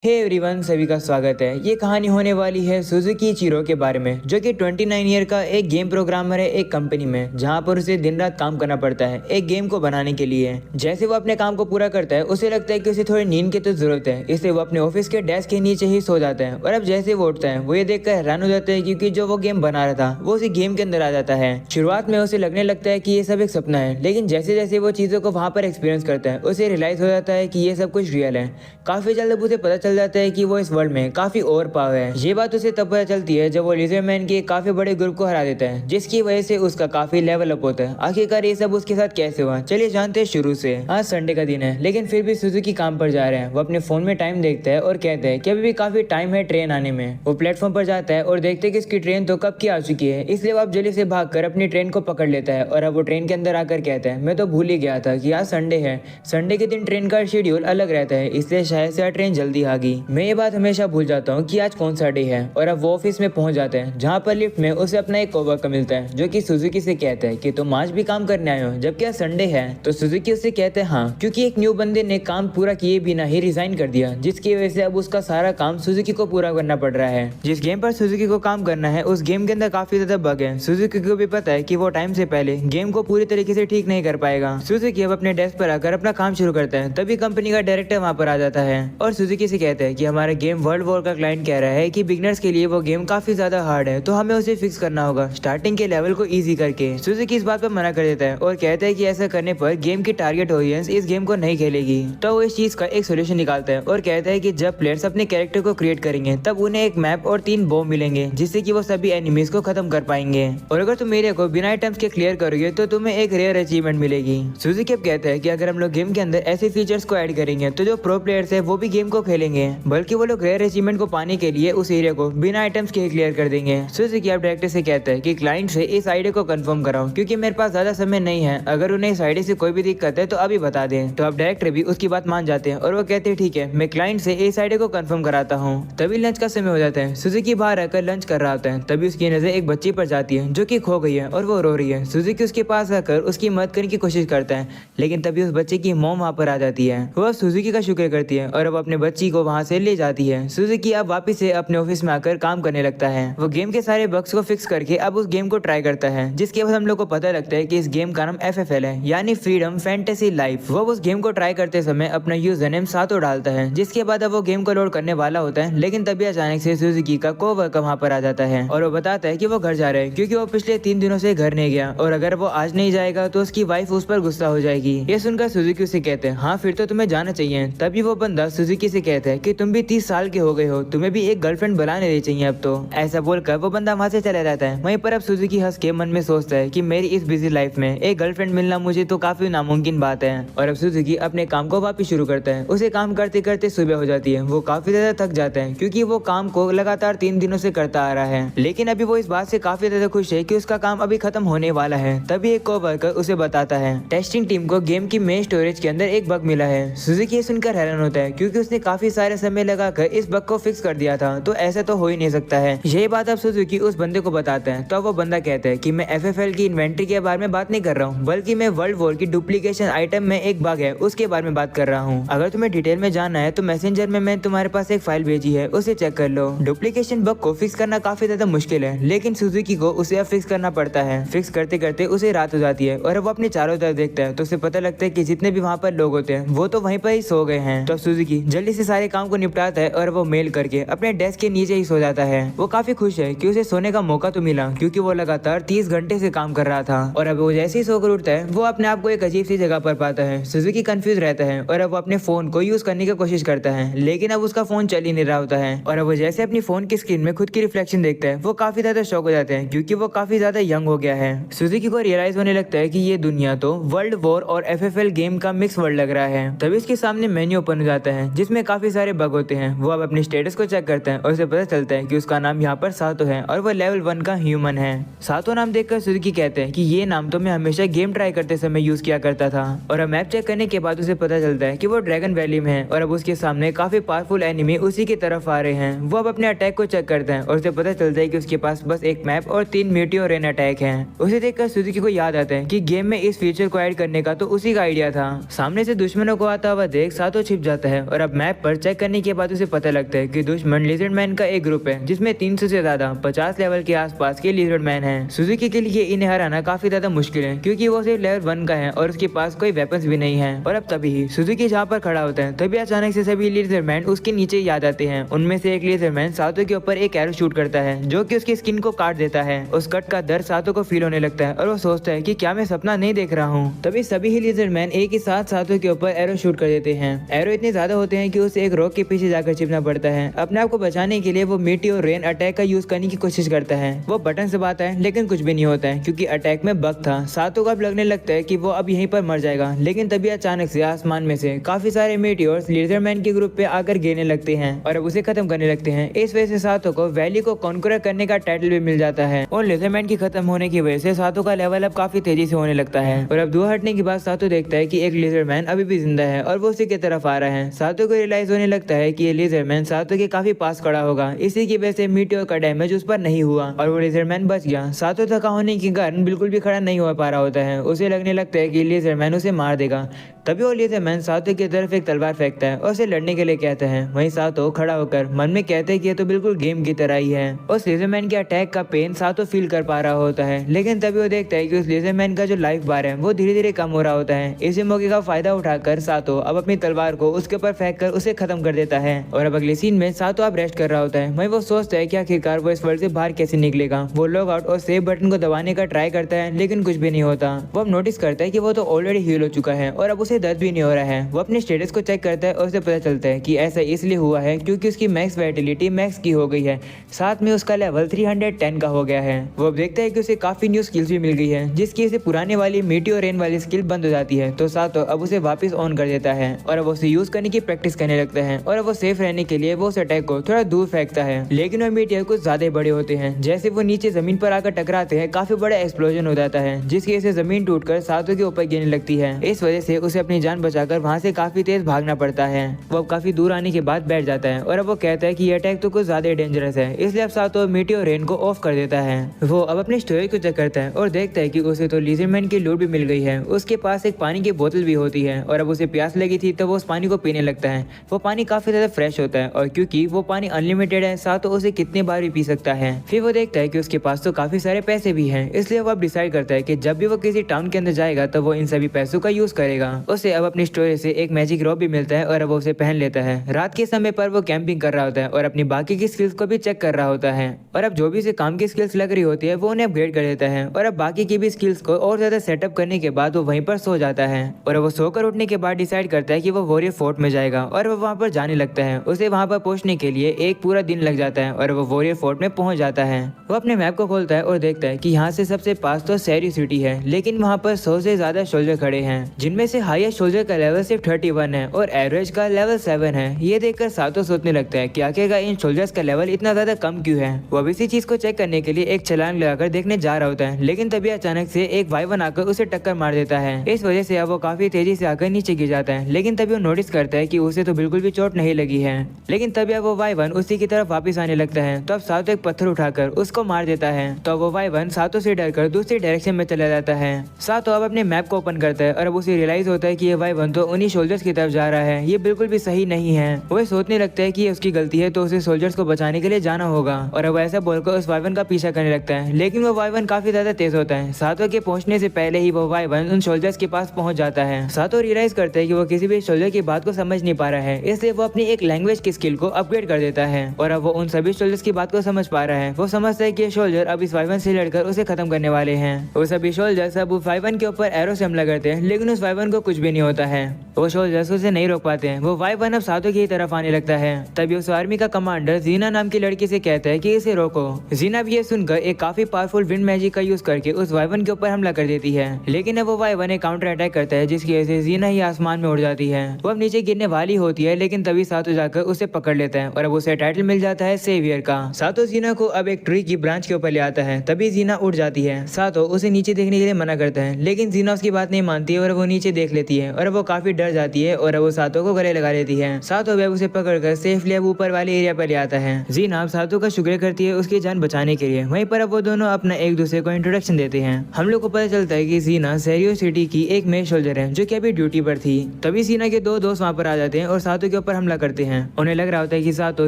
Hey everyone, सभी का स्वागत है। ये कहानी होने वाली है सुजुकी चिरो के बारे में, जो कि 29 ईयर का एक गेम प्रोग्रामर है एक कंपनी में, जहां पर उसे दिन रात काम करना पड़ता है एक गेम को बनाने के लिए। जैसे वो अपने काम को पूरा करता है, उसे लगता है कि उसे थोड़ी नींद की तो जरूरत है, इसलिए वो अपने ऑफिस के डेस्क के नीचे ही सो जाता है। और अब जैसे वो उठता है, वो ये देखकर हैरान हो जाता है क्योंकि जो वो गेम बना रहा था वो उसी गेम के अंदर आ जाता है। शुरुआत में उसे लगने लगता है कि ये सब एक सपना है, लेकिन जैसे जैसे वो चीजों को वहां पर एक्सपीरियंस करता है, उसे रियलाइज हो जाता है कि ये सब कुछ रियल है। काफी जल्द उसे पता चल जाता है कि वो इस वर्ल्ड में काफी ओवर पावर है। ये बात उसे तब पता चलती है जब वो लिजरमैन के काफी बड़े ग्रुप को हरा देता है, जिसकी वजह से उसका काफी लेवल अप होता है। आखिरकार ये सब उसके साथ कैसे हुआ, चलिए जानते हैं शुरू से। आज संडे का दिन है, लेकिन फिर भी सुजुकी काम पर जा रहे हैं। वो अपने फोन में टाइम देखता है और कहता है कि अभी भी काफी टाइम है ट्रेन आने में। वो प्लेटफॉर्म पर जाता है और देखते है कि उसकी ट्रेन तो कब की आ चुकी है, इसलिए वो अब जल्दी से भागकर अपनी ट्रेन को पकड़ लेता है। और अब वो ट्रेन के अंदर आकर कहता है, मैं तो भूल ही गया था कि आज संडे है। संडे के दिन ट्रेन का शेड्यूल अलग रहता है, इसलिए शायद से आज ट्रेन जल्दी आ गई। मैं ये बात हमेशा भूल जाता हूँ कि आज कौन सा डे है। और अब वो ऑफिस में पहुंच जाते हैं, जहाँ पर लिफ्ट में उसे अपना एक कोवर्कर मिलता है, जो कि सुजुकी से कहता है कि तुम आज भी काम करने आए हो जबकि आज संडे है। तो सुजुकी उससे कहते हैं हाँ, क्योंकि एक न्यू बंदे ने काम पूरा किए बिना ही रिजाइन कर दिया, जिसकी वजह से अब उसका सारा काम सुजुकी को पूरा करना पड़ रहा है। जिस गेम पर सुजुकी को काम करना है, उस गेम के अंदर काफी ज्यादा बग है। सुजुकी को भी पता है कि वो टाइम से पहले गेम को पूरी तरीके से ठीक नहीं कर पाएगा। सुजुकी अब अपने डेस्क पर आकर अपना काम शुरू करता है, तभी कंपनी का डायरेक्टर वहाँ पर आ जाता है और सुजुकी से कहता है कि हमारा गेम वर्ल्ड वॉर का क्लाइंट कह रहा है कि बिगनर्स के लिए वो गेम काफी ज्यादा हार्ड है, तो हमें उसे फिक्स करना होगा स्टार्टिंग के लेवल को इजी करके। सुजुकी इस बात पर मना कर देता है और कहता है कि ऐसा करने पर गेम की टारगेट ऑडियंस इस गेम को नहीं खेलेगी। तो वो इस चीज का एक सोल्यूशन निकालता है और कहता है कि जब प्लेयर्स अपने कैरेक्टर को क्रिएट करेंगे, तब उन्हें एक मैप और 3 बॉम्ब मिलेंगे, जिससे कि वो सभी एनिमीज को खत्म कर पाएंगे। और अगर तुम एरिया को बिना आइटम्स के क्लियर करोगे तो तुम्हें एक रेयर अचीवमेंट मिलेगी। सुजुकी अब कहता है कि अगर हम लोग गेम के अंदर ऐसे फीचर्स को ऐड करेंगे, तो जो प्रो प्लेयर्स है वो भी गेम को खेलेंगे, बल्कि वो लोग रेयर अचीवमेंट को पाने के लिए उस एरिया को बिना आइटम्स के क्लियर कर देंगे। सुजुकी अब डायरेक्टर से कहता है कि क्लाइंट से इस आइडिया को कंफर्म कराओ, क्योंकि मेरे पास ज्यादा समय नहीं है। अगर उन्हें इस आइडिया से कोई भी दिक्कत है तो अभी बता दें। तो अब डायरेक्टर भी उसकी बात मान जाते हैं और वो कहते हैं ठीक है, मैं क्लाइंट से इस आइडिया को कंफर्म कराता हूँ। तभी लंच का समय हो जाता है। सुजुकी बाहर आकर लंच कर रहा होता है, तभी उसकी नजर एक बच्ची पर जाती है जो कि खो गई है और वो रो रही है। सुजुकी उसके पास आकर उसकी मदद करने की कोशिश करता है, लेकिन तभी उस बच्चे की मॉम वहाँ पर आ जाती है। वो सुजुकी का शुक्र करती है और अब अपने बच्ची को वहाँ से ले जाती है। सुजुकी अब वापिस से अपने ऑफिस में आकर काम करने लगता है। वो गेम के सारे बग्स को फिक्स करके अब उस गेम को ट्राई करता है, जिसके बाद हम लोग को पता लगता है कि इस गेम का नाम FFL है, यानी फ्रीडम फैंटेसी लाइफ। वो उस गेम को ट्राई करते समय अपना यूजर नेम सातो डालता है, जिसके बाद अब वो गेम को लोड करने वाला होता है, लेकिन तभी अचानक से सुजुकी का कोवर्कर वहाँ पर आ जाता है और वो बताता है कि वो घर जा रहा है, क्योंकि वो पिछले 3 दिनों से घर नहीं गया और अगर वो आज नहीं जाएगा तो उसकी वाइफ उस पर गुस्सा हो जाएगी। ये सुनकर सुजुकी उसे कहते हैं हाँ, फिर तो तुम्हें जाना चाहिए। तभी वो बंदा सुजुकी से कहता है कि तुम भी 30 साल के हो गए हो, तुम्हें भी एक गर्लफ्रेंड बनाने नहीं चाहिए अब तो। ऐसा बोलकर वो बंदा वहाँ से चला जाता है। वहीं पर अब सुजुकी हंस के मन में सोचता है कि मेरी इस बिजी लाइफ में एक गर्लफ्रेंड मिलना मुझे तो काफी नामुमकिन बात है। और अब सुजुकी अपने काम को वापस शुरू करता है। उसे काम करते करते सुबह हो जाती है। वो काफी ज्यादा थक जाता है, क्योंकि वो काम को लगातार 3 दिनों से करता आ रहा है, लेकिन अभी वो इस बात से काफी ज्यादा खुश है कि उसका काम अभी खत्म होने वाला है। तभी एक कोवर्कर उसे बताता है टेस्टिंग टीम को गेम की मेन स्टोरेज के अंदर एक बग मिला है। सुजुकी ये सुनकर हैरान होता है, क्योंकि उसने काफी सारे समय लगाकर इस बग को फिक्स कर दिया था, तो ऐसा तो हो ही नहीं सकता है। यही बात अब सुजुकी उस बंदे को बताता है। तो वो बंदा कहता है कि मैं FFL की इन्वेंट्री के बारे में बात नहीं कर रहा हूँ, बल्कि मैं वर्ल्ड वॉर की डुप्लीकेशन आइटम में एक बग है उसके बारे में बात कर रहा हूँ। अगर तुम्हें डिटेल में जानना है तो मैसेंजर में मैं तुम्हारे पास एक फाइल भेजी है, उसे चेक कर लो। डुप्लीकेशन बग को फिक्स करना काफी ज्यादा मुश्किल है, लेकिन सुजुकी को उसे अब फिक्स करना पड़ता है। फिक्स करते करते उसे रात हो जाती है और वो अपने चारों तरफ देखता है, तो उसे पता लगता है कि जितने भी वहाँ पर लोग होते हैं वो तो वहीं पर ही सो गए हैं। तो सुजुकी जल्दी से सारे काम को निपटाता है और वो मेल करके अपने डेस्क के नीचे ही सो जाता है। वो काफी खुश है कि उसे सोने का मौका तो मिला, क्योंकि वो लगातार 30 घंटे से काम कर रहा था। और अब वो जैसे ही सोकर उठता है, वो अपने आप को एक अजीब सी जगह पर पाता है। सुजुकी कंफ्यूज रहता है और अब वो अपने फोन को यूज करने की कोशिश करता है, लेकिन अब उसका फोन चल ही नहीं रहा होता है। और अब वो जैसे अपनी फोन की स्क्रीन में खुद की रिफ्लेक्शन देखता है, वो काफी ज्यादा शॉक हो जाते हैं, क्योंकि वो काफी ज्यादा यंग हो गया है। सुजुकी को रियलाइज होने लगता है कि ये दुनिया तो वर्ल्ड वॉर और FFL गेम का मिक्स वर्ल्ड लग रहा है। तभी उसके सामने मेन्यू ओपन हो जाता है, जिसमें काफी सारे बग होते हैं। वो अब अपने स्टेटस को चेक करता है और उसे पता चलता है कि उसका नाम यहाँ पर सातो है और वो लेवल 1 का ह्यूमन है। सातो नाम देखकर सुजुकी कहते हैं कि ये नाम तो मैं हमेशा गेम ट्राई करते समय यूज किया करता था। और अब मैप चेक करने के बाद उसे पता चलता है कि वो ड्रैगन वैली में है और अब उसके सामने काफी पावरफुल एनिमी उसी की तरफ आ रहे हैं। वो अब अपने अटैक को चेक करता है और उसे पता चलता है कि उसके पास बस एक मैप और 3 मीटियोर रेन अटैक है। उसे देखकर सुजुकी को याद आता है कि गेम में इस फीचर को ऐड करने का तो उसी का आइडिया था। सामने से दुश्मनों को आता हुआ देख सातो छिप जाता है और अब मैप पर चेक चेक करने के बाद उसे पता लगता है कि दुश्मन लिजर्ड मैन का एक ग्रुप है जिसमें 300 से ज्यादा 50 लेवल के आसपास के लिजर्ड मैन हैं। सुजुकी के लिए इन्हें हराना काफी ज्यादा मुश्किल है क्योंकि वो सिर्फ लेवल 1 का है और उसके पास कोई वेपन्स भी नहीं है। और अब तभी सुजुकी जहाँ पर खड़ा होता है तभी अचानक से सभी लिजर्ड मैन उसके नीचे याद आते हैं। उनमें से एक लिजर्ड मैन सातो के ऊपर एक एरो शूट करता है जो कि उसकी स्किन को काट देता है। उस कट का दर्द सातो को फील होने लगता है और वो सोचता है कि क्या मैं सपना नहीं देख रहा हूँ। तभी सभी ही लिजर्ड मैन एक ही साथ सातो के ऊपर एरो शूट कर देते हैं। एरो इतने ज्यादा होते हैं कि उसे एक रॉक के पीछे जाकर छिपना पड़ता है। अपने आप को बचाने के लिए वो मीटियोर रेन अटैक का यूज करने की कोशिश करता है। वो बटन से बात है लेकिन कुछ भी नहीं होता है क्योंकि अटैक में बग था। सातो को अब लगने लगता है कि वो अब यहीं पर मर जाएगा, लेकिन तभी अचानक से आसमान में से काफी सारे मीटियोर्स लिजर्ड मैन के ग्रुप पे आकर गिरने लगते हैं और अब उसे खत्म करने लगते हैं। इस वजह से सातो को वैली को कॉन्करर करने का टाइटल भी मिल जाता है और लिजर्ड मैन की खत्म होने की वजह से सातो का लेवल अब काफी तेजी से होने लगता है। और अब धुआं हटने के बाद सातो देखता है कि एक लिजर्ड मैन अभी भी जिंदा है और वो उसी की तरफ आ रहा है। सातो को रियलाइज होने लगता है कि ये लिजर्ड मैन सातो के काफी पास खड़ा होगा, इसी की वजह से मीटियोर का डैमेज उस पर नहीं हुआ और वो लिजर्ड मैन बच गया। सातो थका होने के कारण बिल्कुल भी खड़ा नहीं हो पा रहा होता है। उसे लगने लगता है कि लिजर्ड मैन उसे मार देगा। तभी वो लिजर्ड मैन सातो की तरफ एक तलवार फेंकता है और उसे लड़ने के लिए कहता है। वहीं सातो खड़ा होकर मन में कहता है कि ये तो बिल्कुल गेम की तरह ही है। उस लिजर्ड मैन के अटैक का पेन सातो फील कर पा रहा होता है, लेकिन तभी वो देखता है कि उस लिजर्ड मैन का जो लाइफ बार है वो धीरे धीरे कम हो रहा होता है। इसी मौके का फायदा उठाकर सातो अब अपनी तलवार को उसके ऊपर फेंक कर उसे खत्म कर देता है। और अब अगले सीन में सातो अब रेस्ट कर रहा होता है। वहीं वो सोचता है कि आखिरकार वो इस वर्ल्ड से बाहर कैसे निकलेगा। वो लॉग आउट और सेव बटन को दबाने का ट्राई करता है लेकिन कुछ भी नहीं होता। वो अब नोटिस करता है कि वो तो ऑलरेडी हील हो चुका है और अब उसे दर्द भी नहीं हो रहा है। वो अपने स्टेटस को चेक करता है और उसे पता चलता है कि ऐसा इसलिए हुआ है क्योंकि उसकी मैक्स वाइटलिटी मैक्स की हो गई है, साथ में उसका लेवल 310 का हो गया है। वो अब देखता है कि उसे काफी न्यू स्किल्स भी मिल गई है जिसकी इसे पुराने वाली मीटियोर रेन वाली स्किल बंद हो जाती है। तो सातो अब उसे वापस ऑन कर देता है और अब उसे यूज करने की प्रैक्टिस करने लगता है और अब वो सेफ रहने के लिए वो उस अटैक को थोड़ा दूर फेंकता है। लेकिन वो मीटियोर कुछ ज्यादा बड़े होते हैं। जैसे वो नीचे जमीन पर आकर टकराते हैं काफी बड़ा एक्सप्लोजन हो जाता है जिसकी वजह से जमीन टूटकर सातो के ऊपर गिरने लगती है। इस वजह से उसे अपनी जान बचाकर वहाँ से काफी तेज भागना पड़ता है। वो अब काफी दूर आने के बाद बैठ जाता है और अब वो कहता है कि ये अटैक तो कुछ ज्यादा डेंजरस है, इसलिए अब सातो मीटियोर रेन को ऑफ कर देता है। वो अब अपने स्टोरेज को चेक करता है और देखता है कि उसे तो लिजर्ड मैन की लूट भी मिल गई है। उसके पास एक पानी की बोतल भी होती है और अब उसे प्यास लगी थी तो वो उस पानी को पीने लगता है। वो पानी काफी ज्यादा फ्रेश होता है और क्योंकि वो पानी अनलिमिटेड है सातो उसे कितने बार भी पी सकता है। फिर वो देखता है कि उसके पास तो काफी सारे पैसे भी हैं, इसलिए वो अब डिसाइड करता है कि जब भी वो किसी टाउन के अंदर जाएगा तो वो इन सभी पैसों का यूज करेगा। उसे अब अपनी स्टोरेज से एक मैजिक रॉब भी मिलता है और अब वो उसे पहन लेता है। रात के समय पर वो कैंपिंग कर रहा होता है और अपनी बाकी की स्किल्स को भी चेक कर रहा होता है और अब जो भी उसे काम की स्किल्स लग रही होती है वो उन्हें अपग्रेड कर देता है और अब बाकी की भी स्किल्स को और ज्यादा सेटअप करने के बाद वो वहीं पर सो जाता है। और वो सोकर उठने के बाद डिसाइड करता है कि वो वॉरियर फोर्ट में जाएगा और वो वहाँ पर जाने लगता है। उसे वहाँ पर पहुँचने के लिए एक पूरा दिन लग जाता है और वो वॉरियर फोर्ट में पहुँच जाता है। वो अपने मैप को खोलता है और देखता है कि यहाँ से सबसे पास तो सैरी सिटी है, लेकिन वहाँ पर 100 से ज्यादा सोल्जर खड़े हैं जिनमें से हाईएस्ट सोल्जर का लेवल सिर्फ 31 है और एवरेज का लेवल 7 है। ये देखकर सातो सोचने लगता है कि आखिरकार इन सोल्जर्स का लेवल इतना ज्यादा कम क्यों है। वो अब इसी चीज को चेक करने के लिए एक छलांग लगाकर देखने जा रहा होता है, लेकिन तभी अचानक से एक वाइवन आकर उसे टक्कर मार देता है। इस वजह से अब वो काफी तेजी से आकर नीचे गिर जाता है, लेकिन तभी वो नोटिस करता है कि उसे तो बिल्कुल भी चोट नहीं लगी है। लेकिन तभी अब वो वाइवन उसी की तरफ वापस आने लगता है तो अब सातो एक पत्थर उठाकर उसको मार देता है। तो वो वाइवन सातो से डरकर दूसरी डायरेक्शन में चला जाता है। सातो अब अपने मैप को ओपन करता है और अब उसे रियलाइज होता है कि ये वाइवन तो उन्हीं सोल्जर्स की तरफ जा रहा है। ये बिल्कुल भी सही नहीं है। वो सोचने लगता है कि ये उसकी गलती है तो उसे सोल्जर्स को बचाने के लिए जाना होगा और अब ऐसा बोलकर उस वाइवन का पीछा करने लगता है, लेकिन वो वाइवन काफी ज्यादा तेज होता है। सातो के पहुंचने से पहले ही वो वाइवन उन सोल्जर्स के पास पहुंच जाता है। सातो रियलाइज करता है कि वो किसी भी सोल्जर की बात को समझ नहीं पा रहा है, इसलिए वो अपनी एक लैंग्वेज की स्किल को अपग्रेड कर देता है और अब वो उन सभी सोल्जर्स की बात को समझ पा रहा है। वो समझता है कि ये सोल्जर अब इस वाइवन से लड़कर उसे खत्म करने वाले हैं। वो सभी सोल्जर्स अब उस वाइवन के ऊपर एरो से हमला करते हैं, लेकिन उस वाइवन को कुछ भी नहीं होता है। वो सोल्जर्स उसे नहीं रोक पाते हैं। वो वाइवन अब सातो की तरफ आने लगता है। तभी उस आर्मी का कमांडर जीना नाम की लड़की से कहता है कि इसे रोको। जीना भी ये सुनकर एक काफी पावरफुल विंड मैजिक का यूज करके उस वाइवन के ऊपर हमला कर देती है, लेकिन अब वो वाइवन एक काउंटर अटैक करता है जिसकी वजह से जीना ही आसमान में उड़ जाती है। वो अब नीचे गिरने वाली होती है, लेकिन तभी सातो जाकर उसे पकड़ लेता है और अब उसे टाइटल मिल जाता है सेवियर का। सातो जीना को अब एक ट्री की ब्रांच के ऊपर ले आता है। तभी जीना उड़ जाती है। सातो उसे नीचे देखने के लिए मना करता है, लेकिन जीना उसकी बात नहीं मानती है और वो नीचे देख लेती है और वो काफी डर जाती है और वो सातो को गले लगा लेती है। सातो अब उसे पकड़कर सेफली अब ऊपर वाले एरिया पर ले आता है। जीना अब सातो का शुक्रिया करती है उसकी जान बचाने के लिए। वहीं पर अब वो दोनों अपना एक दूसरे को इंट्रोडक्शन देते हैं। हम लोग को पता चलता है कि जीना सेरियो सिटी की एक मेल सोल्जर है जो कि अभी ड्यूटी पर थी। तभी जीना के दो दोस्त वहाँ पर आ जाते हैं और सातो के ऊपर हमला करते हैं। उन्हें लग रहा होता है कि सातो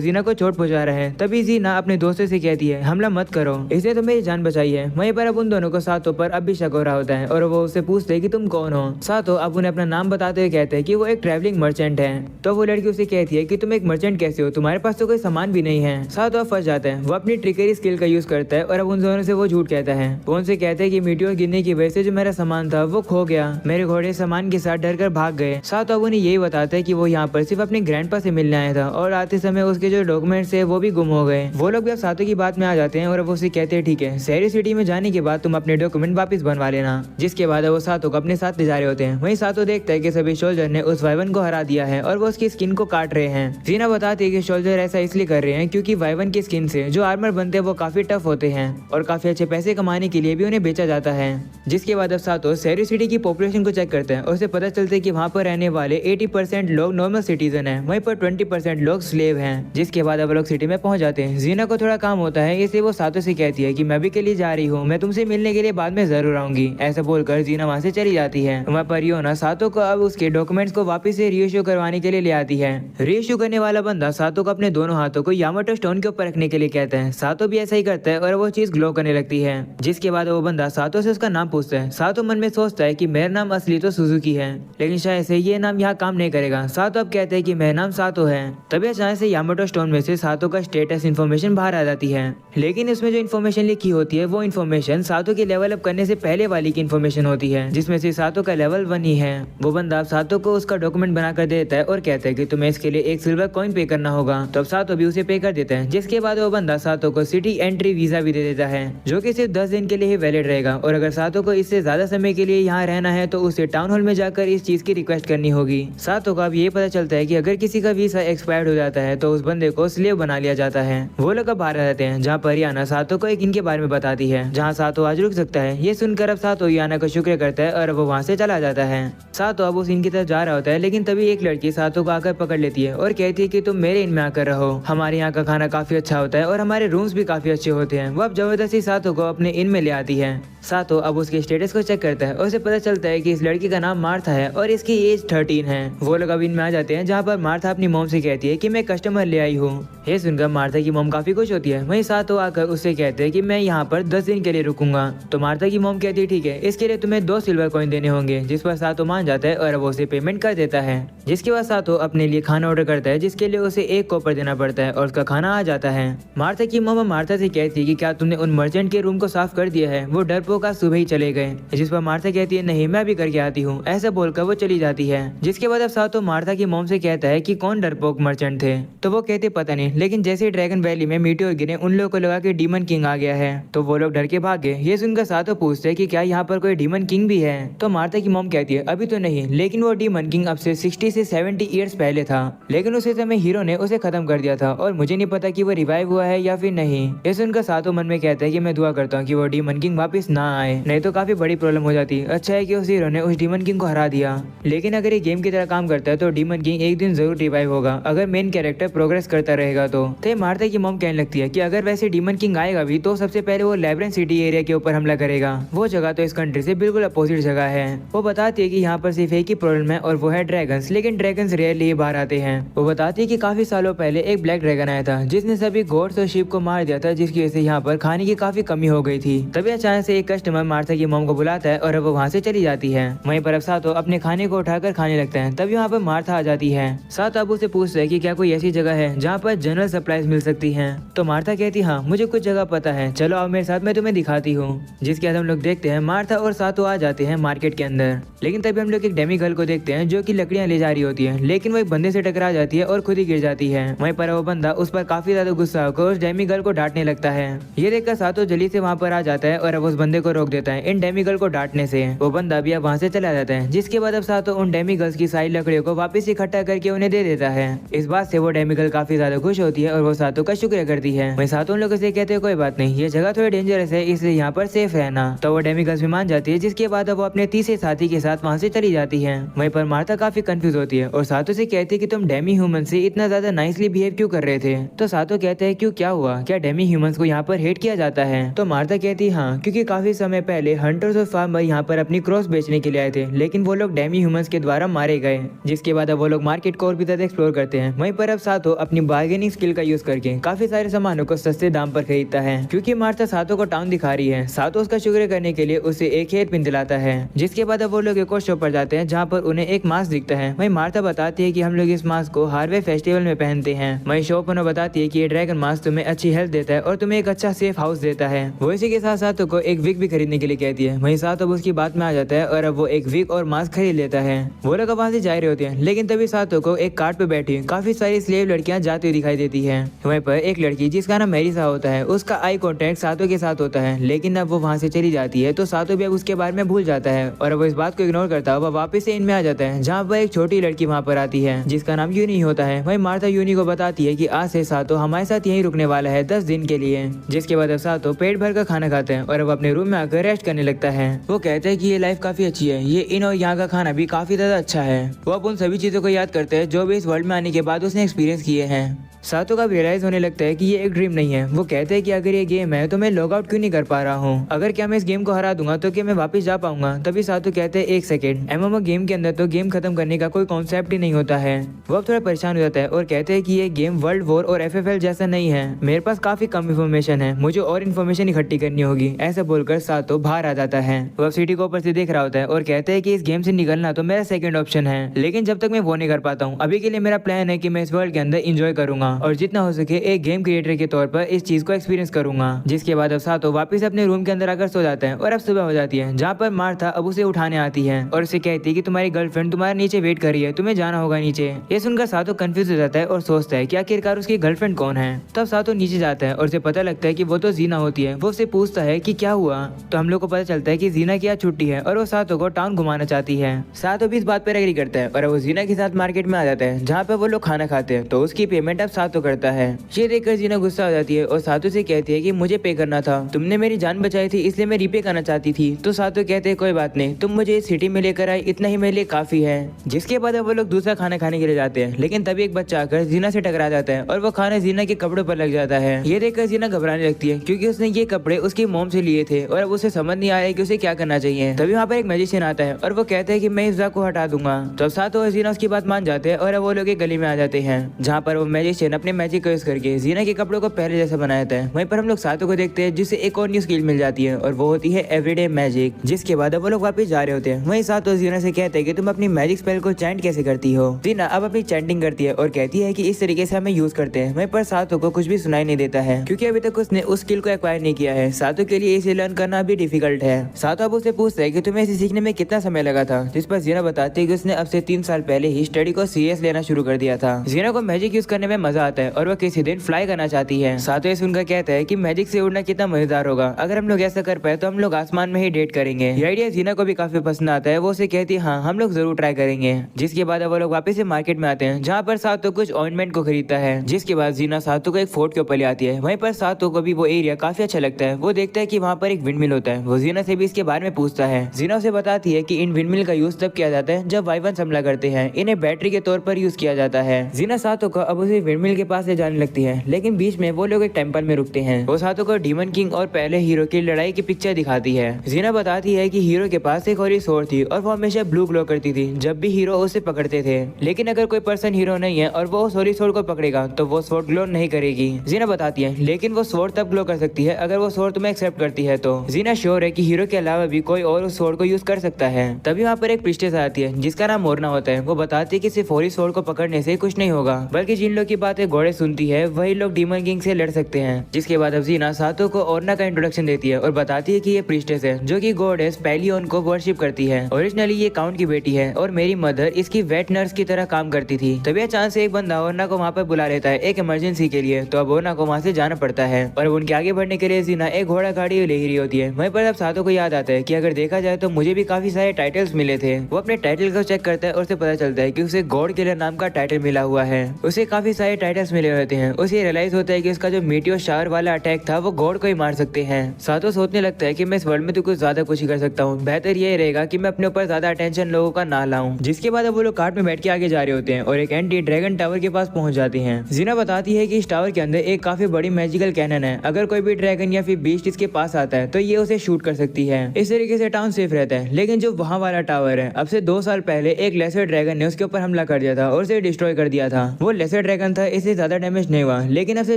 जीना को चोट पहुंचा रहा है। तभी जीना अपने दोस्तों से कहती है हमला मत करो, इसने तो मेरी जान बचाई है। वहीं पर अब उन दोनों को सातो पर अब भी शक हो रहा होता है और वो उससे पूछते हैं कि तुम कौन हो। सातो अब उन्हें अपना नाम बताते हुए कहते हैं कि वो एक ट्रैवलिंग मर्चेंट है। तो वो लड़की उसे कहती है कि तुम एक मर्चेंट कैसे हो, तुम्हारे पास तो कोई सामान भी नहीं है। सातो अब फंस जाता है। वो अपनी ट्रिकरी स्किल का यूज करता है और अब उन दोनों से वो झूठ कहता है। वो उनसे कहते हैं कि मीटियोर गिरने की वजह से जो मेरा सामान था वो खो गया, मेरे घोड़े सामान के साथ डर कर भाग गए। सातो अब उन्हें यही बताता है कि वो यहाँ पर सिर्फ अपने ग्रैंडपा से मिलने आया था और आते समय उसके जो डॉक्यूमेंट्स है वो भी गुम हो गए। वो लोग भी अब सातो की बात में आ जाते हैं और अब उसे कहते हैं ठीक है, शहरी सिटी में जाने के बाद तुम अपने डॉक्यूमेंट वापस बनवा लेना। जिसके बाद वो सातो को अपने साथ ले जा रहे होते हैं। वहीं सातो देखता है कि सभी सोल्जर ने उस वाइवन को हरा दिया है और वो उसकी स्किन को काट रहे हैं। जीना बताती है कि सोल्जर ऐसा इसलिए कर रहे हैं क्योंकि वाइवन की स्किन से जो आर्मर बनते हैं वो काफी टफ होते हैं और काफी अच्छे पैसे कमाने के लिए भी उन्हें बेचा जाता है। जिसके बाद अब सातो शहरी सिटी की पॉपुलेशन को चेक करते हैं और उसे पता चलता है कि वहाँ पर रहने वाले 80% लोग नॉर्मल सिटीजन हैं, वहीं पर 20% लोग स्लेव हैं। जिसके बाद अब लोग सिटी में पहुंच जाते हैं। जीना को थोड़ा काम होता है, इसलिए वो सातो से कहती है कि मैं भी के लिए जा रही हूँ, मैं तुमसे मिलने के लिए बाद में जरूर आऊंगी। ऐसा बोलकर जीना वहाँ से चली जाती है। वहाँ पर योना सातो को अब उसके डॉक्यूमेंट्स को वापस से रीइश्यू करवाने के लिए ले आती है। रीइश्यू करने वाला बंदा सातो को अपने दोनों हाथों को यामाटो स्टोन के ऊपर रखने के लिए कहता है। सातो भी ऐसा ही करता है और वो चीज ग्लो करने लगती है। जिसके बाद वो बंदा सातो से उसका नाम पूछता है। सातो मन में सोचता है कि मेरा नाम असली तो सुजुकी है, लेकिन शायद से ये नाम यहाँ काम नहीं करेगा। सातो अब कहते हैं कि मेरा नाम सातो है। तभी अचानक से यामाटो स्टोन में से सातो का स्टेटस इन्फॉर्मेशन बाहर आ जाती है, लेकिन इसमें जो इन्फॉर्मेशन लिखी होती है वो इन्फॉर्मेशन सातो के लेवल अप करने से पहले वाली की इन्फॉर्मेशन होती है, जिसमें से सातो का लेवल 1 ही है। वो बंदा सातो को उसका डॉक्यूमेंट बनाकर देता है और कहता है कि तुम्हें इसके लिए एक सिल्वर कॉइन पे करना होगा। तो अब सातो भी उसे पे कर देता है। जिसके बाद वो बंदा सातो को सिटी एंट्री वीजा भी दे देता है, जो कि सिर्फ 10 दिन के लिए ही वैलिड रहेगा और अगर सातो को इससे ज्यादा समय के लिए यहाँ रहना है तो उसे टाउन हॉल में जाकर इस चीज की रिक्वेस्ट करनी होगी। सातो को अब ये पता चलता है कि अगर किसी का वीजा एक्सपायर्ड हो जाता है तो उस बंदे को स्लेव बना लिया जाता है। वो लोग अब बाहर आ जाते हैं, जहाँ पर याना सातो को एक इनके बारे में बताती है जहाँ सातो आज रुक सकता है। ये सुनकर अब सातो याना का शुक्र करता है और वो वहाँ से चला जाता है। सातो अब उस इन की तरफ जा रहा होता है, लेकिन तभी एक लड़की सातो को आकर पकड़ लेती है और कहती है कि तुम मेरे इन में आकर रहो, हमारे यहाँ का खाना काफी अच्छा होता है और हमारे रूम्स भी काफी अच्छे होते हैं। वो अब जबरदस्ती सातो को अपने इन में ले आती है। सातो अब उसके स्टेटस को चेक करता है और उसे पता चलता है कि इस लड़की का नाम मार्था है और इसकी एज 13 है। वो लोग अब इनमें आ जाते हैं, जहाँ पर मार्था अपनी मॉम से कहती है कि मैं कस्टमर ले आई हूँ। ये सुनकर मार्था की मॉम काफी खुश होती है। वहीं सातो आकर उससे कहते हैं कि मैं यहाँ पर 10 दिन के लिए रुकूंगा। तो मार्था की मॉम कहती है ठीक है, इसके लिए तुम्हें 2 सिल्वर कॉइन देने होंगे। जिस पर सातो मान जाता है और वो उसे पेमेंट कर देता है। जिसके बाद सातो अपने लिए खाना ऑर्डर करता है, जिसके लिए उसे 1 कॉपर देना पड़ता है और उसका खाना आ जाता है। मार्था की मॉम मार्था से कहती है कि क्या तुमने उन मर्चेंट के रूम को साफ कर दिया है, वो डरपोक आज सुबह ही चले गए। जिस पर मार्था कहती है नहीं, मैं भी करके आती हूँ। ऐसा बोलकर वो चली जाती है। जिसके बाद अब सातो मार्था की मॉम से कहता है कि कौन डरपोक मर्चेंट थे। तो वो कहते पता नहीं, लेकिन जैसे ड्रैगन वैली में मीटियोर गिरे उन लोगों को लगा कि डीमन किंग आ गया है, तो वो लोग डर के भाग गए। ये सुनकर सातो पूछते हैं कि क्या यहाँ पर कोई डीमन किंग भी है। तो मार्था की मॉम कहती है अभी तो नहीं, लेकिन वो डीमन किंग अब से 60 से 70 ईयर्स पहले था, लेकिन उस समय हीरो ने उसे खत्म कर दिया था और मुझे नहीं पता कि वो रिवाइव हुआ है या फिर नहीं। ये सुनकर सातो मन में कहता है कि मैं दुआ करता हूँ कि वो डीमन किंग वापस ना आए, नहीं तो काफी बड़ी प्रॉब्लम हो जाती। अच्छा है कि उस हीरो ने उस डीमन किंग को हरा दिया, लेकिन अगर ये गेम की तरह काम करता है तो डीमन किंग एक दिन जरूर रिवाइव होगा अगर मेन कैरेक्टर प्रोग्रेस करता रहेगा। तो मार्था की मॉम कहने लगती है कि अगर वैसे डीमन किंग आएगा भी तो सबसे पहले वो लैब्रिंथ सिटी एरिया के ऊपर हमला करेगा। वो जगह तो इस कंट्री से बिल्कुल अपोजिट जगह है। वो बताती है कि यहाँ पर सिर्फ एक ही प्रॉब्लम है और वो है ड्रैगन्स, लेकिन ड्रैगन्स रेयरली बाहर आते हैं। वो बताती है कि काफी सालों पहले एक ब्लैक ड्रैगन आया था जिसने सभी गोड्स और शिप को मार दिया था, जिसकी वजह से यहाँ पर खाने की काफी कमी हो गई थी। तभी अचानक से एक कस्टमर मार्था की मॉम को बुलाता है और वो वहाँ से चली जाती है। वहीं पर अब सातो अपने खाने को उठाकर खाने लगता है। तभी वहाँ पर मार्था आ जाती है। सातो अब उसे पूछता है कि क्या कोई ऐसी जगह है जहाँ पर जनरल सप्लाईज मिल सकती है। तो मार्था कहती हाँ, मुझे कुछ जगह पता है, चलो आओ मेरे साथ, मैं तुम्हें दिखाती हूँ। जिसके बाद हम लोग देखते हैं मार्था और सातो आ जाते हैं मार्केट के अंदर। लेकिन तभी हम लोग एक डेमी गर्ल को देखते हैं जो कि लकड़ियां ले जा रही होती है, लेकिन वो एक बंदे से टकरा जाती है और खुद ही गिर जाती है। वहीं पर वो बंदा उस पर काफी ज्यादा गुस्सा होकर उस डेमी गर्ल को डांटने लगता है। ये देखकर सातो जल्दी से वहाँ पर आ जाता है और अब उस बंदे को रोक देता है इन डेमी गर्ल को डांटने से। वो बंदा भी अब वहाँ से चला जाता है। जिसके बाद अब सातो उन डेमी गर्ल्स की सारी लकड़ियों को वापस इकट्ठा करके उन्हें दे देता है। इस बात से वो डेमी गर्ल काफी ज्यादा खुश होती है और वो सातो का शुक्रिया करती है। वहीं सातो उन लोगों से कहते हैं कोई बात नहीं, ये जगह थोड़ी डेंजरस है, इसलिए यहाँ पर सेफ रहना। तो वो डेमी गर्ल्स भी मान जाती है। जिसके बाद अब वो अपने तीसरे साथी के साथ वहाँ से चली जाती है। वहीं पर मार्था काफी कंफ्यूज होती है और सातो से कहती है कि तुम डेमी ह्यूमन से इतना ज्यादा नाइसली बिहेव क्यों कर रहे थे। तो सातो कहते हैं क्यों, क्या हुआ, क्या डेमी ह्यूमंस को यहाँ पर हेट किया जाता है। तो मार्था कहती है हाँ, क्योंकि काफी समय पहले हंटर्स और फार्मर यहाँ पर अपनी क्रॉस बेचने के लिए आए थे, लेकिन वो लोग डेमी ह्यूमंस के द्वारा मारे गए। जिसके बाद अब वो लोग मार्केट को और भी ज्यादा एक्सप्लोर करते हैं। वहीं पर अब सातो अपनी बार्गेनिंग स्किल का यूज करके काफी सारे सामानों को सस्ते दाम पर खरीदता है। क्योंकि मार्था सातो को टाउन दिखा रही है, सातो उसका शुक्र करने के लिए उसे एक हेयर पिन दिलाता है। जिसके बाद अब वो लोग एक और शॉप पर जाते हैं जहाँ पर उन्हें एक मास्क दिखता है। वहीं मार्था बताती है कि हम लोग इस मास्क को हार्वे फेस्टिवल में पहनते हैं। वहीं शॉप ओनर बताती है कि ये ड्रैगन मास्क तुम्हें अच्छी हेल्थ देता है और तुम्हें एक अच्छा सेफ हाउस देता है। वो इसी के साथ सातो को एक विग भी खरीदने के लिए कहती है। वहीं सातो उसकी बात में आ जाता है और अब वो एक विग और मास्क खरीद लेता है। वो लोग वहाँ से जा रहे होते हैं, लेकिन तभी सातो को एक कार्ट पे बैठी काफी सारी स्लेव लड़कियां जाती हुई दिखाई देती है। वहीं पर एक लड़की जिसका नाम मेरिसा होता है, उसका आई कांटेक्ट सातो के साथ होता है, लेकिन अब वो वहाँ से चली जाती है तो सातो भी अब उसके बारे में भूल जाता है और वो इस बात को इग्नोर करता है। वह वापस से इनमें आ जाता है जहाँ पर एक छोटी लड़की वहाँ पर आती है जिसका नाम यूनी होता है। वहीं मार्था यूनी को बताती है कि आज से सातो हमारे साथ यहीं रुकने वाला है 10 दिन के लिए। जिसके बाद अब सातो पेट भर कर खाना खाता है और अब अपने रूम में आकर रेस्ट करने लगता है। वो कहता है कि ये लाइफ काफी अच्छी है, ये इन और यहाँ का खाना भी काफी ज्यादा अच्छा है। वो अब उन सभी चीजों को याद करते हैं जो भी इस वर्ल्ड में आने के बाद उसने एक्सपीरियंस किए हैं। सातो का रियलाइज होने लगता है कि ये एक ड्रीम नहीं है। वो कहते हैं कि अगर ये गेम है तो मैं लॉग आउट क्यों नहीं कर पा रहा हूँ, अगर क्या मैं इस गेम को हरा दूंगा तो क्या मैं वापस जा पाऊंगा। तभी सातो कहते हैं एक सेकेंड, एमएमओ गेम के अंदर तो गेम खत्म करने का कोई कॉन्सेप्ट ही नहीं होता है। वो अब थोड़ा परेशान हो जाता है और कहते हैं कि ये गेम वर्ल्ड वॉर और FFL जैसा नहीं है, मेरे पास काफी कम इन्फॉर्मेशन है, मुझे और इन्फॉर्मेशन इकट्ठी करनी होगी। ऐसा बोलकर सातो बाहर आ जाता है। वो अब सिटी को ऊपर से देख रहा होता है और कहते हैं कि इस गेम से निकलना तो मेरा सेकंड ऑप्शन है, लेकिन जब तक मैं वो नहीं कर पाता हूँ, अभी के लिए मेरा प्लान है कि मैं इस वर्ल्ड के अंदर इंजॉय करूंगा और जितना हो सके एक गेम क्रिएटर के तौर पर इस चीज को एक्सपीरियंस करूंगा। जिसके बाद अब सातो वापस अपने रूम के अंदर आकर सो जाता है और अब सुबह हो जाती है जहाँ पर मार्था अब उसे उठाने आती है और उसे कहती है कि तुम्हारी गर्लफ्रेंड तुम्हारे नीचे वेट कर रही है, तुम्हें जाना होगा नीचे। ये सुनकर सातो कंफ्यूज हो जाता है और सोचता है कि आखिरकार उसकी गर्लफ्रेंड कौन है। तब सातो नीचे जाता है और उसे पता लगता है कि वो तो जीना होती है। वो उससे पूछता है कि क्या हुआ, तो हम लोग को पता चलता है कि जीना की आज छुट्टी है और वो सातो को टाउन घुमाना चाहती है। सातो भी इस बात पर एग्री करता है और वो जीना के साथ मार्केट में आ जाता है जहाँ पर वो लोग खाना खाते हैं। तो उसकी पेमेंट अब सातो करता है। ये देखकर जीना गुस्सा हो जाती है और सातो से कहती है कि मुझे पे करना था, तुमने मेरी जान बचाई थी इसलिए मैं रीपे करना चाहती थी। तो सातो कहते हैं कोई बात नहीं, तुम मुझे इस सिटी में लेकर आई, इतना ही मेरे लिए काफी है। जिसके बाद अब वो लोग दूसरा खाना खाने के लिए जाते हैं, लेकिन तभी एक बच्चा आकर जीना से टकरा जाता है और वो खाना जीना के कपड़ों पर लग जाता है। ये देखकर जीना घबराने लगती है क्योंकि उसने ये कपड़े उसकी मोम से लिए थे और अब उसे समझ नहीं आया कि उसे क्या करना चाहिए। तभी वहाँ पर एक मैजिशियन आता है और वो कहता है कि मैं इस दाग को हटा दूंगा। तो सातो और जीना उसकी बात मान जाते हैं और अब वो लोग एक गली में आ जाते हैं जहाँ पर वो मैजिशियन अपने मैजिक का यूज करके जीना के कपड़ों को पहले जैसा बनाया था। वहीं पर हम लोग सातो को देखते हैं जिससे एक और न्यू स्किल मिल जाती है और वो होती है एवरीडे मैजिक। जिसके बाद अब वो लोग वापस जा रहे होते हैं। वहीं सातो जीना से कहते हैं कि तुम अपनी मैजिक स्पेल को चैंट कैसे करती हो। जीना अब अपनी चैंटिंग करती है और कहती है कि इस तरीके से हमें यूज करते हैं। वहीं पर सातो को कुछ भी सुनाई नहीं देता है क्योंकि अभी तक उसने उस स्किल को एक्वायर नहीं किया है। सातो के लिए इसे लर्न करना भी डिफिकल्ट है। सातो अब उसे पूछता है कि तुम्हें इसे सीखने में कितना समय लगा था, जिस पर जीना बताती है कि उसने अब से 3 साल पहले ही स्टडी को सीरियस लेना शुरू कर दिया था। जीना को मैजिक यूज करने में मजा आता है और वह किसी दिन फ्लाई करना चाहती है। सातो ये सुनकर कहता है कि मैजिक से उड़ना कितना मजेदार होगा, अगर हम लोग ऐसा कर पाए तो हम लोग आसमान में ही डेट करेंगे। ये आइडिया जीना को भी काफी पसंद आता है। वो उसे कहती है हाँ हम लोग जरूर ट्राई करेंगे। जिसके बाद वो लोग वापस से मार्केट में आते हैं जहाँ पर सातो कुछ ऑइंटमेंट को खरीदता है। जिसके बाद जीना सातो को एक फोर्ट के ऊपर ले आती है। वहीं पर सातो को भी वो एरिया काफी अच्छा लगता है। वो देखता है कि वहाँ पर एक विंडमिल होता है। वो जीना से भी इसके बारे में पूछता है। जीना उसे बताती है कि इन विंडमिल का यूज तब किया जाता है जब वाइवन्स हमला करते हैं, इन्हें बैटरी के तौर पर यूज किया जाता है। जीना सातो को अब उसे विंडमिल के पास ले जाने लगती है, लेकिन बीच में वो लोग एक टेंपल में रुकते हैं। वो सातो को डीमन किंग और पहले हीरो की लड़ाई की पिक्चर दिखाती है। जीना बताती है कि हीरो के पास एक और स्वॉर्ड थी और वो हमेशा ब्लू ग्लो करती थी जब भी हीरो उसे पकड़ते थे, लेकिन अगर कोई पर्सन हीरो नहीं है और वो उस स्वॉर्ड को पकड़ेगा तो वो स्वॉर्ड ग्लो नहीं करेगी। जीना बताती है लेकिन वो स्वॉर्ड तब ग्लो कर सकती है अगर वो स्वॉर्ड तुम्हें एक्सेप्ट करती है। तो जीना श्योर है कि हीरो के अलावा भी कोई और उस स्वॉर्ड को यूज कर सकता है। तभी वहाँ पर एक प्रिस्टेस आती है जिसका नाम मोरना होता है। वो बताती है कि सिर्फ स्वॉर्ड को पकड़ने से कुछ नहीं होगा, बल्कि जिन लोग की बातें घोड़े सुनती है वही लोग डीमन किंग से लड़ सकते हैं। जिसके बाद अब जीना सातो को ओरना का इंट्रोडक्शन देती है और बताती है कि ये प्रिस्टेस है जो कि गॉडेस पैलियोन को वर्शिप करती है। ओरिजिनली ये काउंट की बेटी है और मेरी मदर इसकी वेट नर्स की तरह काम करती थी। तभी अचानक से एक बंदा ओरना को वहाँ पर बुला लेता है एक इमरजेंसी के लिए। तो अब ओरना को वहाँ से जाना पड़ता है और उनके आगे बढ़ने के लिए जीना एक घोड़ा गाड़ी ले रही होती है। वहीं पर अब सातो को याद आता है कि अगर देखा जाए तो मुझे भी काफी सारे टाइटल्स मिले थे। वो अपने टाइटल को चेक करता है और उसे पता चलता है कि उसे गॉड किलर नाम का टाइटल मिला हुआ है। उसे काफी सारे टाइटल्स मिले होते हैं, उसे रियलाइज होता है कि उसका जो मीटियो शावर वाला अटैक था वो गॉड को ही मार सकते हैं। सातो सोचने लगता है कि मैं इस वर्ल्ड में तो कुछ ज्यादा कुछ ही कर सकता हूँ, बेहतर ये रहेगा कि मैं अपने ऊपर ज्यादा अटेंशन लोगों का ना लाऊं। जिसके बाद अब वो लोग कार्ट में बैठ के आगे जा रहे होते हैं और एक एंटी ड्रैगन टावर के पास पहुंच जाती हैं। जीना बताती है कि इस टावर के अंदर एक काफी बड़ी मैजिकल कैनन है, अगर कोई भी ड्रैगन या फिर बीस्ट इसके पास आता है तो ये उसे शूट कर सकती है। इस तरीके से टाउन सेफ रहता है। लेकिन जो वहाँ वाला टावर है, अब से 2 साल पहले एक लेसर ड्रैगन ने उसके ऊपर हमला कर दिया था और उसे डिस्ट्रॉय कर दिया था। वो लेसर ड्रैगन था, इससे ज्यादा डैमेज नहीं हुआ, लेकिन अब से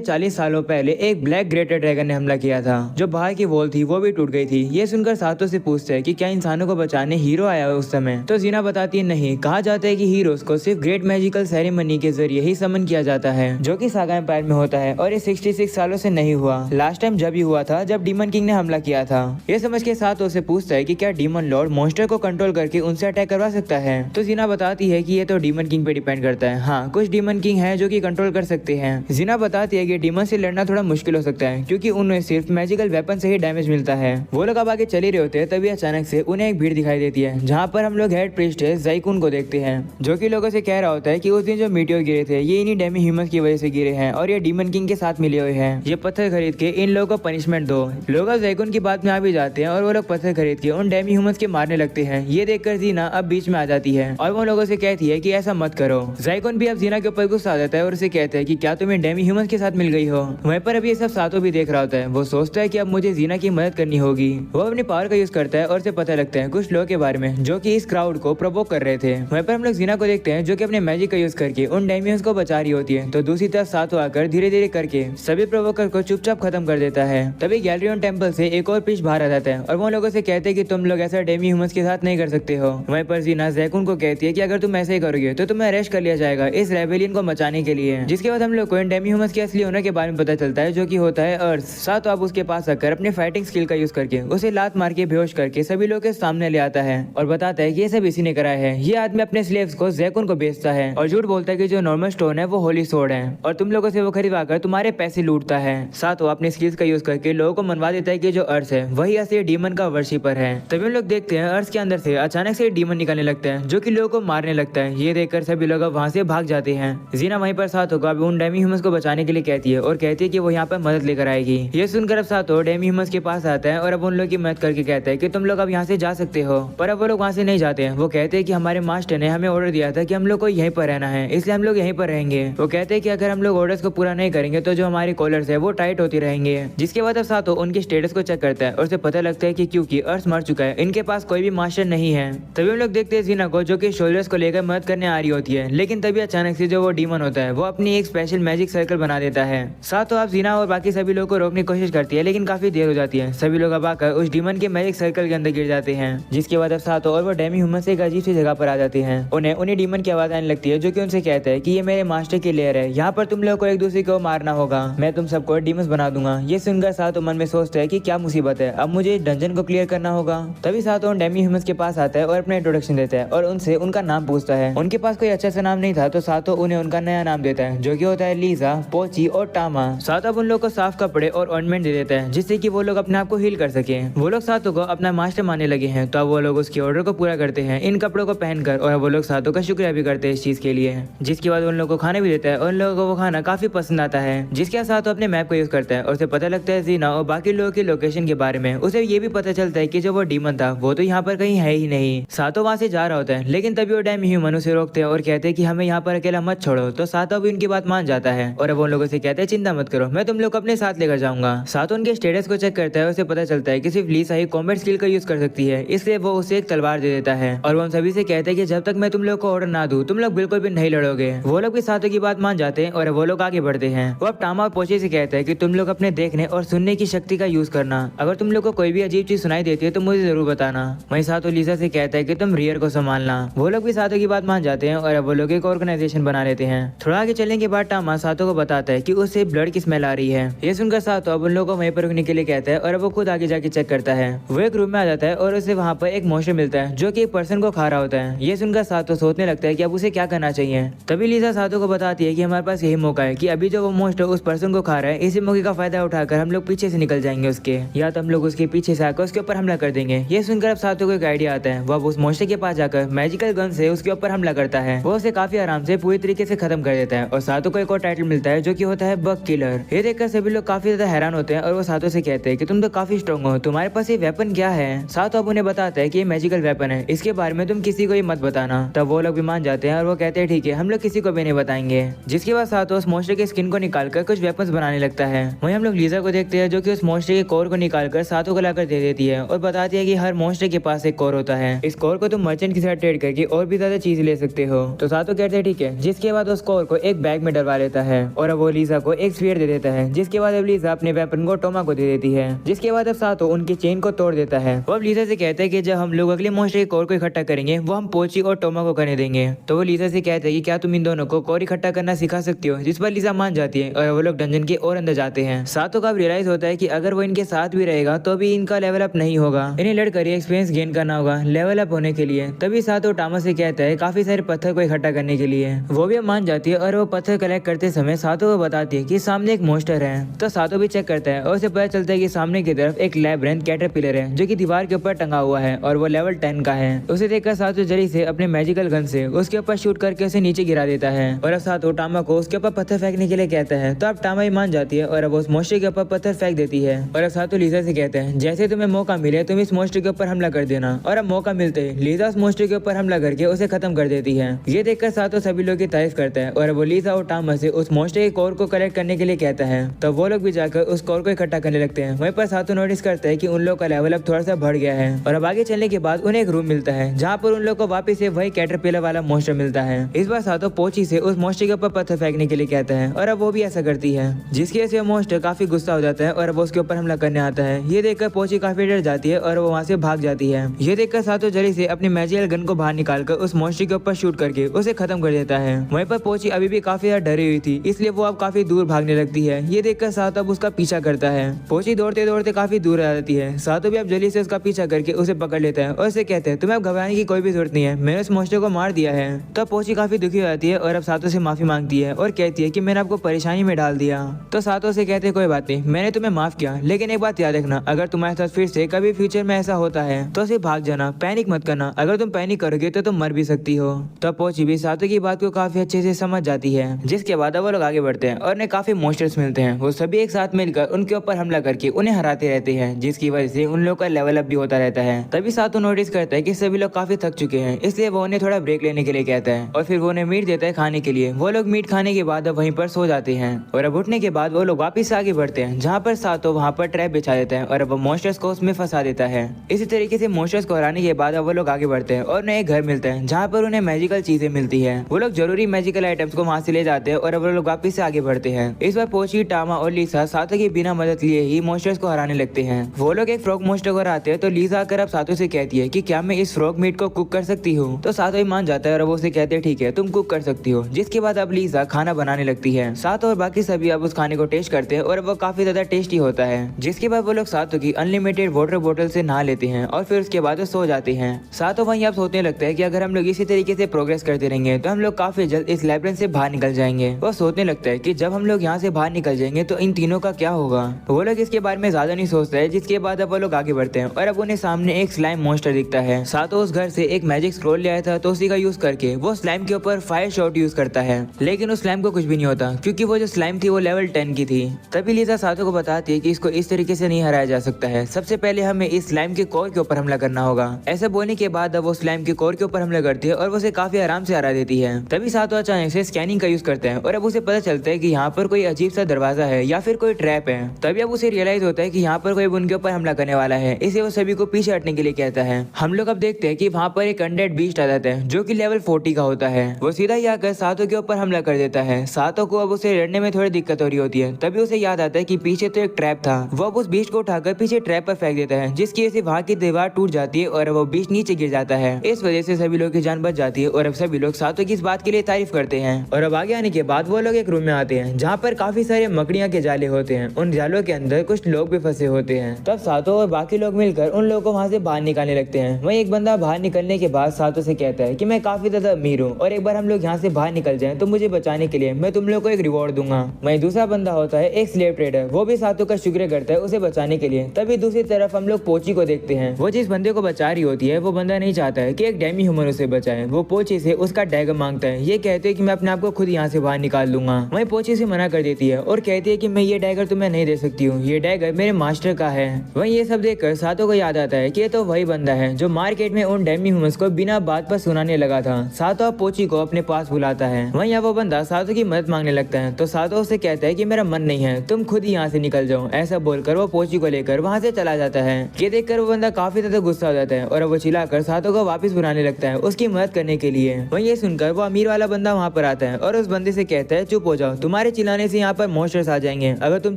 40 सालों पहले एक ब्लैक ग्रेटर ड्रैगन ने हमला किया था। जो बाहर की वॉल थी वो भी टूट गई थी। ये सुनकर सातो से पूछता है कि क्या इंसानों को बचाने हीरो आया है उस समय। तो जीना बताती है नहीं, कहा जाता है कि हीरोज को सिर्फ ग्रेट मैजिकल सेरेमनी के जरिए ही समन किया जाता है, जो कि सागा एम्पायर में होता है और ये 66 सालों से नहीं हुआ। लास्ट टाइम जब ही हुआ था जब डीमन किंग ने हमला किया था। ये समझ के सातो से पूछता है कि क्या डीमन लॉर्ड मॉन्स्टर को कंट्रोल करके उनसे अटैक करवा सकता है। तो जीना बताती है कि ये तो डीमन किंग पे डिपेंड करता है। हाँ, कुछ डीमन किंग है जो कि कंट्रोल कर सकते हैं। जीना बताती है कि डीमन से लड़ना थोड़ा मुश्किल हो सकता है क्योंकि उन्हें सिर्फ मैजिकल वेपन से ही डैमेज मिलता है। वो लोग अब आगे चले रहे होते हैं, तभी अचानक से उन्हें एक भीड़ दिखाई देती है जहाँ पर हम लोग हेड प्रीस्टेस ज़ाइकुन को देखते हैं, जो कि लोगों से कह रहा होता है कि उस दिन जो मीटियोर गिरे थे ये इन्हीं डेमी ह्यूमंस की वजह से गिरे हैं और ये डीमन किंग के साथ मिले हुए हैं। ये पत्थर खरीद के इन लोगों को पनिशमेंट दो। लोग अब ज़ाइकुन की बात में आ भी जाते हैं और वो लोग पत्थर खरीद के उन डेमी ह्यूमंस के मारने लगते हैं। ये देखकर जीना अब बीच में आ जाती है और वो लोगों से कहती है कि ऐसा मत करो। ज़ाइकुन भी अब जीना के ऊपर गुस्सा आ जाता है और उसे कहता है कि क्या तुम्हें डेमी ह्यूमंस के साथ मिल गई हो। वहीं पर अब ये सब सातो भी देख रहा होता है। वो सोचता है कि अब मुझे जीना की मदद करनी होगी। वो अपनी पावर का यूज करता है और उसे पता लगता है कुछ लोगों के बारे में जो कि इस क्राउड को प्रोवोक कर रहे थे। वहीं पर हम लोग जीना को देखते हैं जो कि अपने मैजिक का यूज करके उन डेमियंस को बचा रही होती है। तो दूसरी तरफ सातो आकर धीरे धीरे करके सभी प्रोवोकर को चुपचाप खत्म कर देता है। तभी गैलरियन टेम्पल से एक और पीस बाहर आ जाता है और वो लोगों से कहते हैं कि तुम लोग ऐसा डेमी ह्यूमंस के साथ नहीं कर सकते हो। वहीं पर जीना ज़ाइकुन को कहती है कि अगर तुम ऐसे ही करोगे तो तुम्हें अरेस्ट कर लिया जाएगा इस रेबेलियन को मचाने के लिए। जिसके बाद हम लोग को इन डेमी ह्यूमंस के असली ओनर के बारे में पता चलता है जो कि होता है अर्थ। सातो अब उसके पास आकर अपने फाइटिंग स्किल का यूज करके उसे लात मार के बेहोश करके सभी लोग के सामने ले आता है और बताता है कि ये सब इसी ने कराया है। ये आदमी अपने स्लेव्स को ज़ाइकुन को बेचता है और झूठ बोलता है कि जो नॉर्मल स्टोन है वो होली सोर्ड है और तुम लोगों से वो खरीदवा कर तुम्हारे पैसे लूटता है। साथ वो अपने स्किल्स का यूज करके लोगों को मनवा देता है कि जो अर्थ है वही असली डीमन का वर्शिपर है। तभी हम लोग देखते हैं अर्थ के अंदर से अचानक से डीमन निकलने लगता है जो कि लोगों को मारने लगता है। ये देखकर सभी लोग वहाँ से भाग जाते हैं। जीना वहीं पर सातो को अब उन डेमी ह्यूमंस को बचाने के लिए कहती है और कहती है कि वो यहाँ पर मदद लेकर आएगी। ये सुनकर अब सातो डेमी ह्यूमंस के पास आता है और अब उन लोग की मदद करके कहता है कि तुम लोग अब यहाँ से जा सकते हो। पर अब वो लोग वहाँ से नहीं जाते हैं। वो कहते हैं कि हमारे मास्टर ने हमें ऑर्डर दिया था कि हम लोग को यहीं पर रहना है, इसलिए हम लोग यहीं पर रहेंगे। वो कहते हैं कि अगर हम लोग ऑर्डर्स को पूरा नहीं करेंगे तो जो हमारे कॉलर्स है वो टाइट होती रहेंगे। जिसके बाद अब सातो उनके स्टेटस को चेक करता है और उसे पता लगता है कि क्योंकि अर्थ मर चुका है इनके पास कोई भी मास्टर नहीं है। तभी हम लोग देखते हैं जीना को जो कि शोल्डर्स को लेकर मदद करने आ रही होती है। लेकिन तभी अचानक से जो वो डीमन होता है वो अपनी एक स्पेशल मैजिक सर्कल बना देता है। सातो अब जीना और बाकी सभी लोग को रोकने की कोशिश करती है लेकिन काफी देर हो जाती है। सभी लोग अब आकर उस डीमन के मैजिक सर्कल के अंदर गिर जाते हैं। जिसके बाद अब सातो और वो डेमी ह्यूमन से एक अजीब सी जगह पर आ जाते हैं। उन्हीं डीमन की आवाज आने लगती है जो कि उनसे कहता है कि ये मेरे मास्टर की लेयर है, यहाँ पर तुम लोग को एक दूसरे को मारना होगा, मैं तुम सबको डीमंस बना दूंगा। ये सुनकर सातो मन में सोचता है कि क्या मुसीबत है, अब मुझे डंजन को क्लियर करना होगा। तभी सातो डेमी ह्यूमंस के पास आता है और अपना इंट्रोडक्शन देता है और उनसे उनका नाम पूछता है। उनके पास कोई अच्छा सा नाम नहीं था तो सातो उन्हें उनका नया नाम देता है जो कि होता है लीजा, पोची और टामा। सातो अब उन लोग को साफ कपड़े और ऑर्नामेंट दे देता है जिससे कि वो लोग अपने आप को हील कर सके। वो लोग सातो को अपना मास्टर मानने लगे हैं तो अब वो लोग उसके ऑर्डर को पूरा करते हैं इन कपड़ों को पहनकर और वो लोग सातो का शुक्रिया भी करते हैं इस चीज के लिए। जिसके बाद उन लोगों को खाना भी देता है और उन लोगों को वो खाना काफी पसंद आता है। जिसके साथ वो अपने मैप को यूज करता है और उसे पता लगता है जीना और बाकी लोगों की लोकेशन के बारे में। उसे ये भी पता चलता है कि जो वो डीमन था वो तो यहाँ पर कहीं है ही नहीं। सातो वहाँ से जा रहा होता है लेकिन तभी वो डेमी ह्यूमन उसे रोकते हैं और कहते हैं कि हमें यहाँ पर अकेला मत छोड़ो। तो सातो भी उनकी बात मान जाता है और अब उन लोगों से कहते हैं चिंता मत करो, मैं तुम लोग को अपने साथ लेकर जाऊंगा। सातो उनके स्टेटस को चेक करता है, उसे पता चलता है कि सिर्फ लीसा ही कॉम्बैट स्किल का यूज कर सकती है, इसलिए वो उसे एक तलवार दे देता है और वो उन सभी से कहते हैं कि जब तक मैं तुम लोग को ऑर्डर ना दूं तुम लोग बिल्कुल भी नहीं लड़ोगे। वो लोग भी सातो की बात मान जाते हैं और वो लोग आगे बढ़ते हैं। वो अब टामा और पोची से कहते हैं कि तुम लोग अपने देखने और सुनने की शक्ति का यूज करना, अगर तुम लोग को कोई भी अजीब चीज सुनाई देती है तो मुझे जरूर बताना। वहीं सातो लीसा से कहता है कि तुम रियर को संभालना। वो लोग भी सातो की बात मान जाते हैं और वो लोग एक ऑर्गेनाइजेशन बना लेते हैं। थोड़ा आगे चलने के बाद टामा सातो को बताता है कि उससे ब्लड की स्मेल आ रही है। ये सुनकर सातो अब उन लोगों को वहीं पर रुकने के लिए कहता है और वो खुद आगे जाके चेक करता है। वो एक रूम में आ जाता है और उसे वहाँ पर एक मॉन्स्टर मिलता है जो कि एक पर्सन को खा रहा होता है। ये सुनकर सातो सोचने लगता है कि अब उसे क्या करना चाहिए। तभी लीसा सातो को बताती है कि हमारे पास यही मौका है कि अभी जो वो मॉन्स्टर उस पर्सन को खा रहा है इसी मौके का फायदा उठाकर हम लोग पीछे से निकल जाएंगे उसके, या तो हम लोग उसके पीछे से आकर उसके ऊपर हमला कर देंगे। ये सुनकर अब सातो को एक आइडिया आता है। वो अब उस मॉन्स्टर के पास जाकर मैजिकल गन से उसके ऊपर हमला करता है। वो उसे काफी आराम से पूरी तरीके से खत्म कर देता है और सातो को एक और टाइटल मिलता है जो कि होता है बग किलर। ये देखकर सभी लोग काफी ज्यादा हैरान होते हैं और वो सातो से कहते हैं कि तुम तो काफी स्ट्रॉन्ग हो, तुम्हारे पास ये वेपन क्या है। सातो अब उन्हें बताता है कि ये मैजिकल वेपन है, इसके बारे में तुम किसी को ही मत बताना। तब वो लोग भी मान जाते हैं और वो कहते हैं ठीक है, हम लोग किसी को भी नहीं बताएंगे। जिसके बाद सातो उस मोस्टर के स्किन को निकालकर कुछ वेपन्स बनाने लगता है। वहीं हम लोग लीजा को देखते हैं जो कि उस मोस्टर के कोर को निकालकर सातो को लाकर दे देती है और बताती है कि हर मोस्टर के पास एक कोर होता है, इस कोर को तुम मर्चेंट के साथ ट्रेड करके और भी ज्यादा चीज ले सकते हो। तो सातो कहते हैं ठीक है। जिसके बाद उस कोर को एक बैग में डलवा लेता है और अब वो लीजा को एक स्फीयर दे देता है। जिसके बाद अब लीजा अपने वेपन को टोमा को दे देती है। जिसके बाद अब सातो उनकी चेन को तोड़ देता है। वो अब लीजा से कहते हैं कि जब हम लोग अगले मोस्टर के कोर को इकट्ठा करेंगे वो हम पोची और टोमा को करने देंगे। तो वो लीजा से कहते हैं कि क्या तुम इन दोनों को कोर इकट्ठा करना सिखा सकती हो। जिस पर लीजा मान जाती है और वो लोग डंजन के और अंदर जाते हैं। सातो का अब रियलाइज होता है कि अगर वो इनके साथ भी रहेगा तो भी इनका लेवल अप नहीं होगा, इन्हें लड़कर एक्सपीरियंस गेन करना होगा लेवल अप होने के लिए। तभी सातो टामा से कहता है काफी सारे पत्थर को इकट्ठा करने के लिए। वो भी मान जाती है और वो पत्थर कलेक्ट करते समय सातो को बताती है कि सामने एक मोस्टर है। तो सातो भी चेक करता है और उसे पता चलता है कि सामने की तरफ एक लैब्रिंथ कैटरपिलर है जो कि दीवार के ऊपर टंगा हुआ है और वो लेवल 10 का है। उसे देखकर सातो जल्दी से अपने मैजिकल गन से उसके ऊपर शूट करके उसे नीचे गिरा देता है और अब सातो टामा को उसके ऊपर पत्थर फेंकने के लिए कहता है। तो अब टामा ही मान जाती है और अब उस मोस्टर के ऊपर पत्थर फेंक देती है। और अब सातो लीजा से कहते हैं जैसे तुम्हें मौका मिले तुम इस मोस्टर के ऊपर हमला कर देना। और अब मौका मिलते ही लीजा उस मोस्टर के ऊपर हमला करके उसे खत्म कर देती है। ये देखकर सातो सभी लोग की तारीफ करता है और वो लीजा और टामा से उस मोस्टर के कोर को कलेक्ट करने के लिए कहता है। तो वो लोग भी जाकर उस कोर को इकट्ठा करने लगते हैं। वहीं पर सातो नोटिस करता है कि उन लोग का लेवल अब थोड़ा सा बढ़ गया है और अब आगे चलने के बाद उन्हें एक रूम मिलता है जहाँ पर उन लोग को वापस से वही कैटरपिलर वाला मोस्टर मिलता है। इस बार सातो पोची से उस मोस्टर के ऊपर पत्थर फेंकने के लिए कहता है और अब वो भी ऐसा करती है, जिसकी वजह से मोस्टर काफी गुस्सा हो जाता है और अब उसके ऊपर हमला करने आता है। ये देखकर पोची काफी डर जाती है और वो वहाँ से भाग जाती है। ये देखकर सातो जल्दी से अपनी मैजिकल गन को बाहर निकालकर उस मोस्टर के ऊपर शूट करके उसे खत्म कर देता है। वहीं पर पोची अभी भी काफी ज्यादा डरी हुई थी, इसलिए वो अब काफी दूर भागने लगती है। ये देखकर सातो अब उसका पीछा करता है। पोची दौड़ते दौड़ते काफी दूर आ जाती है। सातो भी अब जल्दी से उसका पीछा करके उसे पकड़ लेता है और उसे कहते हैं तुम्हें अब घबराने की कोई भी जरूरत नहीं है, मैंने उस मोस्टर को मार दिया है। तो पोची काफी दुखी हो जाती है और अब सातो से माफी मांगती है और कहती है कि मैंने आपको परेशानी में डाल दिया। तो सातो से कहते हैं कोई बात नहीं, मैंने तुम्हें माफ किया, लेकिन एक बात याद रखना, अगर तुम्हारे साथ फिर से कभी फ्यूचर में ऐसा होता है तो सिर्फ भाग जाना, पैनिक मत करना। अगर तुम पैनिक करोगे तो तुम मर भी सकती हो। तो पोची भी सातो की बात को काफी अच्छे से समझ जाती है। जिसके बाद वो लोग आगे बढ़ते हैं और उन्हें काफी मोस्टर्स मिलते हैं। वो सभी एक साथ मिलकर उनके ऊपर हमला करके उन्हें हराते रहते हैं, जिसकी वजह से उन लोग का लेवल अप भी होता रहता है। तभी सातो नोटिस करता है कि सभी लोग काफी थक चुके हैं, इसलिए वो उन्हें थोड़ा ब्रेक लेने के लिए कहता है और फिर वो उन्हें मीट देता है खाने के लिए। वो लोग मीट खाने के बाद अब वहीं पर सो जाते हैं और अब उठने के बाद वो लोग वापिस आगे बढ़ते हैं, जहाँ पर सातो वहाँ पर ट्रैप बिछा देता है और अब वो मोस्टर्स को उसमें फंसा देता है। इसी तरीके से मोस्टर्स को हराने के बाद अब वो लोग आगे बढ़ते हैं और उन्हें एक घर मिलता है जहाँ पर उन्हें मैजिकल चीजें मिलती है। वो लोग जरूरी मैजिकल आइटम्स को वहाँ से ले जाते हैं और अब वो लोग वापिस से आगे बढ़ते हैं। इस बार पोची, टामा और लीसा सातो की बिना मदद लिए ही मोस्टर्स को हराने लगते हैं। वो लोग एक फ्रॉग मोस्टर को हराते हैं तो लीसा आकर अब सातो से कहती है कि क्या मैं इस फ्रॉग मीट को कुक कर सकती हूँ। तो सातो ही मान जाता है और वो उसे कहते हैं ठीक है तुम कुक कर सकती हो। जिसके बाद अब लीसा खाना बनाने लगती है। सातो और बाकी सभी अब उस खाने को टेस्ट करते हैं और वो काफी ज्यादा टेस्टी होता है। जिसके बाद वो लोग सातो की अनलिमिटेड वाटर बोतल से नहा लेते हैं और फिर उसके बाद सो जाते हैं। सातो वहीं अब सोचने लगता है कि अगर हम लोग इसी तरीके से प्रोग्रेस करते रहेंगे तो हम लोग काफी जल्द इस लैब्रिंथ से बाहर निकल जाएंगे। वो सोचने लगता है कि जब हम लोग यहाँ से बाहर निकल जाएंगे तो इन तीनों का क्या होगा। वो लोग इसके बारे में ज्यादा नहीं सोचते हैं। जिसके बाद अब वो लोग आगे बढ़ते हैं और अब उन्हें सामने एक स्लाइम मॉन्स्टर दिखता है। सातो उस घर से एक मैजिक स्क्रोल ले आया था तो उसी का यूज करके वो स्लाइम के ऊपर फायर शॉट यूज करता है, लेकिन उस स्लाइम को कुछ भी नहीं होता क्योंकि वो जो स्लाइम थी वो लेवल 10 की थी। तभी लीजा सातो को बताती है कि इसको इस तरीके से नहीं हराया जा सकता है, सबसे पहले हमें इस स्लाइम के कोर के ऊपर हमला करना होगा। ऐसा बोलने के बाद अब वो स्लाइम के कोर के ऊपर हमला करती है और वो उसे काफी आराम से हरा देती है। तभी सातो अचानक से स्कैनिंग का यूज करता है और अब उसे पता चलता है कि यहाँ पर कोई अजीब सा दरवाजा है या फिर कोई ट्रैप है। तभी अब उसे रियलाइज होता है कि यहाँ पर कोई उनके ऊपर हमला करने वाला है, इसे वो सभी को पीछे हटने के लिए कहता है। हम लोग अब देखते हैं कि वहाँ पर एक अनडेड बीस्ट आ जाता है जो कि लेवल 40 का होता है। वो सीधा ही आकर सातो के ऊपर हमला कर देता है। सातो को अब उसे लड़ने में थोड़ी दिक्कत हो रही होती है। तभी उसे याद आता है कि पीछे तो एक ट्रैप था। वो अब उस बीस्ट को उठाकर पीछे ट्रैप पर फेंक देता है, जिसकी वजह से वहाँ की दीवार टूट जाती है और वो बीस्ट नीचे गिर जाता है। इस वजह से सभी लोग की जान बच जाती है और अब सभी लोग सातो की इस बात के लिए तारीफ करते हैं। और अब आगे आने के बाद वो लोग एक रूम में आते हैं जहाँ पर काफी सारे मकड़ियाँ के जाले होते हैं। उन जालों के अंदर कुछ लोग भी फंसे होते हैं। तब सातो और बाकी लोग मिलकर उन लोगों को वहाँ से बाहर निकालने लगते हैं। वहीं एक बंदा बाहर निकलने के बाद सातो से कहता है कि मैं काफी ज्यादा अमीर हूँ और एक बार हम लोग यहाँ से बाहर निकल जाएं तो मुझे बचाने के लिए मैं तुम लोग को एक रिवॉर्ड दूंगा। वहीं दूसरा बंदा होता है एक स्लेव ट्रेडर, वो भी सातो का शुक्र करता है उसे बचाने के लिए। तभी दूसरी तरफ हम लोग पोची को देखते हैं। वो जिस बंदे को बचा रही होती है वो बंदा नहीं चाहता है कि एक डेमी ह्यूमन उसे बचाए। वो पोची से उसका डैगर मांगता है, ये कहते हैं कि मैं अपने आप को खुद खुद यहाँ से बाहर निकाल लूंगा। वहीं पोची से मना कर देती है और कहती है कि मैं ये डैगर तुम्हें नहीं दे सकती हूँ, ये डैगर मेरे मास्टर का है। वहीं ये सब देखकर सातो को याद आता है कि ये तो वही बंदा है जो मार्केट में उन डेमी ह्यूमंस को बिना बात पर सुनाने लगा था। सातो अब पोची को अपने पास बुलाता है। वहीं अब वो बंदा सातो की मदद मांगने लगता है तो सातो उसे कहता है कि मेरा मन नहीं है, तुम खुद ही यहाँ से निकल जाओ। ऐसा बोलकर वो पोची को लेकर वहाँ से चला जाता है। ये देखकर वो बंदा काफी ज्यादा गुस्सा हो जाता है और अब वो चिल्लाकर सातो को वापस बुलाने लगता है उसकी मदद करने के लिए। वहीं ये सुनकर वो अमीर वाला बंदा वहाँ पर आता है और उस बंदे से कहता है चुप हो जाओ, तुम्हारे चिल्लाने से यहाँ पर मॉन्स्टर्स आ जाएंगे, अगर तुम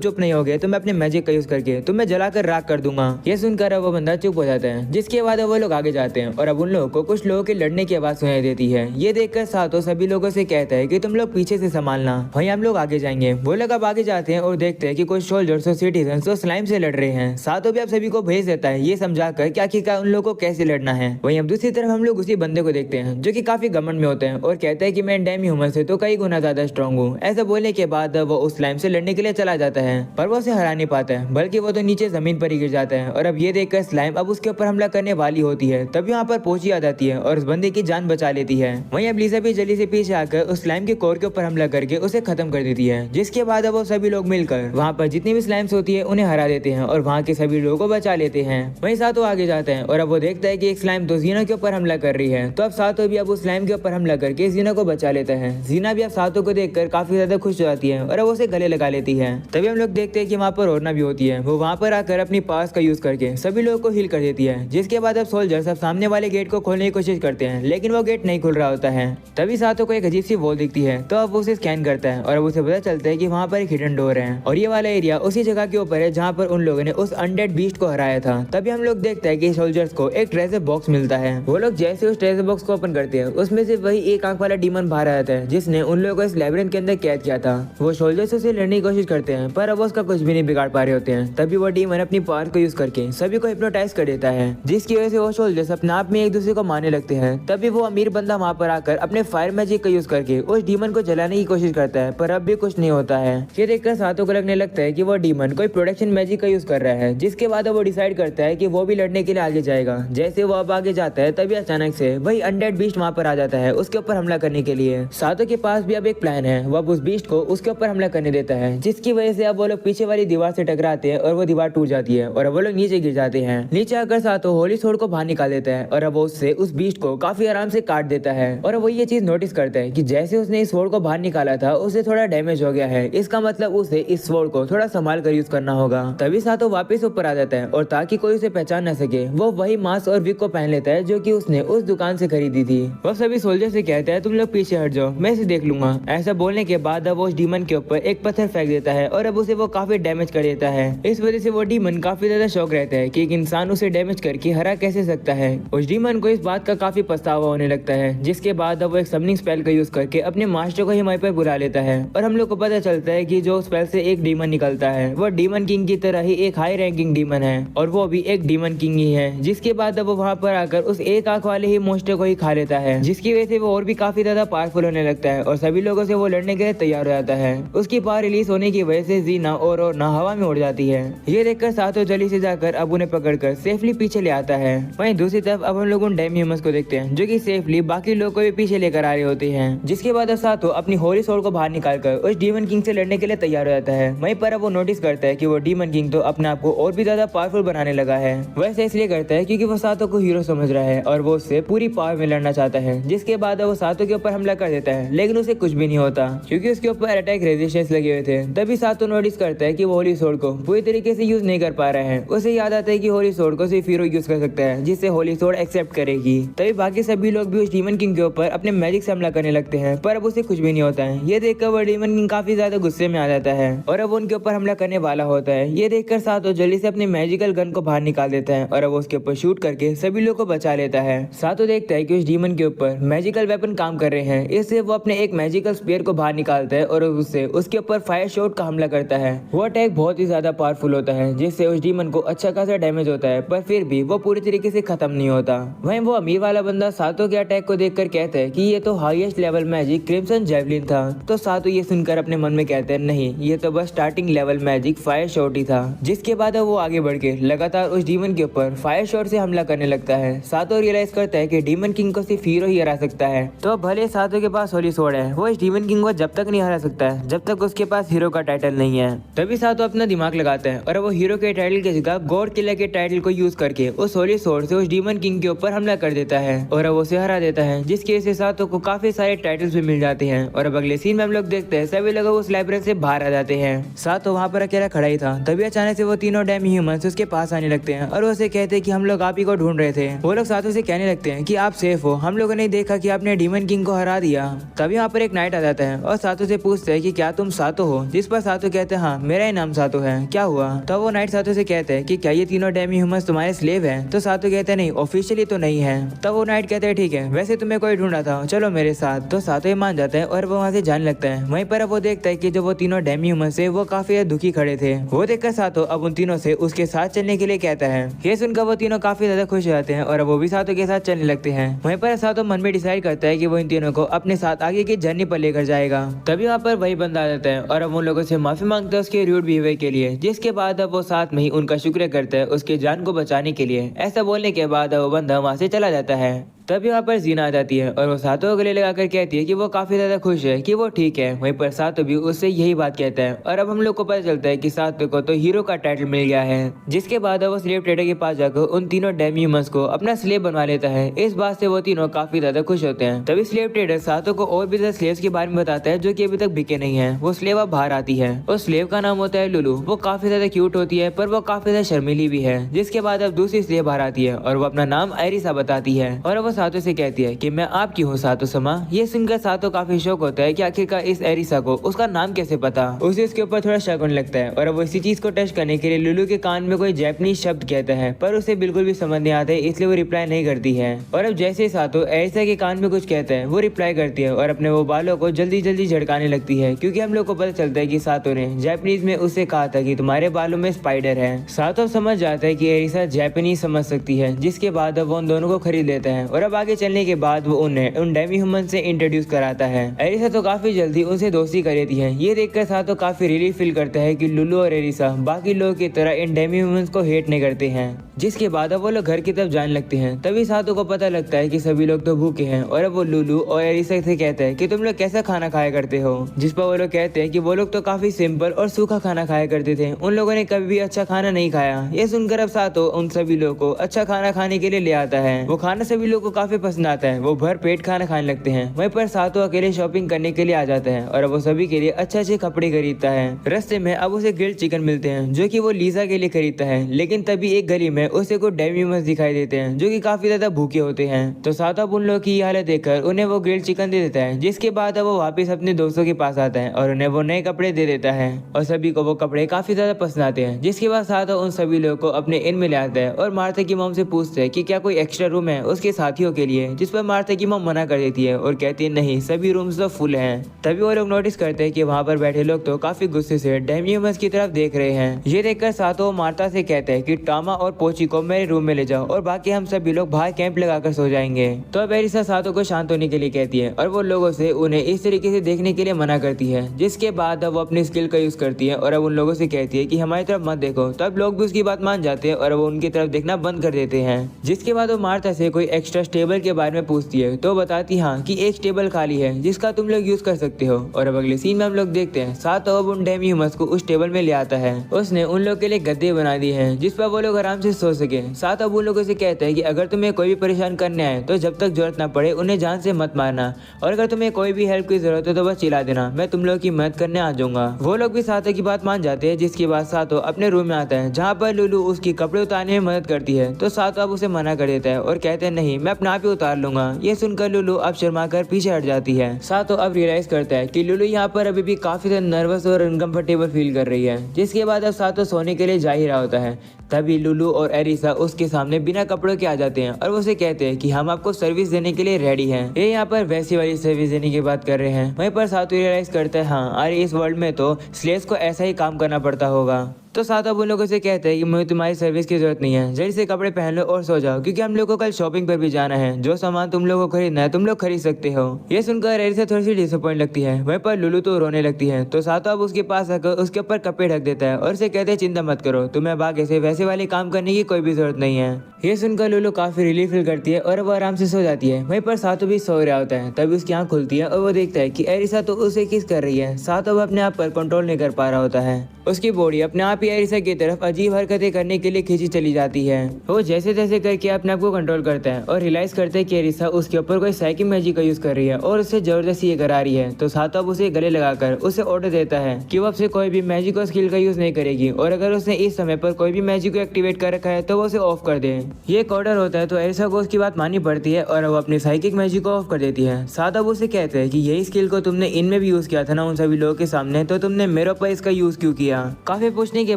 चुप नहीं होगे तो मैं अपने मैजिक का यूज करके तुम्हें जलाकर राख कर दूंगा। ये सुनकर अब वो बंदा चुप हो जाता है, जिसके बाद वो लोग आगे जाते हैं और अब उन लोगों को कुछ लोगों के लड़ने की आवाज सुनाई देती है। ये देखकर सातो सभी लोगों से कहता है कि तुम लोग पीछे से संभालना, वहीं हम लोग आगे जाएंगे। वो लोग अब आगे जाते हैं और देखते हैं कि कुछ सोल्जर्स और सिटीजन तो स्लाइम से लड़ रहे हैं। सातो भी अब सभी को भेज देता है ये समझाकर कि आखिरकार उन लोगों को कैसे लड़ना है। वहीं अब दूसरी तरफ हम लोग उसी बंदे को देखते हैं जो कि काफी घमंड में होते हैं और कहते हैं कि मैं डेमी ह्यूमन से तो कई गुना ज्यादा स्ट्रॉन्ग हूँ। ऐसा बोलने के बाद वो उस स्लाइम से लड़ने के लिए चला जाता है पर वो उसे हरा नहीं पाता है, बल्कि वो तो नीचे जमीन पर ही गिर जाता है। और अब ये देखकर स्लाइम अब उसके ऊपर हमला करने वाली होती है, तभी वहाँ पर पोची आ जाती है और उस बंदे की जान बचा लेती है। वहीं अब लीसा भी जल्दी से पीछे आकर उस स्लाइम के कोर के ऊपर हमला करके उसे खत्म कर देती है, जिसके बाद अब वो सभी लोग मिलकर वहाँ पर जितनी भी स्लाइम्स होती है उन्हें हरा देते हैं और वहाँ के सभी लोगों को बचा लेते हैं। वहीं सातो आगे जाते हैं और अब वो देखता है कि एक स्लाइम तो जीना के ऊपर हमला कर रही है, तो अब सातो भी अब उस स्लाइम के ऊपर हमला करके जीना को बचा लेता है। जीना भी अब सातो को देखकर काफी ज्यादा खुश हो जाती है और अब उसे गले लगा लेती है। तभी हम लोग देखते हैं कि वहाँ पर ओरना भी होती है, वो वहाँ पर आकर अपनी पास का यूज करके सभी लोगों को हील कर देती है। जिसके बाद अब सोल्जर सब सामने वाले गेट को खोलने की कोशिश करते हैं, लेकिन वो गेट नहीं खुल रहा होता है। तभी सातो को एक अजीब सी वॉल दिखती है, तो अब उसे स्कैन करता है और अब उसे पता चलता है कि वहाँ पर एक हिडन डोर है और ये वाला एरिया उसी जगह के ऊपर है जहाँ पर उन लोगों ने उस अनडेड बीस्ट को हराया था। तभी हम लोग देखते हैं कि सोल्जर्स को एक ट्रेजर बॉक्स मिलता है। वो लोग जैसे उस ट्रेजर बॉक्स को ओपन करते हैं उसमें से वही एक आंख वाला डीमन बाहर आता है जिसने उन लोगों को इस लैबिरिंथ के अंदर कैद किया था। वो सोल्जर्स से लड़ने की कोशिश करते हैं पर अब उसका कुछ भी नहीं बिगाड़ पा रहे होते हैं। तभी वो डीमन अपनी पावर को यूज करके सभी को हिप्नोटाइज कर देता है, जिसकी वजह से वो सोल्जर्स अपने आप में एक दूसरे को मारने लगते हैं। तभी वो अमीर बंदा वहाँ पर आकर अपने फायर मैजिक का यूज करके उस डीमन को जलाने की कोशिश करता है पर अब भी कुछ नहीं होता है। ये देखकर सातो को लगने लगता है कि वो डीमन कोई प्रोटेक्शन मैजिक का यूज कर रहा है, जिसके बाद वो डिसाइड करता है कि वो भी लड़ने के लिए आगे जाएगा। जैसे वो अब आगे जाता है तभी अचानक से वही अनडेड बीस्ट वहाँ पर आ जाता है उसके ऊपर हमला करने के लिए। सातो के पास भी अब एक प्लान है, वो अब उस बीस्ट को उसके ऊपर हमला करने देता है, जिसकी वजह से अब वो लोग पीछे वाली दीवार से टकराते हैं और वो दीवार टूट जाती है और वो लोग नीचे गिर जाते हैं। नीचे आकर सातो होली सोर्ड को बाहर निकाल देता है और अब वो उससे उस बीस्ट को काफी आराम से काट देता है। और वो ये चीज नोटिस करता है कि जैसे उसने इस स्वॉर्ड को बाहर निकाला था उसे थोड़ा डैमेज हो गया है, इसका मतलब उसे इस स्वॉर्ड को थोड़ा संभाल कर यूज करना होगा। तभी सातो वापस ऊपर आ जाता है और ताकि कोई उसे पहचान न सके वो वही मास्क और विग को पहन लेता है जो कि उसने उस दुकान से खरीदी थी। वो सभी सोल्जर से कहता है तुम लोग पीछे हट जाओ, मैं इसे देख लूंगा। ऐसा बोलने के बाद अब वो उस डीमन के ऊपर एक पत्थर फेंक देता है और अब उसे वो काफी डैमेज कर देता है। इस वजह से वो डीमन काफी ज्यादा शौक रहता है कि एक इंसान उसे डैमेज करके हरा कैसे सकता है। उस डीमन को इस बात का काफी पछतावा होने लगता है, जिसके बाद अब वो एक समनिंग स्पेल का यूज करके अपने मास्टर को ही वहीं पर बुला लेता है और हम लोग को पता चलता है कि जो स्पेल से एक डीमन निकलता है वो डीमन किंग की तरह ही एक हाई रैंकिंग डीमन है और वो भी एक डीमन किंग ही है। जिसके बाद अब वो वहाँ पर आकर उस एक आंख वाले ही मोस्टर को ही खा लेता है, जिसकी वजह से वो और भी काफी ज्यादा पावरफुल होने लगता है और सभी लोगों से वो लड़ने के लिए तैयार हो जाता है। उसकी पावर रिलीज होने की वजह से जीना और ना हवा में उड़ जाती है। ये देखकर सातो जल्दी से जाकर अब उन्हें पकड़कर सेफली पीछे ले आता है। वहीं दूसरी तरफ अब हम लोग उन डेमी ह्यूमंस को देखते हैं जो कि सेफली बाकी लोगों को भी पीछे लेकर आ रहे होते हैं। जिसके बाद सातो अपनी होली सोर्ड को बाहर निकालकर उस डीमन किंग से लड़ने के लिए तैयार हो जाता है। वहीं पर अब वो नोटिस करता है कि वो डीमन किंग तो अपने आप को और भी ज्यादा पावरफुल बनाने लगा है। वैसे इसलिए करता है क्योंकि वो सातो को हीरो समझ रहा है और वो उससे पूरी पावर में लड़ना चाहता है। जिसके बाद वो सातो के ऊपर हमला कर देता है, लेकिन उसे कुछ भी नहीं होता क्योंकि उसके ऊपर अटैक रेजिस्टेंस लगे हुए थे। तभी सातो नोटिस करता है कि वो होली सोर्ड को पूरी तरीके से यूज नहीं कर पा रहा है। उसे याद आता है कि होली सोर्ड को सिर्फ हीरो यूज कर सकता है, जिससे होली सोर्ड एक्सेप्ट करेगी। तभी बाकी सभी लोग भी उस डीमन किंग के ऊपर अपने मैजिक से हमला करने लगते हैं, पर अब उसे कुछ भी नहीं होता है। ये देखकर वो डीमन किंग काफी ज्यादा गुस्से में आ जाता है और अब उनके ऊपर हमला करने वाला होता है। ये देखकर सातो जल्दी से अपने मैजिकल गन को बाहर निकाल देता है और अब उसके ऊपर शूट करके सभी लोगों को बचा लेता है। सातो देखता है कि उस डीमन के ऊपर मैजिकल वेपन काम कर रहे हैं, इससे वो अपने एक मैजिकल स्पीयर को बाहर निकालता है और उससे उसके ऊपर फायर शॉट का हमला करता है। वो अटैक बहुत ही ज्यादा पावरफुल होता है, जिससे उस डीमन को अच्छा खासा डैमेज होता है, पर फिर भी वो पूरी तरीके से खत्म नहीं होता। वहीं वो अमीर वाला बंदा सातो के अटैक को देखकर कहता है कि ये तो highest level magic crimson javelin था। तो सातो ये सुनकर अपने मन में कहते हैं नहीं, ये तो बस starting level magic fire shot ही था। जिसके बाद वो आगे बढ़ के लगातार उस डीमन के ऊपर फायर शॉट से हमला करने लगता है। सातो रियलाइज करता है कि डीमन किंग को सिर्फ हीरो ही हरा सकता है। तो भले सातो के पास होली सोर्ड लॉर्ड है वो इस डीमन किंग को जब तक नहीं हरा सकता है जब तक उसके पास हीरो का टाइटल नहीं है। तभी सातो अपना दिमाग लगाता है और वो हीरो के टाइटल की जगह गॉड किलर के टाइटल को यूज करके उस होली सोर्ड से उस डीमन किंग के ऊपर हमला कर देता है और अब उसे हरा देता है, जिसकी वजह से सातो को काफी सारे टाइटल्स भी मिल जाते हैं। और अब अगले सीन में हम लोग देखते हैं सभी लोग उस लाइब्रेरी से बाहर आ जाते हैं। सातो वहाँ पर अकेला खड़ा ही था, तभी अचानक से वो तीनों डैम ह्यूमंस उसके पास आने लगते हैं और उसे कहते हैं कि हम लोग आप ही को ढूंढ रहे थे। वो लोग सातो से कहने लगते हैं कि आप सेफ हो, हम लोगों ने देखा कि आपने डीमन किंग को हरा दिया। तभी वहाँ पर एक नाइट आ जाता है और सातो से पूछते हैं कि क्या तुम सातो हो, जिस पर सातो कहते हैं हाँ मेरा ही नाम सातो है, क्या हुआ। तब वो नाइट सातो से कहते हैं कि क्या ये तीनों डैम ह्यूमंस तुम्हारे स्लेव हैं। तो सातो कहते हैं नहीं ऑफिशियली तो नहीं है। तब वो नाइट कहते हैं ठीक है वैसे तुम्हें कोई ढूंढा था, चलो मेरे साथ। तो सातो ही मान जाता है और वो वहाँ से जाने लगता है। वहीं पर अब वो देखता है कि जो वो तीनों डैम ह्यूमंस है वो काफी दुखी खड़े थे। वो देखकर सातो अब उन तीनों से उसके साथ चलने के लिए कहता है। ये सुनकर वो तीनों काफी ज्यादा खुश हो जाते हैं और वो भी सातो के साथ चलने लगते हैं। वहीं पर सातो मन में डिसाइड करता है कि वो इन तीनों को अपने साथ आगे की जर्नी पर लेकर जाएगा। तभी वहाँ पर वही बंदा आ जाता है और अब उन लोगों से माफी मांगता है उसके रूड बिहेवियर के लिए, जिसके बाद अब वो साथ में ही उनका शुक्रिया करता है उसके जान को बचाने के लिए। ऐसा बोलने के बाद वो बंदा वहाँ से चला जाता है। तभी वहाँ पर जीना आ जाती है और वो सातो को गले लगाकर कहती है कि वो काफी ज्यादा खुश है कि वो ठीक है। वहीं पर सातो भी उससे यही बात कहता है और अब हम लोग को पता चलता है कि सातो को तो हीरो का टाइटल मिल गया है। जिसके बाद वो स्लेव ट्रेडर के पास जाकर उन तीनों डैम ह्यूमंस को अपना स्लेव बनवा लेता है। इस बात से वो तीनों काफी ज्यादा खुश होते हैं। तभी स्लेव ट्रेडर सातो को और भी ज्यादा स्लेव्स के बारे में बताता है जो कि अभी तक बिके नहीं है। वो स्लेव अब बाहर आती है। उस स्लेव का नाम होता है लुलू। वो काफी ज्यादा क्यूट होती है पर वो काफी ज्यादा शर्मीली भी है। जिसके बाद अब दूसरी स्लेव बाहर आती है और वो अपना नाम एरिसा बताती है और वो सातो से कहती है कि मैं आपकी हूँ सातो समा। ये सुनकर सातो काफी शौक होता है कि आखिरकार इस एरिसा को उसका नाम कैसे पता। उसे उसके ऊपर थोड़ा शक होने लगता है और वो इसी चीज को टेस्ट करने के लिए लुलू के कान में कोई जापानीज शब्द कहता है पर उसे बिल्कुल भी समझ नहीं आता है, इसलिए वो रिप्लाई नहीं करती है। और अब जैसे ही सातो एरिसा के कान में कुछ कहता है वो रिप्लाई करती है और अपने वो बालों को जल्दी जल्दी झड़काने लगती है, क्योंकि हम लोग को पता चलता है कि सातो ने जापानीज में उससे कहा था कि तुम्हारे बालों में स्पाइडर है। सातो समझ जाता है कि एरिसा जापानीज समझ सकती है, जिसके बाद वो उन दोनों को खरीद लेता है और अब आगे चलने के बाद वो उन्हें उन डेमी ह्यूमन से इंट्रोड्यूस कराता है। एरिसा तो काफी जल्दी उनसे दोस्ती कर लेती है। ये देखकर सातो काफी रिलीफ फील करता है कि लुलू और एरिसा बाकी लोगों की तरह इन डेमी ह्यूमंस को हेट नहीं करते हैं। जिसके बाद अब वो लोग घर की तरफ जाने लगते हैं। तभी सातो को पता लगता है कि सभी लोग तो भूखे हैं और अब वो लुलू और एरिसा से कहता है कि तुम लोग कैसा खाना खाया करते हो। जिस पर वो लोग कहते हैं कि वो लोग तो काफी सिंपल और सूखा खाना खाया करते थे, उन लोगों ने कभी भी अच्छा खाना नहीं खाया। ये सुनकर अब सातो उन सभी लोगों को अच्छा खाना खाने के लिए ले आता है। वो खाना सभी लोगों को काफी पसंद आता है। वो भर पेट खाना खाने लगते हैं। वहीं पर सातो अकेले शॉपिंग करने के लिए आ जाता है और अब वो सभी के लिए अच्छे अच्छे कपड़े खरीदता है। रास्ते में अब उसे ग्रिल्ड चिकन मिलते हैं जो कि वो लीजा के लिए खरीदता है। लेकिन तभी एक गली में उसे कुछ डेमी ह्यूमंस दिखाई देते हैं जो कि काफी ज्यादा भूखे होते हैं। तो सातो अब उन लोगों की हालत देखकर उन्हें वो ग्रिल्ड चिकन दे देता है। जिसके बाद अब वो वापस अपने दोस्तों के पास आता है और उन्हें वो नए कपड़े दे देता है और सभी को वो कपड़े काफी ज्यादा पसंद आते हैं। जिसके बाद सातो उन सभी लोगों को अपने इन में ले आता है और मार्था की मॉम से पूछता है कि क्या कोई एक्स्ट्रा रूम है उसके साथियों के लिए, जिस पर मार्था की मॉम मना कर देती है और कहती है नहीं सभी रूम्स तो फुल हैं। तभी वो लोग नोटिस करते हैं कि वहाँ पर बैठे लोग तो काफी गुस्से से डेमी ह्यूमंस की तरफ देख रहे हैं। ये देखकर सातो मार्था से कहते हैं कि टामा और पोची को मेरे रूम में ले जाओ और बाकी हम सभी लोग बाहर कैंप लगाकर सो जाएंगे। तो अब एरिसा सातो को शांत होने के लिए कहती है और वो लोगों से उन्हें इस तरीके से देखने के लिए मना करती है। जिसके बाद अब वो अपनी स्किल का यूज करती है और अब उन लोगों से कहती है कि हमारी तरफ मत देखो। तब लोग भी उसकी बात मान जाते हैं और वो उनकी तरफ देखना बंद कर देते हैं। जिसके बाद वो मार्था से कोई एक्स्ट्रा स्टेबल के बारे में पूछती है तो बताती हाँ कि एक टेबल खाली है जिसका तुम लोग यूज कर सकते हो। और अब अगले सीन में हम लोग देखते हैं सातो अब उन डेमी ह्यूमंस को उस टेबल में ले आता है। उसने उन लोग के लिए गद्दे बना दिए हैं जिस पर वो लोग आराम से सो सके। सातो अब उन लोगों से कहता है कि अगर तुम्हें कोई भी परेशान करने आए तो जब तक जरूरत ना पड़े उन्हें जान से मत मारना, और अगर तुम्हें कोई भी हेल्प की जरूरत है तो बस चिल्ला देना, मैं तुम लोग की मदद करने आ जाऊंगा। वो लोग भी सातो की बात मान जाते हैं। जिसके बाद सातो अपने रूम में आता है जहाँ पर लुलू उसकी कपड़े उतारने में मदद करती है। तो सातो अब उसे मना कर देता है और कहते हैं नहीं मैं अपना आप ही उतार लूंगा। ये सुनकर लुलू अब शर्मा कर पीछे हट जाती है। सातो अब रियलाइज करता है कि लुलू यहाँ पर अभी भी काफी ज्यादा नर्वस और अनकंफर्टेबल फील कर रही है। जिसके बाद अब सातो सोने के लिए जा ही रहा होता है। तभी लुलू और एरिसा उसके सामने बिना कपड़ों के आ जाते हैं और उसे कहते हैं कि हम आपको सर्विस देने के लिए रेडी हैं। ये यहाँ पर वैसी वाली सर्विस देने की बात कर रहे हैं। वहीं पर सातो रियलाइज करता है हाँ अरे इस वर्ल्ड में तो स्लेव्स को ऐसा ही काम करना पड़ता होगा। तो साथ अब उन लोगों से कहते हैं कि मुझे तुम्हारी सर्विस की जरूरत नहीं है, जल्दी से कपड़े पहन लो और सो जाओ, क्योंकि हम लोग को कल शॉपिंग पर भी जाना है। जो सामान तुम लोगों को खरीदना है तुम लोग खरीद सकते हो। ये सुनकर एरिसा थोड़ी सी डिसअपॉइंट लगती है। वहीं पर लुलू तो रोने लगती है। तो साथ अब उसके पास आकर उसके ऊपर कपड़े ढक देता है और उसे कहते हैं चिंता मत करो, तुम्हें अब आगे से वैसे वाले काम करने की कोई भी जरूरत नहीं है। ये सुनकर लुलू काफी रिलीफ फील करती है और वो आराम से सो जाती है। वहीं पर सातों भी सो रहा होता है। तभी उसकी आंख खुलती है और वो देखता है कि एरिसा तो उसे किस कर रही है। सातों वो अपने आप पर कंट्रोल नहीं कर पा रहा होता है। उसकी बॉडी अपने आप ही एरिसा की तरफ अजीब हरकतें करने के लिए खींची चली जाती है। वो जैसे तैसे करके अपने आप को कंट्रोल करता है और रियलाइज करता है कि एरिसा उसके ऊपर कोई साइकिक मैजिक का यूज कर रही है और उससे जबरदस्ती ये करा रही है। तो साथ अब उसे गले लगाकर उसे ऑर्डर देता है कि वो अब से कोई भी मैजिक और स्किल का यूज नहीं करेगी और अगर उसने इस समय पर कोई भी मैजिक को एक्टिवेट कर रखा है तो वो उसे ऑफ कर दे। ये एक ऑर्डर होता है तो एरिसा को उसकी बात माननी पड़ती है और वो अपनी साइकिक मैजिक को ऑफ कर देती है। साथ अब उसे कहते हैं कि यही स्किल को तुमने इनमें भी यूज किया था ना उन सभी लोगों के सामने, तो तुमने मेरे ऊपर इसका यूज क्यों किया। काफी पूछने के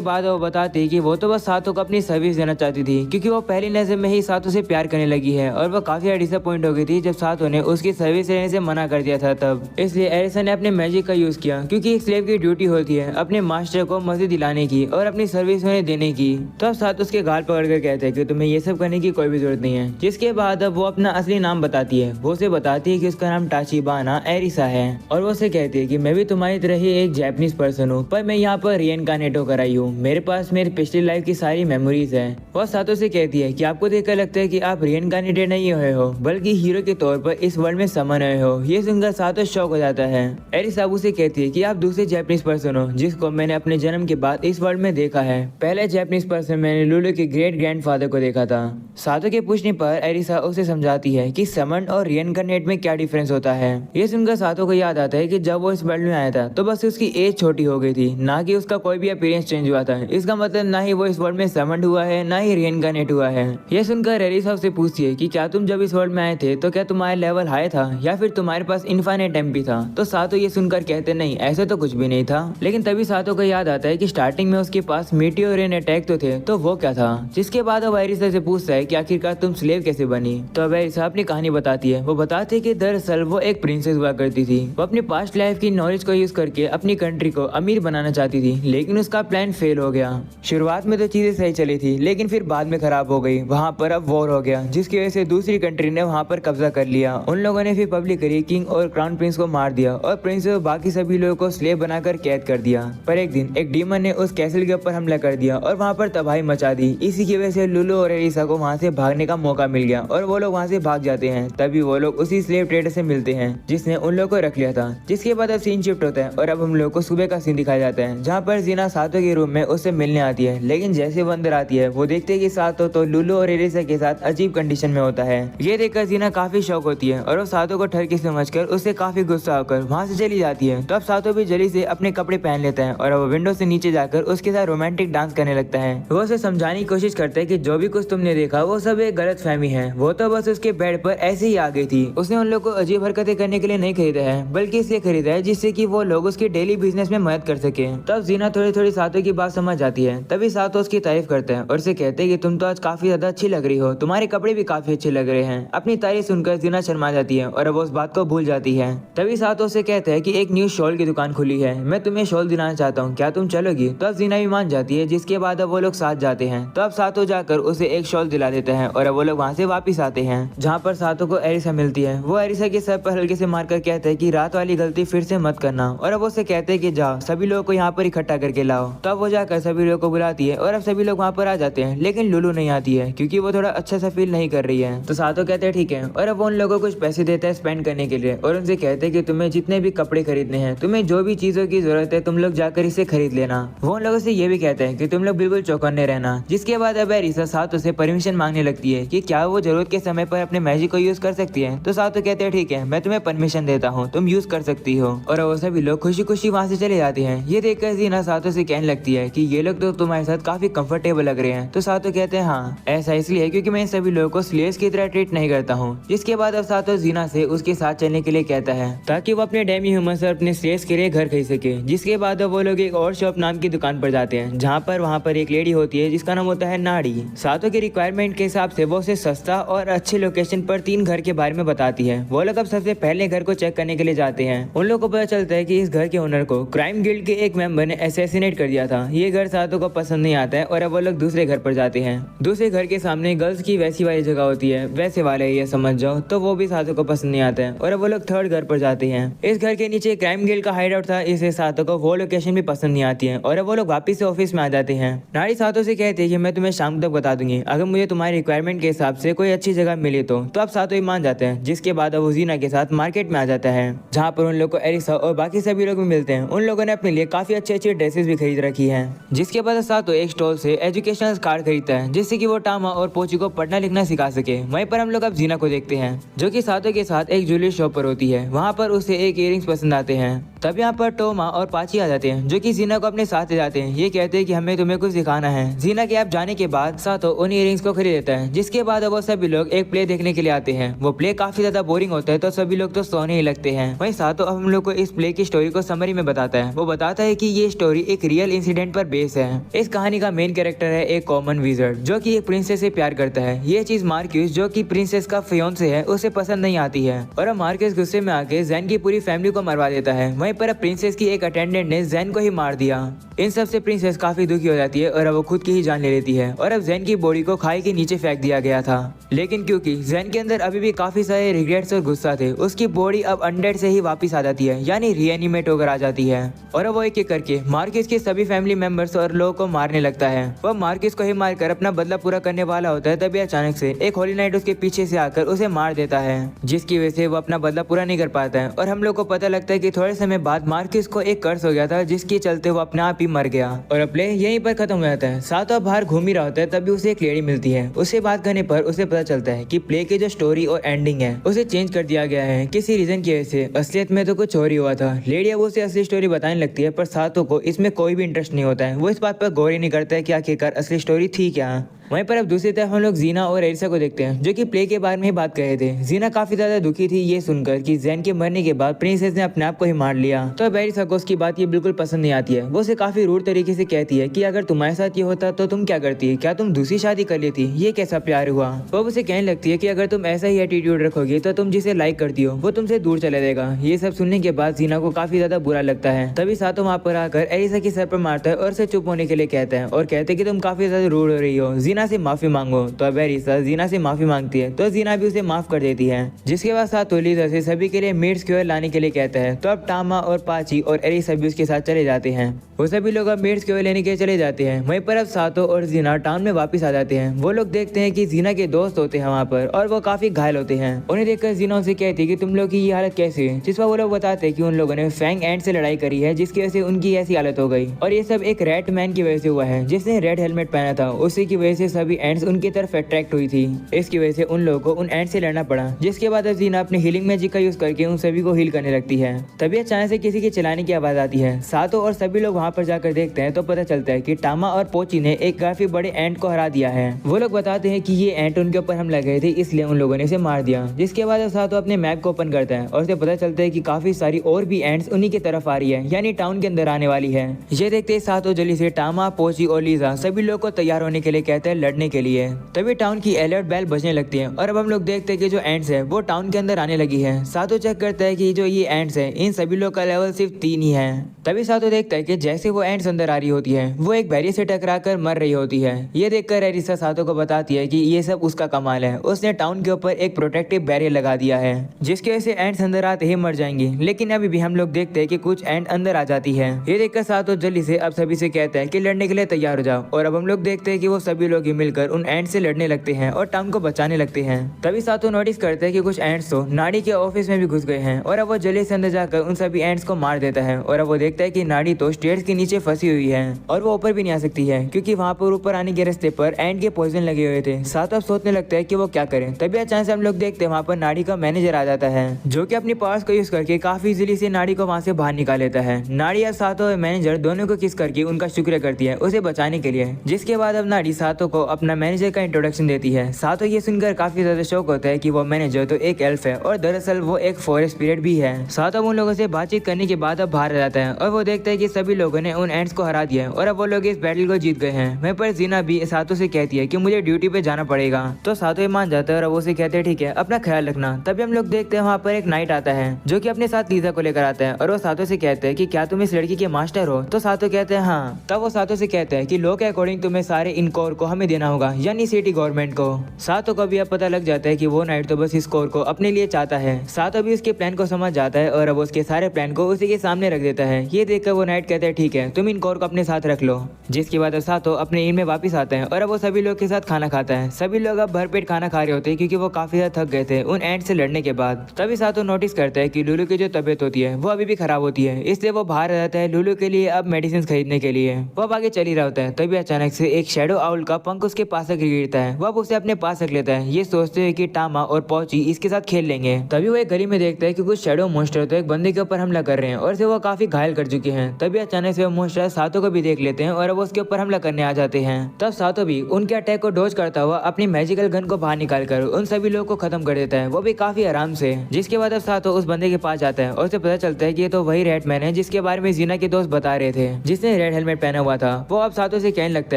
बाद वो बताती कि वो तो बस सातों को अपनी सर्विस देना चाहती थी, क्योंकि वो पहली नजर में ही सातों से प्यार करने लगी है और वो काफी डिसअपॉइंट हो गई थी जब सातों ने उसकी सर्विस लेने से मना कर दिया था तब। इसलिए एरिसा ने अपने मैजिक का यूज किया, क्योंकि एक स्लेव की ड्यूटी होती है अपने मास्टर को मर्जी दिलाने की और अपनी सर्विस उन्हें देने की। तो अब साथ उसके गाल पकड़ कर कहते हैं कि तुम्हें ये सब करने की कोई भी जरूरत नहीं है। जिसके बाद अब वो अपना असली नाम बताती है। वो उसे बताती है कि उसका नाम टाचिबाना एरिसा है और वो उसे कहती है कि मैं भी तुम्हारी तरह ही एक जापानीज पर्सन हूँ, पर मैं यहाँ पर रिइनकार्नेट होकर आई हूँ। मेरे पास मेरी पिछली लाइफ की सारी मेमोरीज है। वो सातों से कहती है कि आपको देखकर लगता है कि आप रिइनकार्नेटेड नहीं हुए हो, बल्कि हीरो के तौर पर इस वर्ल्ड में समन हुए हो। ये सुनकर सातों शॉक हो जाता है। एरिसा उसे कहती है कि आप दूसरे जापानीज पर्सन हो जिसको मैंने अपने जन्म के बाद इस वर्ल्ड में देखा है। पहले जापानीज पर्सन मैंने लुलू के ग्रेट ग्रैंडफादर को देखा था। सातों के पूछने पर एरिसा उसे समझाती है कि समन और रिइनकार्नेट में क्या डिफरेंस होता है। ये सुनकर सातों को याद आता है कि जब वो इस वर्ल्ड में आया था तो बस उसकी एज छोटी हो गई थी, ना कि उसका कोई भी अपीयरेंस चेंज हुआ था। इसका मतलब ना ही वो इस वर्ल्ड में समन्ड हुआ है ना ही रिइनकार्नेट हुआ है। ये सुनकर एरिसा उससे पूछती है कि क्या तुम जब इस वर्ल्ड में आए थे तो क्या तुम्हारा लेवल हाई था या फिर तुम्हारे पास इनफाइनाइट एमपी था। तो सातों ये सुनकर कहते नहीं, ऐसे तो कुछ भी नहीं था। लेकिन तभी सातों को याद आता है कि स्टार्टिंग में उसके पास मीटियोर रेन अटैक तो थे, तो वो क्या था। जिसके बाद वो एरिसा से पूछता है कि आखिरकार तुम स्लेव कैसे बनी। तो अब एरिसा अपनी कहानी बताती है। वो बताती है कि दरअसल वो एक प्रिंसेस हुआ करती थी। वो अपनी पास्ट लाइफ की नॉलेज को यूज करके अपनी कंट्री को अमीर बनाना चाहती थी, लेकिन उसका प्लान फेल हो गया। शुरुआत में तो चीजें सही चली थी, लेकिन फिर बाद में खराब हो गई। वहाँ पर अब वॉर हो गया, जिसकी वजह से दूसरी कंट्री ने वहाँ पर कब्जा कर लिया। उन लोगों ने फिर पब्लिकली किंग और क्राउन प्रिंस को मार दिया और प्रिंस और बाकी सभी लोगों को स्लेव बनाकर कैद कर दिया। पर एक दिन एक डीमन ने उस कैसल के ऊपर हमला कर दिया और वहाँ पर तबाही मचा दी। इसी की वजह से लुलू और एरिसा को वहाँ से भागने का मौका मिल गया और वो लोग वहाँ से भाग जाते हैं। तभी वो लोग उसी स्लेव ट्रेडर से मिलते हैं जिसने उन लोगों को रख लिया था। जिसके बाद अब सीन शिफ्ट होता है और अब हम लोग को सुबह का सीन दिखाया जाता है, जहाँ पर जीना सातों के रूम में उससे मिलने आती है। लेकिन जैसे वो अंदर आती है वो देखते हैं कि सातों तो लुलू और एरिसा के साथ अजीब कंडीशन में होता है। ये देखकर जीना काफी शौक होती है और वो सातों को ठरकी समझकर उससे काफी गुस्सा होकर वहाँ से चली जाती है। तो अब सातों भी जल्दी से अपने कपड़े पहन लेता है और वो विंडो से नीचे जाकर उसके साथ रोमांटिक डांस करने लगता है। वो उसे समझाने की कोशिश करता है कि जो भी कुछ तुमने देखा वो सब एक गलत फहमी है। वो तो बस उसके बेड पर ऐसे ही आ गई थी। उसने उन लोगों को अजीब हरकतें करने के लिए नहीं खरीदा है, बल्कि इसलिए खरीदा है जिससे कि वो लोग उसके डेली बिजनेस में मदद कर सके। तब जीना थोड़ी थोड़ी सातों की बात समझ जाती है। तभी सातों उसकी तारीफ करते हैं और उसे कहते हैं कि तुम तो आज काफी ज्यादा अच्छी लग रही हो, तुम्हारे कपड़े भी काफी अच्छे लग रहे हैं। अपनी तारीफ सुनकर जीना शर्मा जाती है और अब उस बात को भूल जाती है। तभी सातों से कहते हैं कि एक न्यू शॉल की दुकान खुली है, मैं तुम्हें शॉल दिलाना चाहता हूँ, क्या तुम चलोगी। तो अब जीना भी मान जाती है। जिसके बाद अब वो लोग साथ जाते हैं। तो अब सातों जाकर उसे एक शॉल दिला देते हैं और अब वो लोग वहाँ से वापिस आते हैं, जहाँ पर सातों को एरिसा मिलती है। वो एरिसा के सर पर हल्के से मारकर कहते हैं कि रात वाली गलती फिर से मत करना। और अब उसे कहते हैं कि जाओ सभी लोगों को यहाँ पर इकट्ठा करके लाओ। तो अब वो जाकर सभी लोगों को बुलाती है और अब सभी लोग वहाँ पर आ जाते हैं। लेकिन लुलू नहीं आती है, क्योंकि वो थोड़ा अच्छा सा फील नहीं कर रही है। तो सातों कहते हैं ठीक है और अब वो उन लोगों को कुछ पैसे देता है स्पेंड करने के लिए और उनसे कहते हैं कि तुम्हें जितने भी कपड़े खरीदने हैं, तुम्हें जो भी चीजों की जरूरत है, तुम लोग जाकर इसे खरीद लेना। वो उन लोगों से ये भी कहते हैं कि तुम लोग बिल्कुल चौकन्ने रहना। जिसके बाद अब एरिसा सातों से परमिशन मांगने लगती है कि क्या वो जरूरत के समय पर अपने मैजिक को यूज कर सकती है। तो सातों कहते हैं ठीक है, मैं तुम्हें परमिशन देता हूँ, तुम यूज कर सकती हो। और वो सभी लोग खुशी खुशी वहाँ से चले जाते हैं। ये देखकर जीना सातों से कहने लगती है कि ये लोग तो तुम्हारे साथ काफी कंफर्टेबल लग रहे हैं। तो सातों कहते हैं हाँ, ऐसा इसलिए क्योंकि मैं सभी लोगों को स्लेव्स की तरह ट्रीट नहीं करता हूँ। जिसके बाद अब सातों जीना से उसके साथ चलने के लिए कहता है ताकि वो अपने डेमी ह्यूमन से अपने स्लेव्स के लिए घर खरीद सके। जिसके बाद वो लोग एक और शॉप नाम की दुकान पर जाते हैं, जहाँ पर वहाँ पर एक लेडी होती है जिसका नाम होता है नाड़ी। सातों के रिक्वायरमेंट के हिसाब से वो उसे सस्ता और अच्छे लोकेशन पर 3 घर के बारे में बताती है। वो लोग अब सबसे पहले घर को चेक करने के लिए जाते हैं। उन लोगों को पता चलता है कि इस घर के ओनर को क्राइम गिल्ड के एक मेंबर ने असैसिनेट कर दिया था। ये घर सातो को पसंद नहीं आता है और अब वो लोग दूसरे घर पर जाते हैं। दूसरे घर के सामने गर्ल्स की वैसी वाली जगह होती है, वैसे वाले ये समझ जाओ, तो वो भी सातो को पसंद नहीं आता है और अब वो लोग थर्ड घर पर जाते हैं। इस घर के नीचे क्राइम गिल्ड का हाइड आउट था, इससे सातो को वो लोकेशन भी पसंद नहीं आती है और अब वो लोग वापिस से ऑफिस में आ जाते हैं। नाड़ी सातो से कहते हैं कि मैं तुम्हें शाम तक बता दूंगी, अगर मुझे तुम्हारी रिक्वायरमेंट के हिसाब से कोई अच्छी जगह मिली तो अब सातो ही मान जाते हैं। जिसके बाद अब वो जीना के साथ मार्केट में आ जाता है, जहाँ पर उन लोग को एरिसा और बाकी सभी लोग भी मिलते हैं। उन लोगों ने अपने लिए काफी अच्छी अच्छी ड्रेसेस भी खरीद रखी है। जिसके बाद सातो एक स्टॉल से एजुकेशनल कार्ड खरीदता है, जिससे कि वो टामा और पोची को पढ़ना लिखना सिखा सके। वहीं पर हम लोग अब जीना को देखते हैं, जो कि सातो के साथ एक ज्वेलरी शॉप पर होती है। वहाँ पर उसे एक इयररिंग्स पसंद आते हैं। तब यहाँ पर टोमा और पाची आ जाते हैं, जो कि जीना को अपने साथ ले जाते हैं। ये कहते हैं कि हमें तुम्हें कुछ सिखाना है। जीना के आप जाने के बाद सातो उन इयररिंग्स को खरीद लेता है। जिसके बाद वो सभी लोग एक प्ले देखने के लिए आते हैं। वो प्ले काफी ज्यादा बोरिंग होता है, तो सभी लोग तो सोने ही लगते हैं। वहीं सातो अब हम लोग को इस प्ले की स्टोरी को समरी में बताता है। वो बताता है कि ये स्टोरी एक रियल इंसिडेंट पर बेस है। इस कहानी का मेन कैरेक्टर है एक कॉमन विजर्ड, जो कि एक प्रिंसेस से प्यार करता है। ये चीज मार्क्यूस, जो कि प्रिंसेस का फियोंसे है, उसे पसंद नहीं आती है और अब मार्क्यूस गुस्से में आके जैन की पूरी फैमिली को मरवा देता है। वहीं पर अब प्रिंसेस की एक अटेंडेंट ने जैन को ही मार दिया। इन सब से प्रिंसेस काफी दुखी हो जाती है और अब वो खुद की ही जान ले लेती है और अब जैन की बॉडी को खाई के नीचे फेंक दिया गया था। लेकिन क्योंकि जैन के अंदर अभी भी काफी सारे रिग्रेट्स और गुस्सा थे, उसकी बॉडी अब अनडेड से ही वापस आ जाती है, यानी रीएनिमेट होकर आ जाती है और अब वो एक एक करके मार्क्यूस के सभी फैमिली मेंबर्स और लोगों को मारने लगता है। वह मार्क्यूस को ही मारकर अपना बदला पूरा करने वाला होता है। तभी अचानक से एक होली नाइट उसके पीछे से आकर उसे मार देता है, जिसकी वजह से वो अपना बदला पूरा नहीं कर पाता है और हम लोग को पता लगता है कि थोड़े समय बाद मार्क्यूस को एक कर्स हो गया था, जिसके चलते वो अपने आप ही मर गया और अब प्ले यहीं पर खत्म हो जाता है। सातो बाहर घूम ही रहा होता है, तभी उसे एक लेडी मिलती है। उससे बात करने पर उसे पता चलता है कि प्ले की जो स्टोरी और एंडिंग है उसे चेंज कर दिया गया है किसी रीजन की वजह से। असलियत में तो कुछ और ही हुआ था। लेडी अब उसे असली स्टोरी बताने लगती है, पर सातो को इसमें कोई भी इंटरेस्ट नहीं होता है। वो इस बात पर गौर ही नहीं करता है कि आखिरकार असली स्टोरी थी क्या। वहीं पर अब दूसरी तरफ हम लोग जीना और एरिसा को देखते हैं, जो कि प्ले के बारे में ही बात कर रहे थे। जीना काफी ज्यादा दुखी थी ये सुनकर कि जैन के मरने के बाद प्रिंसेस ने अपने आप को ही मार लिया। तो अब एरिसा को उसकी बात ये बिल्कुल पसंद नहीं आती है। वो उसे काफी रूड तरीके से कहती है कि अगर तुम्हारे साथ ये होता तो तुम क्या करती, क्या तुम दूसरी शादी कर लेती, ये कैसा प्यार हुआ। वो उसे कहने लगती है कि अगर तुम ऐसा ही एटीट्यूड रखोगी तो तुम जिसे लाइक करती हो वो तुमसे दूर चले जाएगा। ये सब सुनने के बाद जीना को काफी ज्यादा बुरा लगता है। तभी सातो वहाँ पर आकर एरिसा के सर पर मारता है और उसे चुप होने के लिए कहता है और कहते हैं कि तुम काफी ज्यादा रूड हो रही हो, जीना से माफी मांगो। तो अब एरिसा जीना से माफी मांगती है, तो जीना भी उसे माफ कर देती है। जिसके बाद सातो लीजा से सभी के लिए मीट स्क्वेयर लाने के लिए कहता है। तो अब टामा और पाची और एरिसा भी उसके साथ चले जाते हैं। वो सभी लोग अब मीट स्क्वेयर लेने के लिए चले जाते हैं। वहीं पर अब सातो और जीना टाउन में वापस आ जाते हैं। वो लोग देखते हैं कि जीना के दोस्त होते हैं वहाँ पर और वो काफी घायल होते हैं। उन्हें देखकर जीना उनसे कहती है कि तुम लोग की ये हालत कैसी है। जिस पर वो लोग बताते हैं कि उन लोगों ने फैंग एंट से लड़ाई करी है, जिसकी वजह से उनकी ऐसी हालत हो गई और ये सब एक रेड मैन की वजह से हुआ है, जिसने रेड हेलमेट पहना था। उसी की वजह से सभी एंट्स उनकी तरफ अट्रैक्ट हुई थी। इसकी वजह से उन लोगों को उन एंट से लड़ना पड़ा। जिसके बाद अब जीना अपने हीलिंग मैजिक का यूज करके उन सभी को हील करने लगती है। तभी अचानक से किसी के चिल्लाने की आवाज आती है। सातो और सभी लोग वहाँ पर जाकर देखते हैं तो पता चलता है कि टामा और पोची ने एक काफी बड़े एंट को हरा दिया है। वो लोग बताते हैं कि ये एंट उनके ऊपर हमला गए थे, इसलिए उन लोगों ने इसे मार दिया। जिसके बाद सातो अपने मैप को ओपन करता है और उसे पता चलता है कि काफी सारी और भी एंट्स उन्हीं की तरफ आ रही है, यानी टाउन के अंदर आने वाली है। ये देखते ही सातो जल्दी से टामा, पोची और लीजा सभी लोग को तैयार होने के लिए कहते हैं लड़ने के लिए। तभी टाउन की अलर्ट बेल बजने लगती है और अब हम लोग देखते हैं कि जो एंट्स है वो टाउन के अंदर आने लगी है। सातो चेक करता है कि जो ये एंट्स है इन सभी लोग का लेवल सिर्फ 3 ही है। तभी सातो देखता है कि जैसे वो एंट्स अंदर आ रही होती है वो एक बैरियर से टकराकर मर रही होती है। ये देखकर एरिसा सातो को बताती है कि ये सब उसका कमाल है, उसने टाउन के ऊपर एक प्रोटेक्टिव बैरियर लगा दिया है, जिसकी वजह से एंट्स अंदर आते ही मर जाएंगी। लेकिन अभी भी हम लोग देखते हैं कि कुछ एंट अंदर आ जाती है। ये देखकर सातो जल्दी से अब सभी से कहता है कि लड़ने के लिए तैयार हो जाओ और अब हम लोग देखते हैं कि वो सभी लोग ही मिलकर उन एंट से लड़ने लगते हैं और टाउन को बचाने लगते हैं। तभी सातो नोटिस करते हैं कि कुछ एंट्स तो नाड़ी के ऑफिस में भी घुस गए हैं और अब वो जल्दी से अंदर जाकर उन सभी एंट्स को मार देता है और अब वो देखता है कि नाड़ी तो स्टेयर्स के नीचे फंसी हुई है और वो ऊपर भी नहीं आ सकती है, क्योंकि वहाँ पर ऊपर आने के रास्ते पर एंट के पॉइजन लगे हुए थे। सातो अब सोचने लगता है कि वो क्या करें। तभी अचानक से हम लोग देखते हैं वहाँ पर नाड़ी का मैनेजर आ जाता है, जो कि अपनी पावर्स को यूज करके काफी इजीली से नाड़ी को वहाँ से बाहर निकाल लेता है। नाड़ी और सातो और मैनेजर दोनों को किस करके उनका शुक्रिया करती है उसे बचाने के लिए। जिसके बाद अब नाड़ी सातो को अपना मैनेजर का इंट्रोडक्शन देती है। सातो ये सुनकर काफी ज्यादा शौक होता है कि वो मैनेजर तो एक एल्फ है और दरअसल वो एक फॉरेस्ट स्पिरिट भी है। सातो उन लोगों से बातचीत करने के बाद अब बाहर आ जाता है और वो देखता है कि सभी लोगों ने उन एंड्स को हरा दिया है और अब वो लोग इस बैटल को जीत गए हैं। वहीं पर जीना भी सातो से कहती है कि मुझे ड्यूटी पे जाना पड़ेगा। तो सातो ये मान जाता है और वो उसे कहते हैं ठीक है, अपना ख्याल रखना। तभी हम लोग देखते हैं वहाँ पर एक नाइट आता है जो कि अपने साथ लीजा को लेकर आता है और वो सातो से कहते हैं कि क्या तुम इस लड़की के मास्टर हो? तो सातो कहते हैं हाँ। तब वो सातो से कहते हैं कि लॉ के अकॉर्डिंग तुम्हें सारे इन कोर को हमें देना होगा, यानी सिटी गवर्नमेंट को। सातो को भी अब पता लग जाता है कि वो नाइट तो बस इस कोर को अपने लिए चाहता है। सातो भी उसके प्लान को समझ जाता है और अब उसके सारे प्लान को उसी के सामने रख देता है। ये देखकर वो नाइट कहते हैं ठीक है, तुम इन कोर को अपने साथ रख लो। जिसके बाद अब सातो अपने इन में वापस आता है और अब वो सभी लोग के साथ खाना खाता है। सभी लोग अब भरपेट खाना खा रहे होते हैं क्योंकि वो काफी ज्यादा थक गए थे उन एंड से लड़ने के बाद। तभी सातो नोटिस करता है कि लुलू की जो तबीयत होती है वो अभी भी खराब होती है, इसलिए वो बाहर आ जाता है लुलू के लिए अब मेडिसिन खरीदने के लिए। वो अब आगे चल ही रहा होता है तभी अचानक से एक शैडो आउल का पंख उसके पास आकर गिरता है। वो अब उसे अपने पास रख लेता है, ये सोचते हुए कि टामा और पौची इसके साथ खेल लेंगे। तभी वो एक गली में देखता है कि कुछ शैडो मॉन्स्टर तो एक बंदे के ऊपर हमला कर रहे हैं और वो काफी घायल कर चुके हैं। तभी अचानक से वो मॉन्स्टर सातो को भी देख लेते हैं और वो उसके ऊपर हमला करने आ जाते हैं। तब सातो भी उनके अटैक को डॉज करता हुआ अपनी मैजिकल गन को बाहर निकालकर उन सभी लोगों को खत्म कर देता है, वो भी काफी आराम से। जिसके बाद अब सातो उस बंदे के पास जाता है और उसे पता चलता है कि ये तो वही रेड मैन है जिसके बारे में जीना के दोस्त बता रहे थे, जिसने रेड हेलमेट पहना हुआ था। वो अब सातो से कहने लगता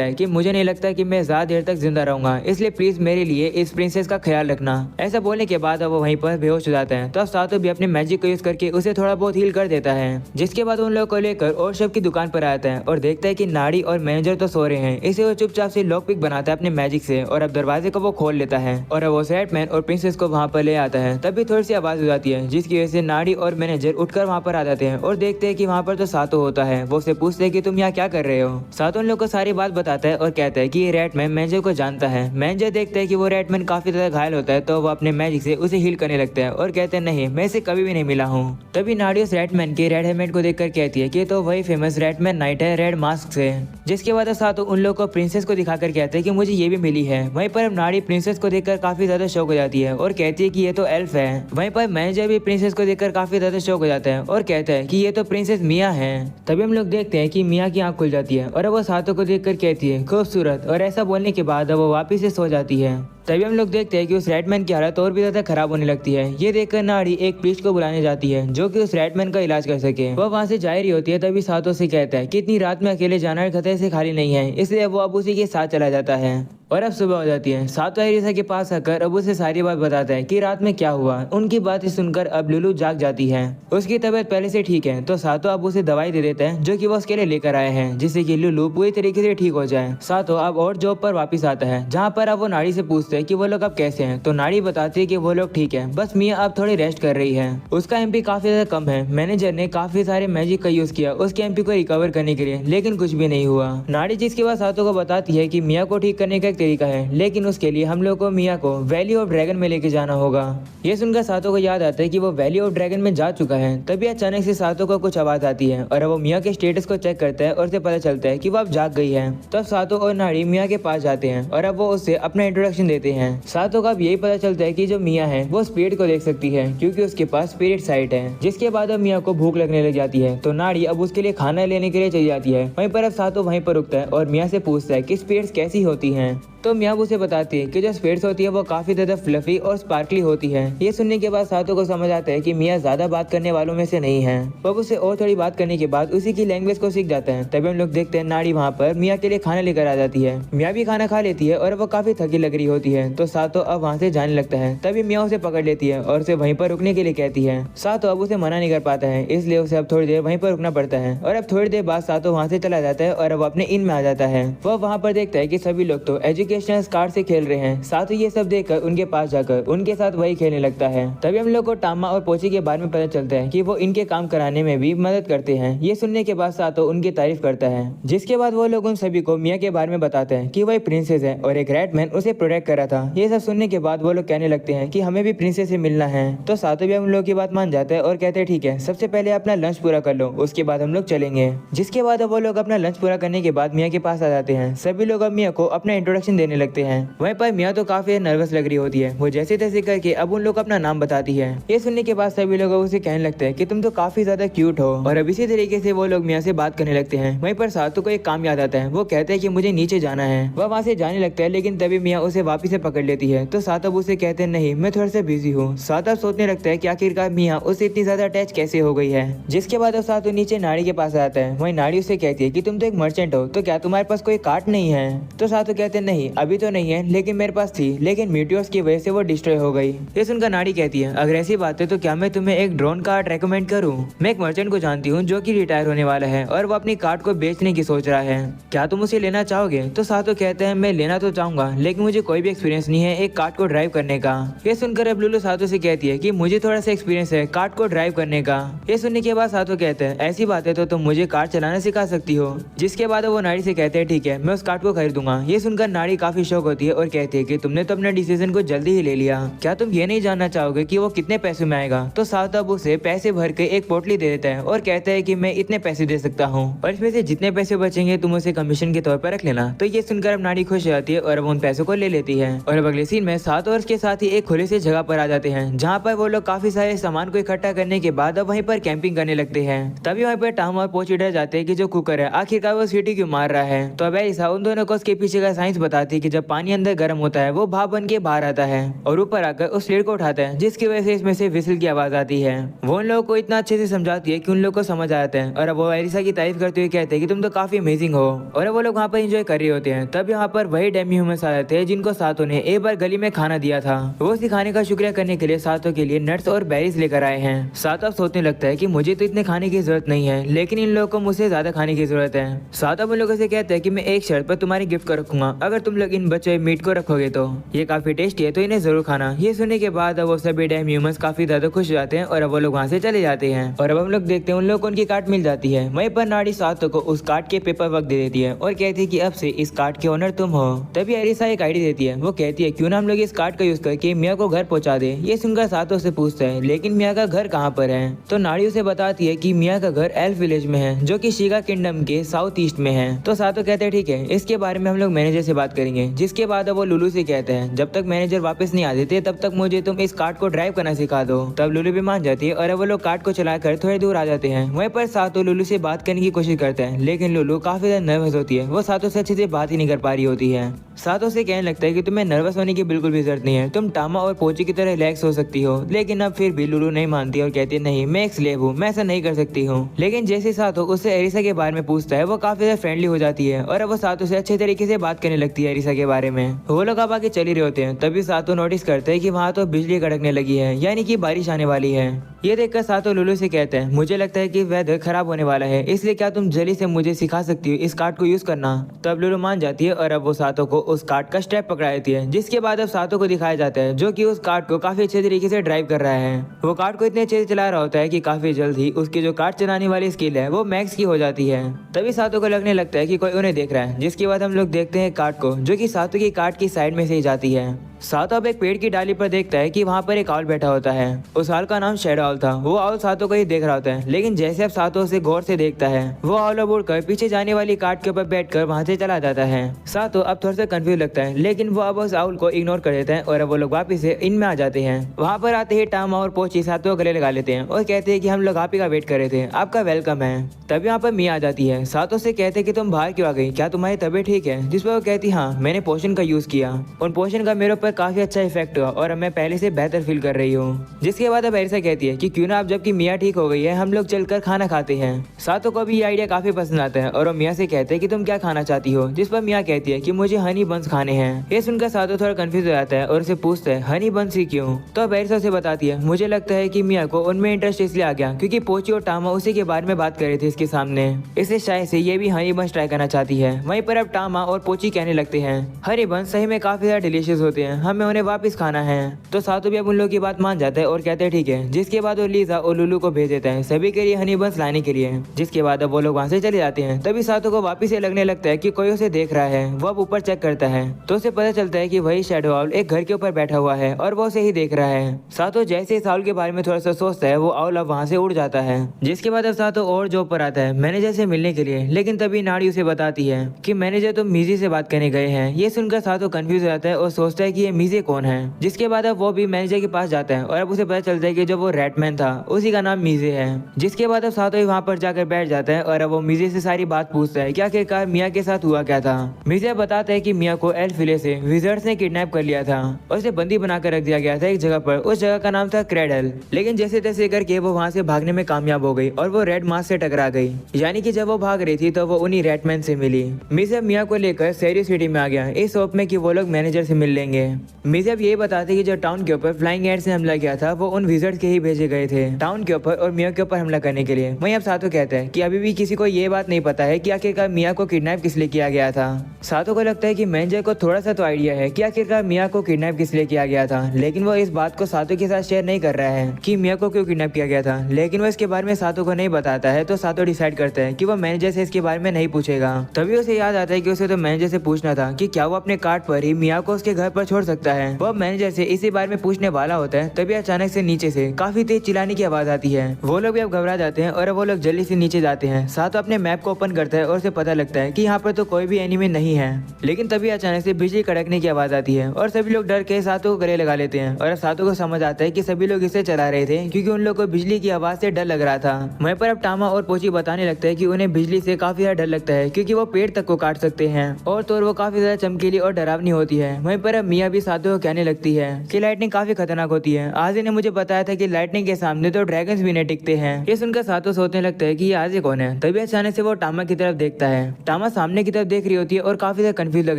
है कि मुझे नहीं लगता कि मैं ज्यादा देर तक जिंदा रहूंगा, इसलिए प्लीज मेरे लिए इस प्रिंसेस का ख्याल रखना। ऐसा बोलने के बाद अब वो वहीं पर बेहोश हो जाता है। तो अब सातो भी अपने मैजिक को यूज करके उसे थोड़ा बहुत हील कर देता है। जिसके बाद उन लोगों को लेकर और शॉप की दुकान पर आता है और देखता है कि नाड़ी और मैनेजर तो सो रहे हैं। इसे वो चुपचाप से लॉक पिक बनाता है अपने मैजिक से और अब दरवाजे को वो खोल लेता है और अब वो सैटमैन और प्रिंसेस को वहाँ पर ले आता है। तभी थोड़ी सी आवाज हो जाती है जिसकी वजह से नाड़ी और मैनेजर उठकर वहाँ पर आ जाते हैं और देखते हैं कि वहाँ पर तो सातो होता है। वो उसे पूछते हैं कि तुम यहाँ क्या कर रहे हो? सातो उन लोग को सारी बात बताता है और कहता है कि ये रैटमैन मैनेजर को जानता है। मैनेजर देखता है कि वो रैटमैन काफी ज्यादा घायल होता है तो वो अपने मैजिक से उसे हील करने लगता है और कहते हैं नहीं, मैं इसे कभी भी नहीं मिला हूँ। तभी नाड़ी उस रैटमैन के रेड हेलमेट को देखकर कहती है कि तो वही फेमस रैटमैन नाइट है रेड मास्क से। जिसके बाद सातो उन लोग को प्रिंसेस को दिखाकर कहते हैं कि मुझे ये भी मिली है। वहीं पर नाड़ी प्रिंसेस को देखकर काफी ज्यादा शौक हो जाती है और कहती है कि ये तो एल्फ है। वहीं पर मैनेजर भी प्रिंसेस को देखकर काफी ज्यादा शौक हो जाता है और कहता है कि ये तो प्रिंसेस मिया है। तभी हम लोग देखते हैं कि मिया की आंख खुल जाती है और वो सातो को देखकर कहती है खूबसूरत, और ऐसा बोलने के बाद वो वापिस से सो जाती है। तभी हम लोग देखते हैं कि उस रैटमैन की हालत और भी ज्यादा खराब होने लगती है। ये देखकर नाड़ी एक प्रीस्ट को बुलाने जाती है जो कि उस रैटमैन का इलाज कर सके। वह वहाँ से जा रही होती है तभी सातो से कहता है कि इतनी रात में अकेले जाना खतरे से खाली नहीं है, इसलिए वो अब उसी के साथ चला जाता है। और अब सुबह हो जाती है। सातो एरिसा के पास आकर अब उसे सारी बात बताता है कि रात में क्या हुआ। उनकी बातें सुनकर अब लुलू जाग जाती है। उसकी तबीयत पहले से ठीक है तो सातो अब उसे दवाई दे देता है जो कि वो उसके लिए लेकर आए हैं, जिससे कि लुलू पूरी तरीके से ठीक हो जाए। सातो अब और जॉब पर वापस आता है जहाँ पर अब वो नाड़ी से पूछते हैं कि वो लोग अब कैसे हैं। तो नाड़ी बताती है कि वो लोग ठीक है, बस मिया अब थोड़ी रेस्ट कर रही है। उसका एमपी काफी ज्यादा कम है। मैनेजर ने काफी सारे मैजिक का यूज किया उसके एमपी को रिकवर करने के लिए, लेकिन कुछ भी नहीं हुआ। नाड़ी जिसके बाद सातो को बताती है कि मिया को ठीक करने का एक तरीका है, लेकिन उसके लिए हम लोग को मिया को वैली ऑफ ड्रैगन में लेके जाना होगा। ये सुनकर सातो को याद आता है कि वो वैली ऑफ ड्रैगन में जा चुका है। तभी अचानक से सातो को कुछ आवाज आती है और वो मिया के स्टेटस को चेक करता है और उसे पता चलता है कि वो अब जाग गई है। तब सातो और नाड़ी मिया के पास जाते हैं और अब वो उससे अपना इंट्रोडक्शन देते हैं। सातो को अब यही पता चलता है कि जो मिया है वो स्पिरिट को देख सकती है क्योंकि उसके पास स्पिरिट साइट है। जिसके बाद अब मिया को भूख लगने लग जाती है तो नाड़ी अब उसके लिए खाना लेने के लिए चली जाती है। वहीं पर अब सातो वहीं पर रुकता है और मिया से पूछता है कि स्पिरिट्स कैसी होती हैं। तो मिया उसे बताती है कि जो स्पिरिट्स होती है वो काफी ज्यादा फ्लफी और स्पार्कली होती है। ये सुनने के बाद सातो को समझ आता है कि मिया ज्यादा बात करने वालों में से नहीं है। वो उससे और थोड़ी बात करने के बाद उसी की लैंग्वेज को सीख जाता है। तभी हम लोग देखते हैं नाड़ी वहाँ पर मिया के लिए खाना लेकर आ जाती है। मिया भी खाना खा लेती है और वो काफी थकी लग रही होती है तो सातो अब वहाँ से जाने लगता है। तभी मिया उसे पकड़ लेती है और उसे वहीं पर रुकने के लिए कहती है। सातो अब उसे मना नहीं कर पाता है, इसलिए उसे अब थोड़ी देर वहीं पर रुकना पड़ता है। और अब थोड़ी देर बाद सातो वहाँ से चला जाता है और अब अपने इन में आ जाता है। वह वहाँ पर देखता है कि सभी लोग तो एजुकेशनल कार्ड से खेल रहे हैं। सातो ये सब देखकर उनके पास जाकर उनके साथ वही खेलने लगता है। तभी हम लोग को टामा और पोची के बारे में पता चलता है कि वो इनके काम कराने में भी मदद करते हैं। ये सुनने के बाद सातो उनकी तारीफ करता है। जिसके बाद वो लोग उन सभी को मिया के बारे में बताते हैं कि वो एक प्रिंसेस है और एक रैटमैन उसे प्रोटेक्ट कर रहा था। ये सब सुनने के बाद वो लोग कहने लगते हैं कि हमें भी प्रिंसेस से मिलना है। तो सातो भी उन लोगों की बात मान जाता है और कहते हैं ठीक है, सबसे पहले अपना लंच पूरा कर लो, उसके बाद हम लोग चलेंगे। जिसके बाद अब वो लोग अपना लंच पूरा करने के बाद मिया के पास आ जाते हैं। सभी लोग अब मिया को अपना इंट्रोडक्शन देने लगते हैं। वहीं पर मिया तो काफी नर्वस लग रही होती है। वो जैसे तैसे करके अब उन लोग को अपना नाम बताती है। ये सुनने के बाद सभी लोग उसे कहने लगते हैं कि तुम तो काफी ज्यादा क्यूट हो। और अब इसी तरीके से वो लोग मिया से बात करने लगते हैं। वहीं पर सातों को एक काम याद आता है। वो कहते हैं कि मुझे नीचे जाना है। वह वहाँ से जाने लगता है, लेकिन तभी मिया उसे वापिस से पकड़ लेती है। तो सातव उसे कहते हैं नहीं, मैं थोड़ा सा बिजी हूँ। सातव सोचने लगता है कि आखिरकार मिया उससे इतनी ज्यादा अटैच कैसे हो गई है। जिसके बाद सातव नीचे नाड़ी के पास आता है। वहीं नाड़ी उसे कहती है कि तुम तो एक मर्चेंट हो, तो क्या तुम्हारे पास कोई कार्ड नहीं है। तो सातव कहते हैं नहीं, अभी तो नहीं है, लेकिन मेरे पास थी, लेकिन मीटियोर्स की वजह से वो डिस्ट्रॉय हो गई। ये सुनकर नाड़ी कहती है अगर ऐसी बात है तो क्या मैं तुम्हें एक ड्रोन कार्ड रेकमेंड करूं? मैं एक मर्चेंट को जानती हूँ जो कि रिटायर होने वाला है और वो अपनी कार्ड को बेचने की सोच रहा है। क्या तुम उसे लेना चाहोगे? तो सातव कहते हैं मैं लेना तो चाहूंगा, लेकिन मुझे कोई भी एक्सपीरियंस नहीं है एक कार्ड को ड्राइव करने का। ये सुनकर अब लुलु सातव से कहती है कि मुझे थोड़ा सा एक्सपीरियंस है कार्ड को ड्राइव करने का। ये सुनने के बाद सातव कहते हैं ऐसी बात है तो तुम मुझे कार्ड चलाना सिखा सकती हो। जिसके बाद वो नाड़ी से कहते हैं ठीक है, मैं उस कार्ड को खरीदूंगा। ये सुनकर नाड़ी काफी शौक होती है और कहती है कि तुमने तो अपने डिसीजन को जल्दी ही ले लिया, क्या तुम ये नहीं जानना चाहोगे कि वो कितने पैसे में आएगा? तो सातव उसे पैसे भर के एक पोटली दे देता है और कहता है कि मैं इतने पैसे दे सकता हूँ और इसमें से जितने पैसे बचेंगे तुम उसे कमीशन के तौर पर रख लेना। तो ये सुनकर अब नाड़ी खुश हो जाती है और अब उन पैसों को ले लेती है। और अब अगले सीन में सातव और उसके साथ ही एक खुले से जगह पर आ जाते हैं, जहाँ पर वो लोग काफी सारे सामान को इकट्ठा करने के बाद अब वहीं पर कैंपिंग करने लगते हैं। तभी वहीं पर टाम और पोची डर जाते हैं कि जो कुकर है आखिरकार वो सीटी क्यों मार रहा है। तो अब ऐसा उन दोनों को उसके पीछे का साइंस बताती है कि जब पानी अंदर गर्म होता है वो भाप बन के बाहर आता है और ऊपर आकर उस लीड को उठाता है, जिसकी वजह से इसमें से विसल की आवाज आती है। वो उन लोगों को इतना अच्छे से समझाती है कि उन लोगों को समझ आता है और अब वो एलिसा की तारीफ करते हुए कहते हैं कि तुम तो काफी अमेजिंग हो। और अब वो लोग वहाँ पर एंजॉय कर रहे होते हैं। तब यहाँ पर वही डेमी ह्यूमंस आ जाते हैं जिनको सातों ने एक बार गली में खाना दिया था। वो सिखाने का शुक्रिया करने के लिए सातों के लिए नट्स और बेरीज लेकर आए हैं। सातव सोचने लगता है कि मुझे तो इतने खाने की जरूरत नहीं है, लेकिन इन लोगों को मुझसे ज्यादा खाने की जरूरत है। सातव उन लोगों से कहता है कि मैं एक शर्त पर तुम्हारी गिफ्ट को रखूंगा, अगर तुम लोग इन बचे मीट को रखोगे तो ये काफी टेस्टी है, तो इन्हें जरूर खाना। ये सुनने के बाद अब वो सभी डेम ह्यूमंस काफी ज्यादा खुश हो जाते हैं और अब वो लोग वहाँ से चले जाते हैं। और अब हम लोग देखते हैं उन लोग को उनकी कार्ड मिल जाती है। वहीं पर नाड़ी सातों को उस कार्ड के पेपर वर्क दे देती है और कहती है कि अब से इस कार्ड के ओनर तुम हो। तभी एलिसा एक आईडी देती है। वो कहती है क्यों ना हम लोग इस कार्ड का यूज करके मिया को घर पहुंचा दे। ये सुनकर सातों से पूछता है लेकिन मिया का घर कहाँ पर है? तो नाड़ी उसे बताती है कि मिया का घर एल्फ विलेज में है, जो कि शिगा किंगडम के साउथ ईस्ट में है। तो सातों कहते हैं ठीक है, इसके बारे में हम लोग मैनेजर से बात करेंगे। जिसके बाद वो लुलु से कहते हैं जब तक मैनेजर वापस नहीं आ देते तब तक मुझे तुम इस कार्ड को ड्राइव करना सिखा दो। तब लुलु भी मान जाती है और वो लोग कार्ड को चलाकर थोड़ी दूर आ जाते हैं। वहीं पर सातों लुलु से बात करने की कोशिश करते हैं, लेकिन लुलु काफी ज्यादा नर्वस होती है। वो सातों से अच्छे से बात ही नहीं कर पा रही होती है। सातों से कहने लगता है कि तुम्हें नर्वस होने की बिल्कुल भी जरूरत नहीं है, तुम टामा और पोची की तरह रिलैक्स हो सकती हो। लेकिन अब फिर भी लुलु नहीं मानती और कहती है नहीं, मैं एक स्लेव हूँ, मैं ऐसा नहीं कर सकती हूँ। लेकिन जैसे सातों उससे एलिसा के बारे में पूछता है वो काफी ज्यादा फ्रेंडली हो जाती है और अब वो सातों से अच्छे तरीके से बात करने लगती है एलिसा के बारे में। वो लोग अब आगे चली रहे होते हैं। तभी सातों नोटिस करते हैं कि वहाँ तो बिजली कड़कने लगी है, यानी कि बारिश आने वाली है। ये देखकर सातों लुलु से कहते हैं मुझे लगता है कि वेदर खराब होने वाला है, इसलिए क्या तुम जल्दी से मुझे सिखा सकती हो इस कार्ड को यूज करना? तब लुलु मान जाती है और अब वो सातों को उस कार्ड का स्टेप पकड़ा देती है। जिसके बाद अब सातों को दिखाया जाता है जो कि उस कार्ड को काफी अच्छे तरीके से ड्राइव कर रहा है। वो कार्ड को इतने अच्छे से चला रहा होता है कि काफी जल्द ही उसकी जो कार्ड चलाने वाली स्किल है वो मैक्स की हो जाती है। तभी सातों को लगने लगता है कि कोई उन्हें देख रहा है। जिसके बाद हम लोग देखते हैं कार्ड को, जो कि सातों की कार्ड की साइड में से ही जाती है। सातों अब एक पेड़ की डाली पर देखता है कि वहाँ पर एक आउल बैठा होता है। उस आउल का नाम शैडो आउल था। वो आउल सातों को ही देख रहा होता है, लेकिन जैसे अब सातों से गौर से देखता है वो आउल उड़कर पीछे जाने वाली कार्ड के ऊपर बैठकर वहाँ से चला जाता है। सातों अब थोड़ा सा कंफ्यूज लगता है, लेकिन वो अब उस आउल को इग्नोर कर देता है और अब वो लोग वापिस से इनमें आ जाते हैं। वहाँ पर आते ही टामा और पोची सातों को गले लगा लेते हैं और कहते हैं कि हम लोग आप ही का वेट कर रहे थे, आपका वेलकम है। तभी यहाँ पर मिया आ जाती है। सातों से कहते हैं कि तुम बाहर क्यों आ गई, क्या तुम्हारी तबीयत ठीक है? जिस पर वो कहती हाँ, मैंने पोशन का यूज किया, उन पोशन का मेरे ऊपर काफी अच्छा इफेक्ट हुआ और मैं पहले से बेहतर फील कर रही हूँ। जिसके बाद अब एलिसा कहती है कि क्यों ना अब जबकि मिया ठीक हो गई है हम लोग चलकर खाना खाते हैं। सातों को भी ये आइडिया काफी पसंद आता है और वो मिया से कहते हैं कि तुम क्या खाना चाहती हो? जिस पर मिया कहती है कि मुझे हनी बंस खाने हैं। ये सुनकर सातों थोड़ा कंफ्यूज हो जाता है और उसे पूछता है हनी बंस ही क्यों? तो अब एलिसा से बताती है मुझे लगता है कि मिया को उनमें इंटरेस्ट इसलिए आ गया क्योंकि पोची और टामा उसी के बारे में बात कर रहे थे इसके सामने, इसलिए शायद से ये भी हनी बंस ट्राई करना चाहती है। वहीं पर अब टामा और पोची कहने लगते हैं हनी बंस सही में काफी ज्यादा डिलीशियस होते हैं, हमें उन्हें वापस खाना है। तो सातो भी अब उन लोगों की बात मान जाता है और कहते हैं ठीक है। जिसके बाद वो लीजा और लुलू को भेज देता है सभी के लिए हनी बंस लाने के लिए। जिसके बाद अब वो लोग वहाँ से चले जाते हैं। तभी सातो को वापिस ये लगने लगता है कि कोई उसे देख रहा है। वो अब ऊपर चेक करता है तो उसे पता चलता है कि वही शैडो आउल एक घर के ऊपर बैठा हुआ है और वो उसे ही देख रहा है। सातो जैसे इस आउल के बारे में थोड़ा सा सोचता है वो आउल अब वहाँ से उड़ जाता है। जिसके बाद अब सातो और जॉब पर आता है मैनेजर से मिलने के लिए। लेकिन तभी नाड़ी उसे बताती है कि मैनेजर तो मीजी से बात करने गए हैं। ये सुनकर सातो कंफ्यूज हो जाता है और सोचता है कि ये मीजे कौन है। जिसके बाद अब वो भी मैनेजर के पास जाता है और अब उसे पता चलता है कि जो वो रैटमैन था उसी का नाम मीजे है। जिसके बाद अब सातो ही वहाँ पर जाकर बैठ जाता है और अब वो मीजे से सारी बात पूछता है कि आखिरकार मिया के साथ हुआ क्या था। मीजे बताता है कि मिया को एल्फिले से विजर्ड्स ने किडनैप कर लिया था और उसे बंदी बनाकर रख दिया गया था एक जगह पर। उस जगह का नाम था क्रेडल। लेकिन जैसे तैसे करके वो वहाँ से भागने में कामयाब हो गई और वो रेड मास्क से टकरा गई। यानी कि जब वो भाग रही थी तो वो उन्हीं रैटमैन से मिली। मीजे मिया को लेकर सेरी सिटी में आ गया इस होप में कि वो लोग मैनेजर से मिल लेंगे। मीजे अब यही बताते कि जो टाउन के ऊपर फ्लाइंग एड से हमला किया था वो उन विजर्ड्स के ही भेजे गए थे टाउन के ऊपर और मिया के ऊपर हमला करने के लिए। वहीं अब सातो कहता है कि अभी भी किसी को ये बात नहीं पता है कि आखिरकार मिया को किडनैप किस लिए किया गया था। सातो को लगता है कि मैनेजर को थोड़ा सा तो आइडिया है कि आखिरकार मिया को किडनैप किस लिए किया गया था। लेकिन वो इस बात को सातो के साथ शेयर नहीं कर रहा है कि मिया को क्यों किडनैप किया गया था। लेकिन वो इसके बारे में सातो को नहीं बताता है। तो सातो डिसाइड करता है कि वो मैनेजर से इसके बारे में नहीं पूछेगा। तभी उसे याद आता है कि उसे तो मैनेजर से पूछना था कि क्या वो अपने कार्ड पर ही मिया को उसके घर पर छोड़ सकता है। वो मैनेजर से इसी बारे में पूछने वाला होता है तभी अचानक से नीचे से काफी तेज चिल्लाने की आवाज आती है। वो लोग भी अब घबरा जाते हैं और वो लोग जल्दी से नीचे जाते हैं। सातो अपने मैप को ओपन करता है और उसे पता लगता है कि यहाँ पर तो कोई भी एनिमी नहीं है। लेकिन तभी अचानक से बिजली कड़कने की आवाज आती है और सभी लोग डर के सातो को गले लगा लेते हैं। और सातो को समझ आता है कि सभी लोग इसे चला रहे थे क्योंकि उन लोगों को बिजली की आवाज से डर लग रहा था। वहीं पर अब टामा और पोची बताने लगता है कि उन्हें बिजली से काफी ज्यादा डर लगता है क्योंकि वो पेड़ तक को काट सकते हैं और तो वो काफी ज्यादा चमकीली और डरावनी होती है। वहीं पर अब मिया भी सातो को कहने लगती है कि लाइटनिंग काफी खतरनाक होती है। आजी ने मुझे बताया था कि लाइटनिंग के सामने तो ड्रैगन्स भी नहीं टिकते हैं। ये सुनकर सातो सोचने लगता है कि ये आजी कौन है। तभी अचानक से वो टामा की तरफ देखता है। टामा सामने की तरफ देख रही होती है और काफी ज्यादा कंफ्यूज लग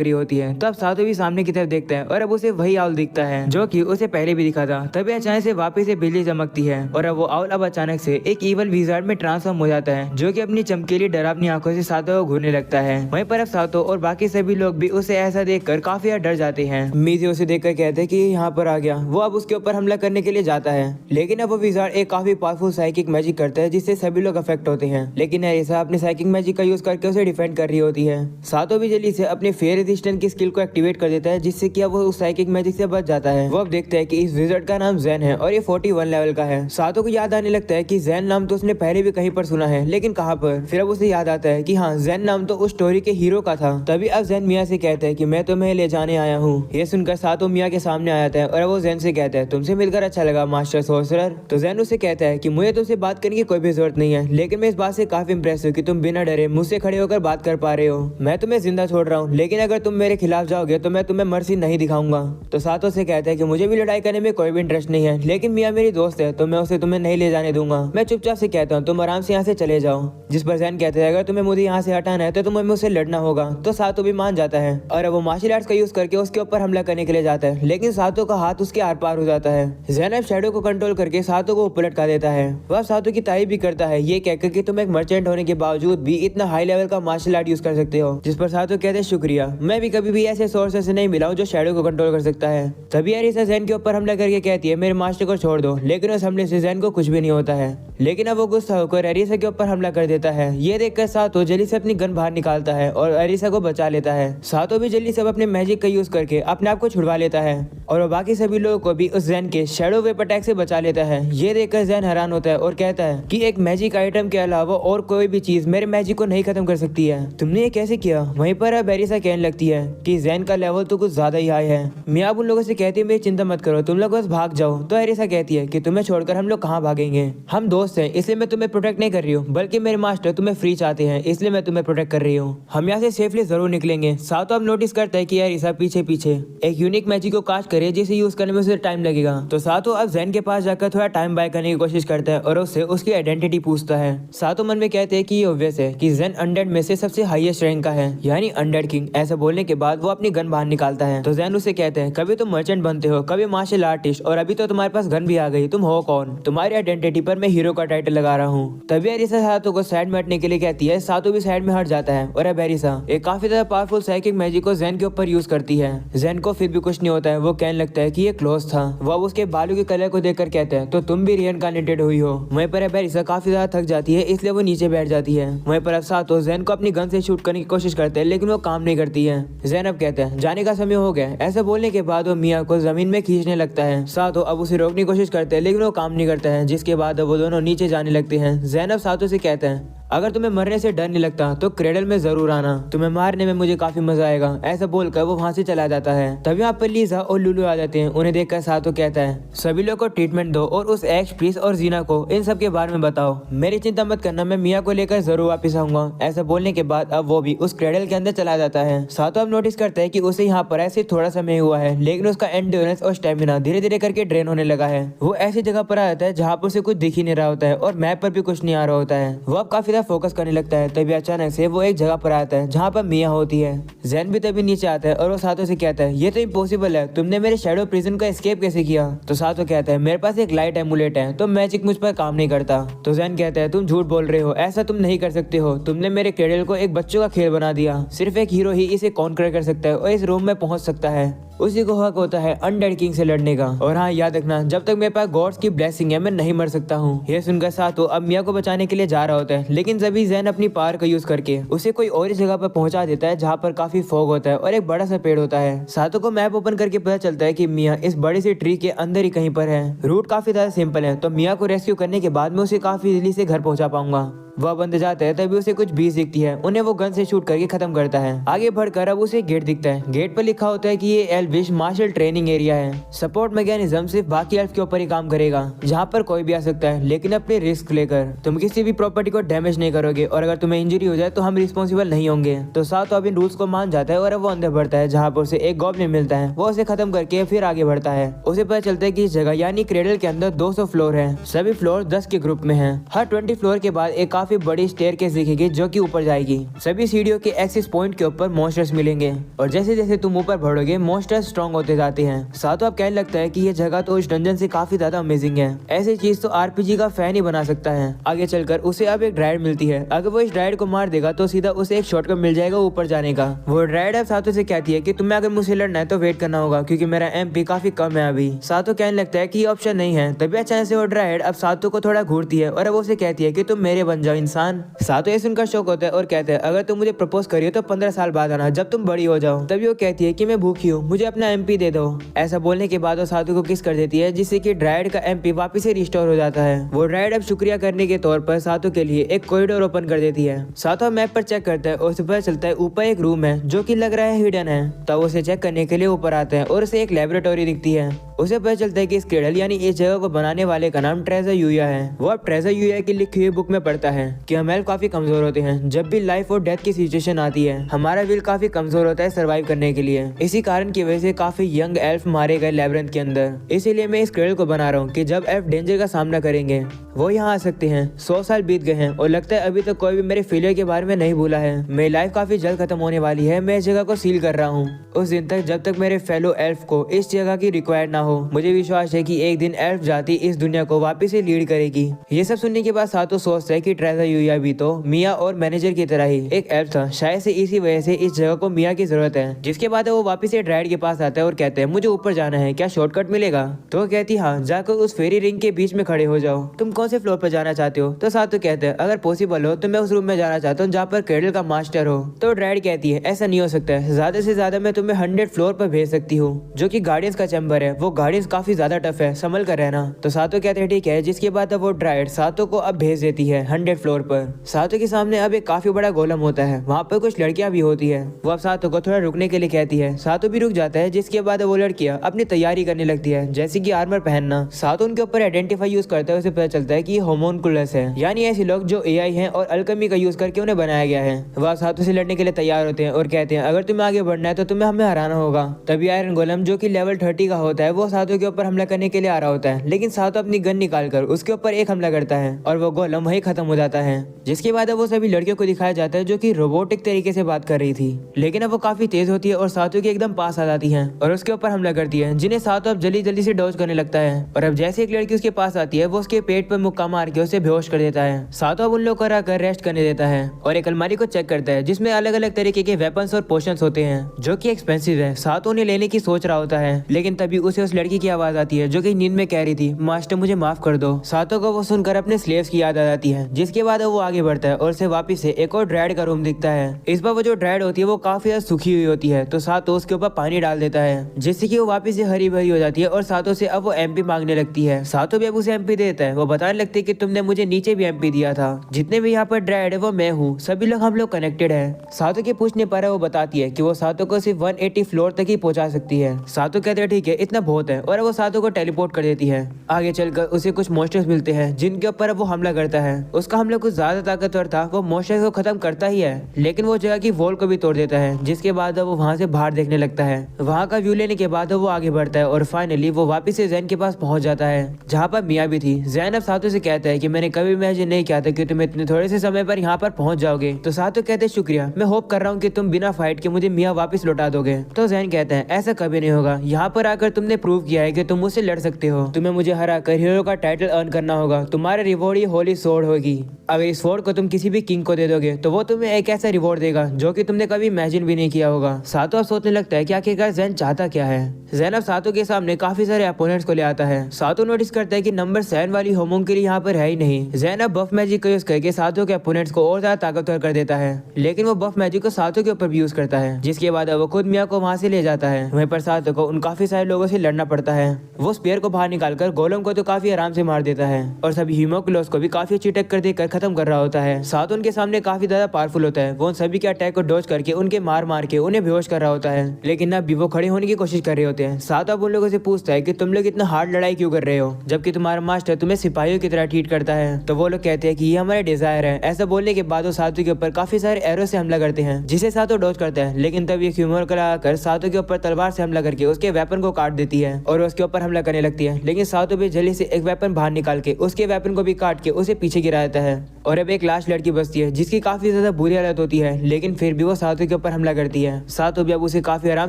रही होती है। तो अब सातो भी सामने की तरफ देखता है और अब उसे वही आउल दिखता है जो कि उसे पहले भी दिखा था। तभी अचानक से वापस से बिजली चमकती है और अब वो आउल अब अचानक से एक ईवल विजार्ड में ट्रांसफॉर्म हो जाता है जो कि अपनी चमकीली डरावनी आंखों से सातो को घूरने लगता है। वहीं पर अब सातो और बाकी सभी लोग भी उसे ऐसा देखकर काफी ज्यादा डर जाते हैं। मीजे उसे देखकर कहते हैं कि यहाँ पर आ गया। वो अब उसके ऊपर हमला करने के लिए जाता है। लेकिन अब वो विजार्ड एक काफी पावरफुल साइकिक मैजिक करता है जिससे सभी लोग अफेक्ट होते हैं। लेकिन एरिसा अपने साइकिक मैजिक का यूज करके उसे डिफेंड कर रही होती है। सातो भी जल्दी से अपने फेयर रेजिस्टेंट की स्किल को एक्टिवेट कर देता है जिससे कि अब वो उस साइकिक मैजिक से बच जाता है। वो अब देखता है कि इस विजार्ड का नाम जैन है और ये 41 लेवल का है। सातो को याद आने लगता है कि जैन नाम तो उसने पहले भी कहीं पर सुना है लेकिन कहाँ पर। फिर अब उसे याद आता है कि हाँ जैन नाम तो उस स्टोरी के हीरो का था। तभी अब जैन मिया से कहता है कि मैं तुम्हें ले जाने आया हूँ। ये सुनकर सातो मिया के सामने आ जाता है और वो जैन से कहता है तुमसे मिलकर अच्छा लगा मास्टर सोर्सरर। तो जैन उसे कहता है कि मुझे तुमसे बात करने की कोई भी जरूरत नहीं है लेकिन मैं इस बात से काफी इंप्रेस हूँ कि तुम बिना डरे मुझसे खड़े होकर बात कर पा रहे हो। मैं तुम्हें जिंदा छोड़ रहा हूँ लेकिन अगर तुम मेरे खिलाफ जाओगे तो मैं तुम्हें मर्सी नहीं दिखाऊंगा। तो सातो से कहता है कि मुझे भी लड़ाई करने में कोई भी इंटरेस्ट नहीं है लेकिन मिया मेरी दोस्त है तो मैं उसे तुम्हें नहीं ले जाने दूंगा। मैं चुपचाप से कहता हूँ तुम आराम से यहाँ से चले जाओ। जिस पर जैन कहते हैं अगर तुम्हें मुझे यहाँ से हटाना है तो तुम्हें मुझसे लड़ना होगा। तो सातो भी मान जाता है और वो मार्शल आर्ट्स का यूज करके उसके ऊपर हमला करने के लिए जाता है लेकिन सातो का हाथ उसके आर पार हो जाता है। जैन अब शैडो को कंट्रोल करके सातो को ऊपर लटका देता है। वह सातो की तारीफ भी करता है ये कहकर कि तुम एक मर्चेंट होने के बावजूद भी इतना हाई लेवल का मार्शल आर्ट यूज कर सकते हो। जिस पर सातो कहते हैं शुक्रिया, मैं भी कभी भी ऐसे सोर्सेस से नहीं मिला हूँ जो शैडो को कंट्रोल कर सकता है। तभी एरिसा जैन के ऊपर हमला करके कहती है मेरे मास्टर को छोड़ दो लेकिन उस हमले से जैन को कुछ भी नहीं होता है। लेकिन अब वो गुस्सा होकर एरिसा के ऊपर हमला कर देता है। ये देखकर सातो जल्दी से अपनी गन बाहर निकालता है और एरिसा को बचा लेता है। सातो भी जल्दी से अपने मैजिक का यूज करके अपने आप को छुड़वा लेता है और बाकी सभी लोगों को भी उस जैन के शैडो वेप अटैक से बचा लेता है। ये देखकर जैन हैरान होता है और कहता है कि एक मैजिक आइटम के अलावा और कोई भी चीज मेरे मैजिक को नहीं खत्म कर सकती है। तुमने ये कैसे किया। वहीं पर अब एरिसा कहने लगती है कि जैन का लेवल तो कुछ ज्यादा ही हाई है। मिया उन लोगों से कहती है मेरी चिंता मत करो तुम लोग बस भाग जाओ। तो एरिसा कहती है कि तुम्हें छोड़कर हम लोग कहाँ भागेंगे, हम दोस्त हैं इसलिए मैं तुम्हें प्रोटेक्ट नहीं कर रही हूँ बल्कि मेरे मास्टर तुम्हें फ्री चाहते हैं इसलिए मैं तुम्हें प्रोटेक्ट कर रही हूँ। हम यहाँ से सेफली जरूर निकलेंगे। सातो अब नोटिस करता है कि एरिसा पीछे पीछे एक यूनिक मैजिक को कास्ट करे जिसे यूज करने में उसे टाइम लगेगा। तो सातो अब जैन के पास जाकर थोड़ा टाइम बाय करने की कोशिश करता है और उससे उसकी आइडेंटिटी पूछता है। सातो मन में कहते हैं कि ये ऑब्वियस है कि जैन अनडेड में से सबसे हाईएस्ट रैंक का है यानी अनडेड किंग। ऐसा बोलने के बाद वो अपनी गन बाहर निकालता है। तो जैन उसे कहते हैं कभी तुम मर्चेंट बनते हो कभी मार्शल आर्टिस्ट और अभी तो तुम्हारे पास गन भी आ गई, तुम हो कौन। तुम्हारी आइडेंटिटी पर मैं हीरो का टाइटल लगा रहा हूँ। तभी एरिसा सातो को साइड में हटने के लिए कहती है। सातो भी साइड में हट जाता है और अब एरिसा एक काफी ज्यादा पावरफुल साइकिक मैजिक को जैन के ऊपर यूज करती है। जैन को फिर भी कुछ नहीं होता है। वो कहने लगता है कि ये क्लोज था। वो अब उसके बालों के कलर को देखकर कहता है तो तुम भी रिइंकार्नेटेड हुई हो। वहीं पर बेरिसा काफी ज्यादा थक जाती है, इसलिए वो नीचे बैठ जाती है। वहीं पर अब सातो जैन को अपनी गन से शूट करने की कोशिश करते हैं, लेकिन वो काम नहीं करती है। जैन अब कहता है जाने का समय हो गया। ऐसा बोलने के बाद वो मिया को जमीन में खींचने लगता है। सातो अब उसे रोकने की कोशिश करते हैं, लेकिन वो काम नहीं करता है, जिसके बाद वो दोनों नीचे जाने लगते हैं। जैन अब सातो से कहता है अगर तुम्हें मरने से डर नहीं लगता तो क्रेडल में जरूर आना, तुम्हें मारने में मुझे काफी मजा आएगा। ऐसा बोलकर वो वहाँ से चला जाता है। तभी यहाँ पर लीजा और लुलू आ जाते हैं। उन्हें देखकर सातो कहता है सभी लोग को ट्रीटमेंट दो और उस एक्स प्रीस और जीना को इन सब के बारे में बताओ। मेरी चिंता मत करना, मैं मिया को लेकर जरूर वापस आऊंगा। ऐसा बोलने के बाद अब वो भी उस क्रेडल के अंदर चला जाता है। सातो अब नोटिस करता है कि उसे यहाँ पर ऐसे थोड़ा समय हुआ है, लेकिन उसका एंड्योरेंस और स्टेमिना धीरे धीरे करके ड्रेन होने लगा है। वो ऐसी जगह पर आ जाता है जहाँ पर उसे कुछ दिख ही नहीं रहा होता है और मैप पर भी कुछ नहीं आ रहा होता है। वो अब काफी ज्यादा फोकस करने लगता है। तभी अचानक से वो एक जगह पर आता है जहाँ पर मिया होती है। जैन भी तभी नीचे आता है और वो सातो से कहता है ये तो इम्पॉसिबल है, तुमने मेरे शैडो प्रिजन का एस्केप कैसे किया? तो सातो कहता है मेरे पास एक लाइट एमुलेट है, तो मैजिक मुझ पर काम नहीं करता। तो जैन कहता है तुम झूठ बोल रहे हो, ऐसा तुम नहीं कर सकते हो। तुमने मेरे क्रेडल को एक बच्चों का खेल बना दिया। सिर्फ एक हीरो ही इसे कॉन्कर कर सकता है और इस रूम में पहुंच सकता है। उसी को हक होता है अनडेड किंग से लड़ने का। और हाँ, याद रखना जब तक मेरे पास गॉड्स की ब्लेसिंग है मैं नहीं मर सकता हूँ। ये सुनकर सातो अब मिया को बचाने के लिए जा रहा होता है, लेकिन तभी जैन अपनी पावर का यूज करके उसे कोई और जगह पर पहुंचा देता है जहाँ पर काफी फॉग होता है और एक बड़ा सा पेड़ होता है। सातो को मैप ओपन करके पता चलता है कि मिया इस बड़ी सी ट्री के अंदर ही कहीं पर है। रूट काफी ज्यादा सिंपल है, तो मिया को रेस्क्यू करने के बाद में उसे काफी इजीली से घर पहुंचा पाऊंगा। वह बंद जाता है, तभी उसे कुछ बीज दिखती है। उन्हें वो गन से शूट करके खत्म करता है। आगे बढ़कर अब उसे गेट दिखता है। गेट पर लिखा होता है कि ये एल्विश मार्शल ट्रेनिंग एरिया है। सपोर्ट मैकेनिज्म सिर्फ बाकी एल्फ के ऊपर ही काम करेगा, जहाँ पर कोई भी आ सकता है, लेकिन अपने रिस्क लेकर। तुम किसी भी प्रॉपर्टी को डैमेज नहीं करोगे और अगर तुम्हें इंजरी हो जाए तो हम रिस्पॉन्सिबल नहीं होंगे। तो सातो अब इन रूल्स को मान जाता है और अब वो अंदर बढ़ता है, जहाँ पर उसे एक गॉब्लिन मिलता है। वो उसे खत्म करके फिर आगे बढ़ता है। उसे पता चलता है कि इस जगह यानी क्रेडल के अंदर 200 फ्लोर है। सभी फ्लोर 10 के ग्रुप में है। हर 20 फ्लोर के बाद एक काफी बड़ी स्टेयर दिखेगी जो कि ऊपर जाएगी। सभी सीढ़ियों के एक्सेस पॉइंट के ऊपर मॉन्स्टर्स मिलेंगे और जैसे जैसे तुम ऊपर बढ़ोगे मॉन्स्टर्स स्ट्रॉन्ग होते जाते हैं। सातो अब कहने लगता है कि ये जगह तो इस डंजन से काफी ज्यादा अमेजिंग है। ऐसी चीज तो आरपीजी का फैन ही बना सकता है। आगे चलकर उसे अब एक ड्राइड मिलती है। अगर वो इस ड्राइड को मार देगा तो सीधा उसे एक शॉर्टकट मिल जाएगा ऊपर जाने का। वो ड्राइड अब सातो से कहती है कि तुम्हें अगर मुझसे लड़ना है तो वेट करना होगा, क्योंकि मेरा एमपी काफी कम है अभी। सातो कहने लगता है कि ये ऑप्शन नहीं है। तभी अचानक से वो ड्राइड अब सातो को थोड़ा घूरती है और अब उसे कहती है कि तुम मेरे बन जाओ इंसान। सातो ये सुनकर शौक होता है और कहते हैं अगर तुम मुझे प्रपोज करियो तो 15 साल बाद आना, जब तुम बड़ी हो जाओ। तभी वो कहती है कि मैं भूखी हूँ, मुझे अपना एमपी दे दो। ऐसा बोलने के बाद वो सातो को किस कर देती है, जिससे कि ड्राइड का एमपी वापस से रिस्टोर हो जाता है। वो ड्राइड अब शुक्रिया करने के तौर पर सातो के लिए एक कॉरिडोर ओपन कर देती है। सातो मैप पर चेक करता है और उसे पता चलता है ऊपर एक रूम है जो कि लग रहा है हिडन है। तब उसे चेक करने के लिए ऊपर आता है और उसे एक लेबोरेटरी दिखती है। उसे पता चलता है कि इस क्रेडल यानी इस जगह को बनाने वाले का नाम ट्रेजर यूया है। वो अब ट्रेजर यूया की लिखी हुई बुक में पढ़ता है कि हम एल्फ काफी कमजोर होते हैं। जब भी लाइफ और डेथ की सिचुएशन आती है हमारा विल काफी कमजोर होता है सर्वाइव करने के लिए। इसी कारण की वजह से काफी यंग एल्फ मारे गए लैबिरिंथ के अंदर। इसीलिए मैं इस क्रेडल को बना रहा हूँ कि जब एल्फ डेंजर का सामना करेंगे वो यहाँ आ सकते हैं। 100 साल बीत गए हैं और लगता है अभी तक कोई भी मेरे फेलियर के बारे में नहीं भूला है। मेरी लाइफ काफी जल्द खत्म होने वाली है। मैं इस जगह को सील कर रहा हूँ उस दिन तक जब तक मेरे फेलो एल्फ को इस जगह की रिक्वायर्ड ना हो। मुझे विश्वास है कि एक दिन एल्फ जाति इस दुनिया को वापस से लीड करेगी। ये सब सुनने के बाद सातो सोचता है कि ट्रेजर यूया भी तो मिया और मैनेजर की तरह ही एक एल्फ था। शायद से इसी वजह से इस जगह को मिया की जरूरत है। जिसके बाद वो वापस से ड्राइड के पास आता है और कहते हैं मुझे ऊपर जाना है, क्या शॉर्टकट मिलेगा? तो वो कहती हाँ, जाकर उस फेरी रिंग के बीच में खड़े हो जाओ। तुम कौन से फ्लोर पर जाना चाहते हो? तो सातो कहते हैं अगर पॉसिबल हो तो मैं उस रूम में जाना चाहता हूँ जहाँ पर क्रेडल का मास्टर हो। तो ड्राइड कहती है ऐसा नहीं हो सकता है, ज्यादा से ज्यादा मैं तुम्हें 100 फ्लोर पर भेज सकती हूँ, जो कि गार्डियंस का चैम्बर है। वो गार्डियंस काफी ज्यादा टफ है, संभल कर रहना। तो सातो कहते हैं ठीक है। जिसके बाद अब वो ड्राइड सातो को अब भेज देती है 100 फ्लोर पर। सातो के सामने अब एक काफी बड़ा गोलम होता है। वहाँ पर कुछ लड़कियां भी होती है। वो अब सातो को थोड़ा रुकने के लिए कहती है। सातो भी रुक जाता है। जिसके बाद वो लड़कियां अपनी तैयारी करने लगती है, जैसे कि आर्मर पहनना। सातो उनके ऊपर आइडेंटिफाई यूज करता है। उसे पता चलता है कि ये होमोनकुलस है, यानी ऐसे लोग जो एआई हैं और अल्केमी का यूज करके उन्हें बनाया गया है। वह सातो से लड़ने के लिए तैयार होते हैं और कहते हैं अगर तुम्हें आगे बढ़ना है तो तुम्हें हमें हराना होगा। तभी आयरन गोलम जो कि लेवल 30 का होता है वो सातो के ऊपर हमला करने के लिए आ रहा होता है, लेकिन सातो अपनी गन निकालकर उसके ऊपर एक हमला करता है और वो गोलम वही खत्म हो जाता है। जिसके बाद वो सभी लड़कियों को दिखाया जाता है जो कि रोबोटिक तरीके से बात कर रही थी, लेकिन अब वो काफी तेज होती है और सातो के एकदम पास आ जाती है और उसके ऊपर हमला करती है, जिन्हें सातो अब जल्दी जल्दी से डॉज करने लगता है। और अब जैसे एक लड़की उसके पास आती है वो उसके पेट पर मुक्का मार के उसे बेहोश कर देता है। सातो अब उन लोगों को आकर रेस्ट करने देता है और एक अलमारी को चेक करता है जिसमें अलग अलग तरीके के वेपन्स और पोशंस होते हैं जो कि एक्सपेंसिव है। सातो उन्हें लेने की सोच रहा होता है, लेकिन तभी उसे उस लड़की की आवाज आती है जो कि नींद में कह रही थी, मास्टर मुझे माफ कर दो। सातो को वो सुनकर अपने स्लेव्स की याद आ जाती है, जिसके बाद वो आगे बढ़ता है और उसे वापिस से एक और ड्रैड का रूम दिखता है। इस बार वो जो ड्रैड होती है वो काफी ज्यादा सूखी हुई होती है, तो सातो उसके ऊपर पानी डाल देता है जिससे कि वो वापिस से हरी भरी हो जाती है और सातो से अब वो एमपी मांगने लगती है। सातो भी अब उसे एमपी देता है। वो बताने लगती है कि तुमने मुझे नीचे भी एमपी दिया था, जितने भी यहाँ पर ड्रैड है वो मैं हूँ, सभी लोग हम लोग कनेक्टेड है। सातो के पूछने पर वो बताती है कि वो सातो को सिर्फ 180 फ्लोर तक ही पहुंचा सकती है। सातो कहते हैं ठीक है, इतना बहुत है, और वो सातो को टेलीपोर्ट कर देती है। आगे चलकर उसे कुछ मॉन्स्टर्स मिलते हैं जिनके ऊपर वो हमला करता है। उसका हमला कुछ ज्यादा ताकतवर था, वो मॉन्स्टर्स को खत्म करता ही है, लेकिन वो जगह की वॉल को भी तोड़ देता है। जिसके बाद वो वहाँ से बाहर देखने लगता है। वहाँ का व्यू लेने के बाद वो आगे बढ़ता है और फाइनली वो वापिस से जैन के पास पहुंच जाता है जहाँ पर मिया भी थी। जैन अब सातो से कहता है कि मैंने कभी इमेजिन नहीं किया था कि तुम इतने थोड़े से समय पर यहाँ पर पहुंच जाओगे। तो सातो कहते हैं शुक्रिया, मैं होप कर रहा हूँ कि तुम बिना फाइट के मुझे मिया वापस लौटा दोगे। तो जैन कहते हैं ऐसा कभी नहीं होगा, यहाँ पर आकर तुमने प्रूव किया है कि तुम मुझसे लड़ सकते हो। तुम्हें मुझे हरा कर हीरो का टाइटल अर्न करना होगा। तुम्हारा रिवॉर्ड ये होली स्वॉर्ड होगी। अगर इस स्वॉर्ड को तुम किसी भी किंग को दे दोगे तो वो तुम्हें एक ऐसा रिवॉर्ड देगा जो कि तुमने कभी इमेजिन भी नहीं किया होगा। सातो अब सोचने लगता है कि आखिरकार जैन चाहता क्या है। जैन अब सातो के सामने काफी सारे अपोनेंट्स को ले आता है। सातो नोटिस करता है कि नंबर 7 वाली होमोंकिल यहाँ पर है ही नहीं। जैन अब बफ मैजिक का यूज करके सातो के अपोनेंट्स को और ज्यादा ताकतवर कर देता है, लेकिन वो बफ मैजिक को सातो के ऊपर भी यूज करता है। जिसके बाद वो खुद मिया को वहाँ से ले जाता है। वहीं पर सातो को उन काफी सारे लोगों से लड़ना पड़ता है। वो स्पेयर को बाहर निकालकर गोलम को तो काफी आराम से मार देता है और सभी ह्यूमोकुलस को भी काफी अच्छी टक्कर देकर खत्म कर रहा होता है। सातो उनके सामने काफी ज्यादा पावरफुल होता है। वो उन सभी के अटैक को डॉज करके उनके मार के उन्हें बेहोश कर रहा होता है, लेकिन अब भी वो खड़े होने की कोशिश कर रहे होते हैं। सातो अब उन लोगों से पूछता है कि तुम लोग इतना हार्ड लड़ाई क्यों कर रहे हो जबकि तुम्हारा मास्टर तुम्हें सिपाहियों की तरह ट्रीट करता है। तो वो लोग कहते हैं कि ये हमारे डिजायर है। ऐसा बोलने के बाद वो सातो के ऊपर काफी सारे एरो से हमला करते हैं, जिसे सातो डॉज करता है, लेकिन तब ये ह्यूमोकुलस आकर सातो के ऊपर तलवार से हमला करके उसके वेपन को काट देती है और उसके ऊपर हमला करने लगती है। लेकिन सातो भी जल्दी से एक वेपन बाहर निकाल के उसके वेपन को भी काट के उसे पीछे गिरा देता है। और अब एक लास्ट लड़की बचती है जिसकी काफी ज्यादा बुरी हालत होती है, लेकिन फिर भी वो सातो के ऊपर हमला करती है। सातो भी अब उसे काफी आराम